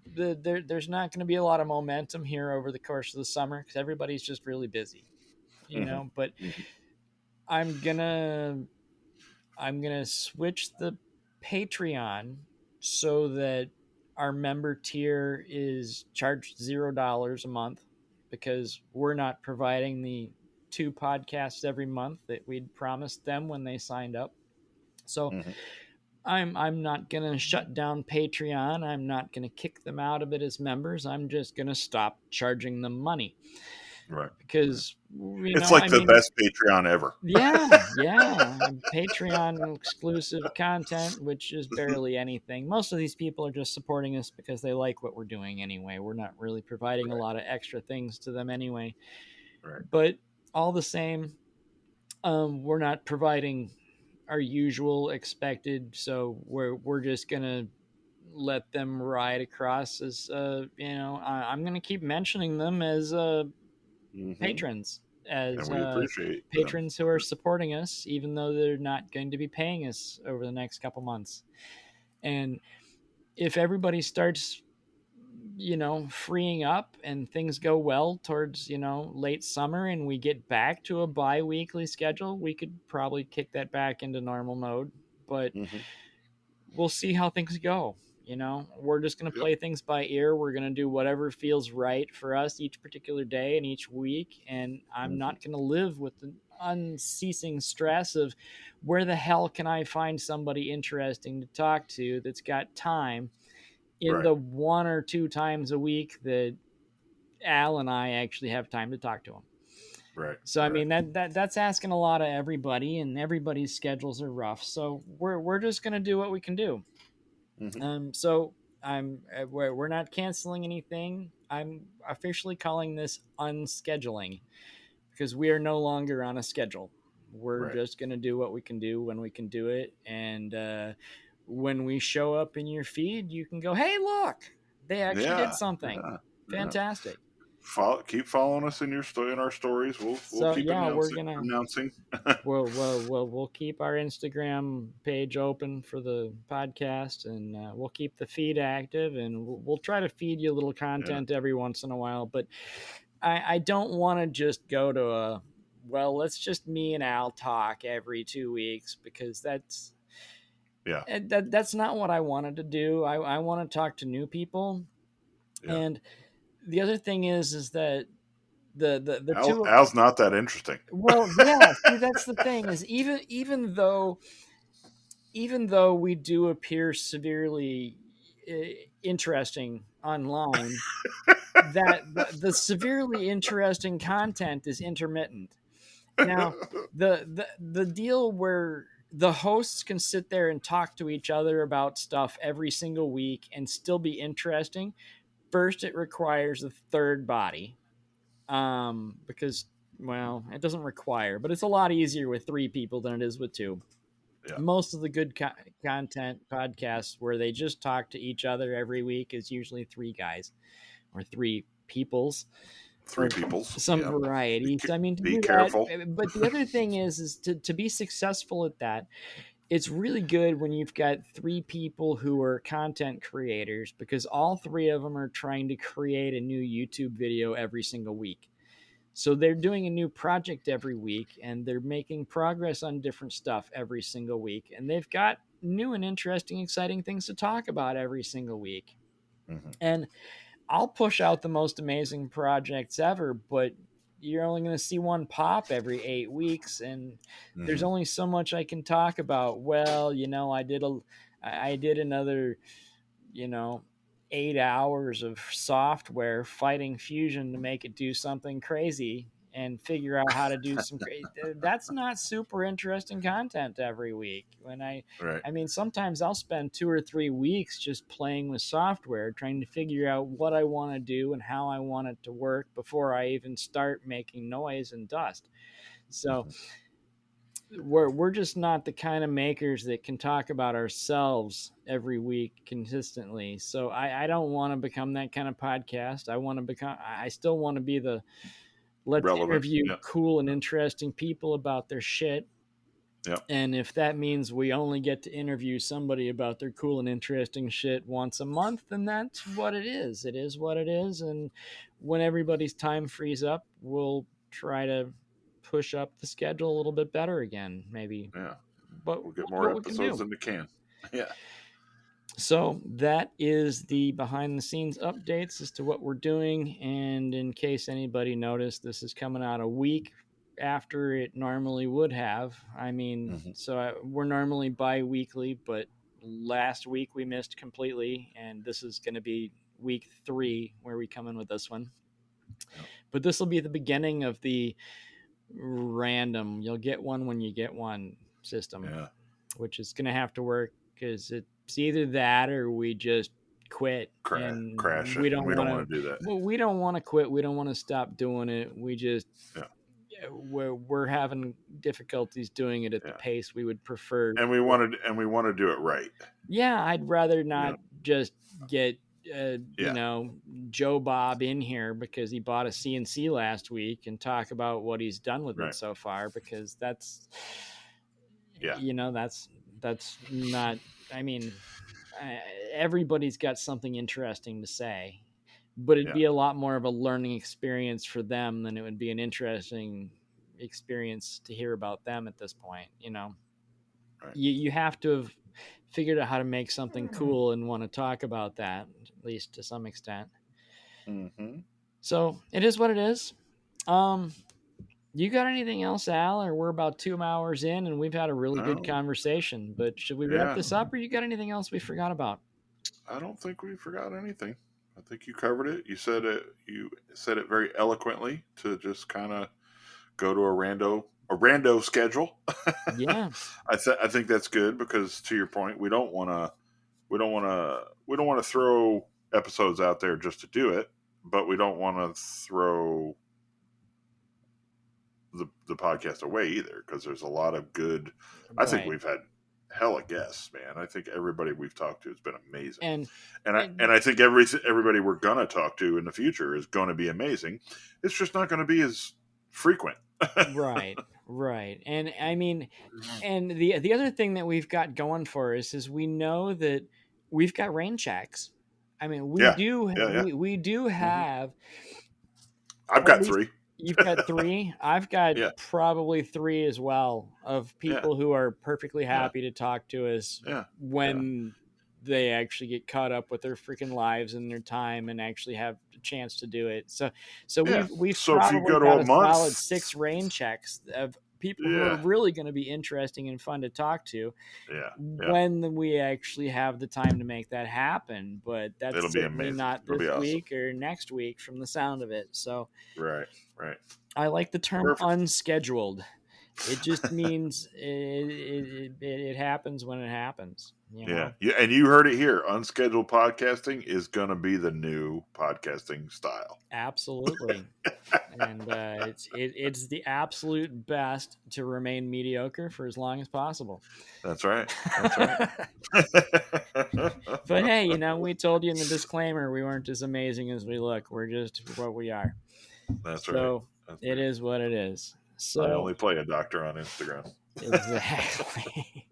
A: there's not going to be a lot of momentum here over the course of the summer because everybody's just really busy,
B: Hmm.
A: but
B: Hmm.
A: i'm gonna I'm gonna switch the Patreon so that our member tier is charged $0 a month, because we're not providing the two podcasts every month that we'd promised them when they signed up. So
B: Hmm.
A: I'm not gonna shut down Patreon. I'm not gonna kick them out of it as members. I'm just gonna stop charging them money,
B: Right. Right.
A: because
B: It's
A: I
B: like the
A: mean,
B: best Patreon ever.
A: yeah, Patreon exclusive content, which is barely anything. Most of these people are just supporting us because they like what we're doing anyway. We're not really providing a
B: Right.
A: lot of extra things to them anyway.
B: Right.
A: But all the same, we're not providing our usual expected, so we're just gonna let them ride across as I'm gonna keep mentioning them as
B: Hmm.
A: patrons,
B: And
A: as
B: we appreciate them.
A: patrons who are supporting us, even though they're not going to be paying us over the next couple months. And if everybody starts, freeing up, and things go well towards, late summer, and we get back to a bi-weekly schedule, we could probably kick that back into normal mode. But
B: Hmm.
A: we'll see how things go. We're just going to
B: Yep.
A: play things by ear. We're going to do whatever feels right for us each particular day and each week. And I'm
B: Hmm.
A: not going to live with the unceasing stress of where the hell can I find somebody interesting to talk to that's got time in
B: Right.
A: the one or two times a week that Al and I actually have time to talk to them.
B: Right.
A: So I
B: Right.
A: mean that's asking a lot of everybody, and everybody's schedules are rough. So we're just gonna do what we can do.
B: Hmm.
A: So we're not canceling anything. I'm officially calling this unscheduling because we are no longer on a schedule. We're
B: Right.
A: just gonna do what we can do when we can do it, and when we show up in your feed, you can go, "Hey, look, they actually did
B: Yeah.
A: something
B: Yeah. Yeah.
A: fantastic."
B: Keep following us in in our stories. We'll
A: So
B: keep
A: yeah, we're
B: announcing
A: gonna
B: announcing.
A: we'll keep our Instagram page open for the podcast, and we'll keep the feed active, and we'll try to feed you a little
B: Yeah.
A: content every once in a while. But I don't want to just go to a well, let's just me and Al talk every 2 weeks because
B: Yeah.
A: that's not what I wanted to do. I want to talk to new people,
B: Yeah.
A: and the other thing is that the two
B: Al's not that interesting.
A: well yeah see that's the thing is even though we do appear severely uh, interesting online, that the severely interesting content is intermittent. Now, the deal where the hosts can sit there and talk to each other about stuff every single week and still be interesting. First, it requires a third body, because well, it doesn't require, but it's a lot easier with three people than it is with two.
B: Yeah.
A: Most of the good content podcasts where they just talk to each other every week is usually three guys or three peoples
B: Three
A: or
B: peoples.
A: some
B: Yeah.
A: variety. So I mean, to
B: Be
A: do that,
B: careful.
A: but the other thing is to be successful at that, it's really good when you've got three people who are content creators because all three of them are trying to create a new YouTube video every single week. So they're doing a new project every week and they're making progress on different stuff every single week. And they've got new and interesting, exciting things to talk about every single week.
B: Hmm.
A: And I'll push out the most amazing projects ever, but you're only going to see one pop every 8 weeks. And there's
B: Hmm.
A: only so much I can talk about. Well, I did another, you know, 8 hours of software fighting Fusion to make it do something crazy and figure out how to do some crazy. That's not super interesting content every week.
B: Right.
A: I mean, sometimes I'll spend 2 or 3 weeks just playing with software, trying to figure out what I want to do and how I want it to work before I even start making noise and dust. So
B: Hmm.
A: we're just not the kind of makers that can talk about ourselves every week consistently. So I don't want to become that kind of podcast. I still want to be the let's
B: Relevant.
A: interview
B: Yeah.
A: cool and interesting people about their shit.
B: Yeah.
A: And if that means we only get to interview somebody about their cool and interesting shit once a month, then that's what it is. It is what it is. And when everybody's time frees up, we'll try to push up the schedule a little bit better again, maybe.
B: Yeah.
A: But
B: We'll
A: we'll
B: get
A: do
B: more
A: what we can
B: episodes
A: do.
B: than we can. Yeah.
A: So that is the behind the scenes updates as to what we're doing. And in case anybody noticed, this is coming out a week after it normally would have. I mean,
B: Hmm.
A: we're normally bi-weekly, but last week we missed completely, and this is going to be week 3 where we come in with this one.
B: Yeah.
A: But this will be the beginning of the random. You'll get one when you get one system,
B: Yeah.
A: which is going to have to work because it's either that or we just quit,
B: Crash
A: and
B: it. And we don't want to do that.
A: we don't want to quit. We don't want to stop doing it. We just
B: Yeah.
A: we're having difficulties doing it at the
B: Yeah.
A: pace we would prefer.
B: And we want to do it right.
A: Yeah, I'd rather
B: Yeah.
A: not just get
B: Yeah.
A: Joe Bob in here because he bought a CNC last week and talk about what he's done with it
B: Right.
A: so far, because
B: Yeah.
A: that's not. I mean, uh, everybody's got something interesting to say, but it'd
B: Yeah.
A: be a lot more of a learning experience for them than it would be an interesting experience to hear about them at this point.
B: Right.
A: You have to have figured out how to make something cool and want to talk about that, at least to some extent.
B: Mm-hmm.
A: So it is what it is. Um, you got anything else, Al? Or we're about 2 hours in and we've had a really good
B: No,
A: conversation. But should we wrap
B: yeah,
A: this up, or you got anything else we forgot about?
B: I don't think we forgot anything. I think you covered it. You said it. You said it very eloquently to just kind of go to a rando schedule.
A: Yeah,
B: I think that's good because to your point, we don't want to throw episodes out there just to do it, but we don't want to throw the podcast away either because there's a lot of good. I think
A: right.
B: we've had hella guests, man. I think everybody we've talked to has been amazing,
A: And,
B: and I
A: and
B: and I think everybody we're gonna talk to in the future is going to be amazing. It's just not going to be as frequent.
A: right, right. And I mean, and the other thing that we've got going for us is we know that we've got rain checks. I mean, we
B: Yeah,
A: do
B: yeah, yeah.
A: we do
B: hmm
A: have
B: I've
A: at
B: got
A: least.
B: three.
A: You've got three. I've got
B: Yeah,
A: probably three as well, of
B: yeah,
A: people who are perfectly
B: yeah,
A: happy to talk to us
B: yeah, yeah,
A: when they actually get caught up with their freaking lives and their time and actually have a chance to do it. So
B: yeah.
A: we've
B: So if you
A: probably
B: go to
A: got
B: a
A: a solid
B: month,
A: 6 rain checks of people who are
B: yeah,
A: really going to be interesting and fun to talk to
B: yeah, yeah,
A: when we actually have the time to make that happen. But that's
B: it'll be
A: certainly
B: amazing.
A: not
B: It'll
A: this
B: be awesome.
A: week or next week from the sound of it. So
B: Right, right.
A: I like the term
B: Perfect.
A: unscheduled. It just means it happens when it happens, you
B: Yeah,
A: know?
B: yeah, and you heard it here. Unscheduled podcasting is going to be the new podcasting style.
A: Absolutely. And it's the absolute best to remain mediocre for as long as possible.
B: That's right. That's right.
A: But hey, we told you in the disclaimer we weren't as amazing as we look. We're just what we are.
B: That's right.
A: So
B: That's
A: it
B: right.
A: is what it is.
B: I
A: So
B: only play a doctor on Instagram.
A: exactly.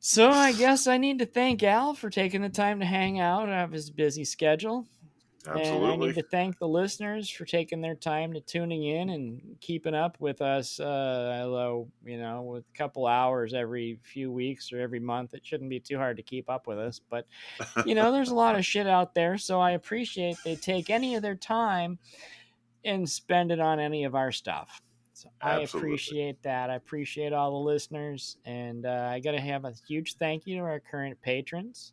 A: So I guess I need to thank Al for taking the time to hang out out of his busy schedule. And I need
B: Absolutely.
A: to thank the listeners for taking their time to tuning in and keeping up with us. Although, with a couple hours every few weeks or every month, it shouldn't be too hard to keep up with us. But, there's a lot of shit out there. So I appreciate they take any of their time and spend it on any of our stuff. So I
B: Absolutely.
A: appreciate that. I appreciate all the listeners. And I got to have a huge thank you to our current patrons.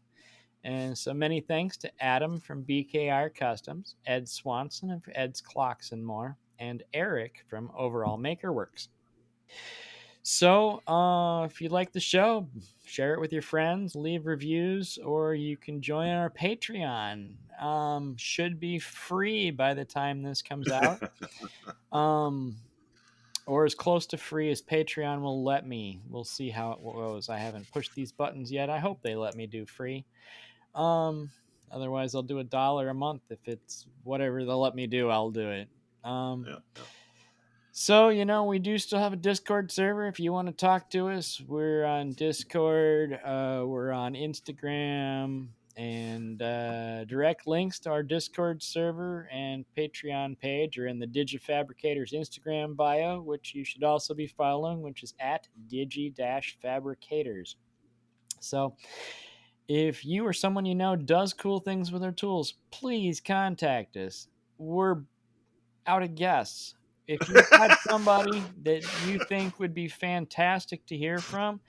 A: And so many thanks to Adam from BKR Customs, Ed Swanson of Ed's Clocks and More, and Eric from Overall Makerworks. So, if you like the show, share it with your friends, leave reviews, or you can join our Patreon. Should be free by the time this comes out, um, or as close to free as Patreon will let me. We'll see how it goes. I haven't pushed these buttons yet. I hope they let me do free. Um, Otherwise, I'll do $1 a month. If it's whatever they'll let me do, I'll do it. Um,
B: Yeah. Yeah.
A: so, we do still have a Discord server. If you want to talk to us, we're on Discord, we're on Instagram, and direct links to our Discord server and Patreon page are in the Digifabricators Instagram bio, which you should also be following, which is at digi-fabricators. So, if you or someone you know does cool things with their tools, please contact us. We're out of guests. If you've got somebody that you think would be fantastic to hear from,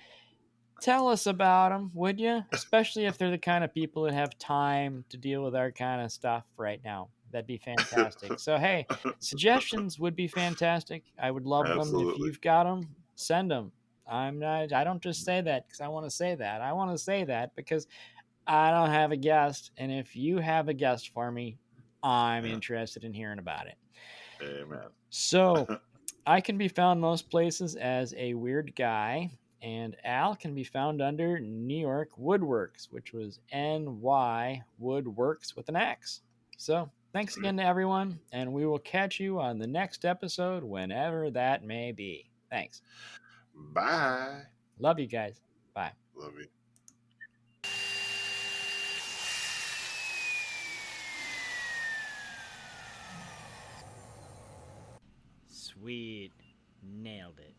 A: tell us about them, would you? Especially if they're the kind of people that have time to deal with our kind of stuff right now. That'd be fantastic. So, hey, suggestions would be fantastic. I would love them. If
B: Absolutely.
A: you've got them, send them. I don't just say that because I want to say that. I want to say that because I don't have a guest. And if you have a guest for me, I'm
B: Yeah.
A: interested in hearing about it.
B: Amen.
A: So I can be found most places as a weird guy, and Al can be found under New York Woodworks, which was NY Woodworks with an X. So thanks
B: That's right.
A: again to everyone, and we will catch you on the next episode, whenever that may be. Thanks.
B: Bye.
A: Love you guys. Bye.
B: Love you.
A: Sweet. Nailed it.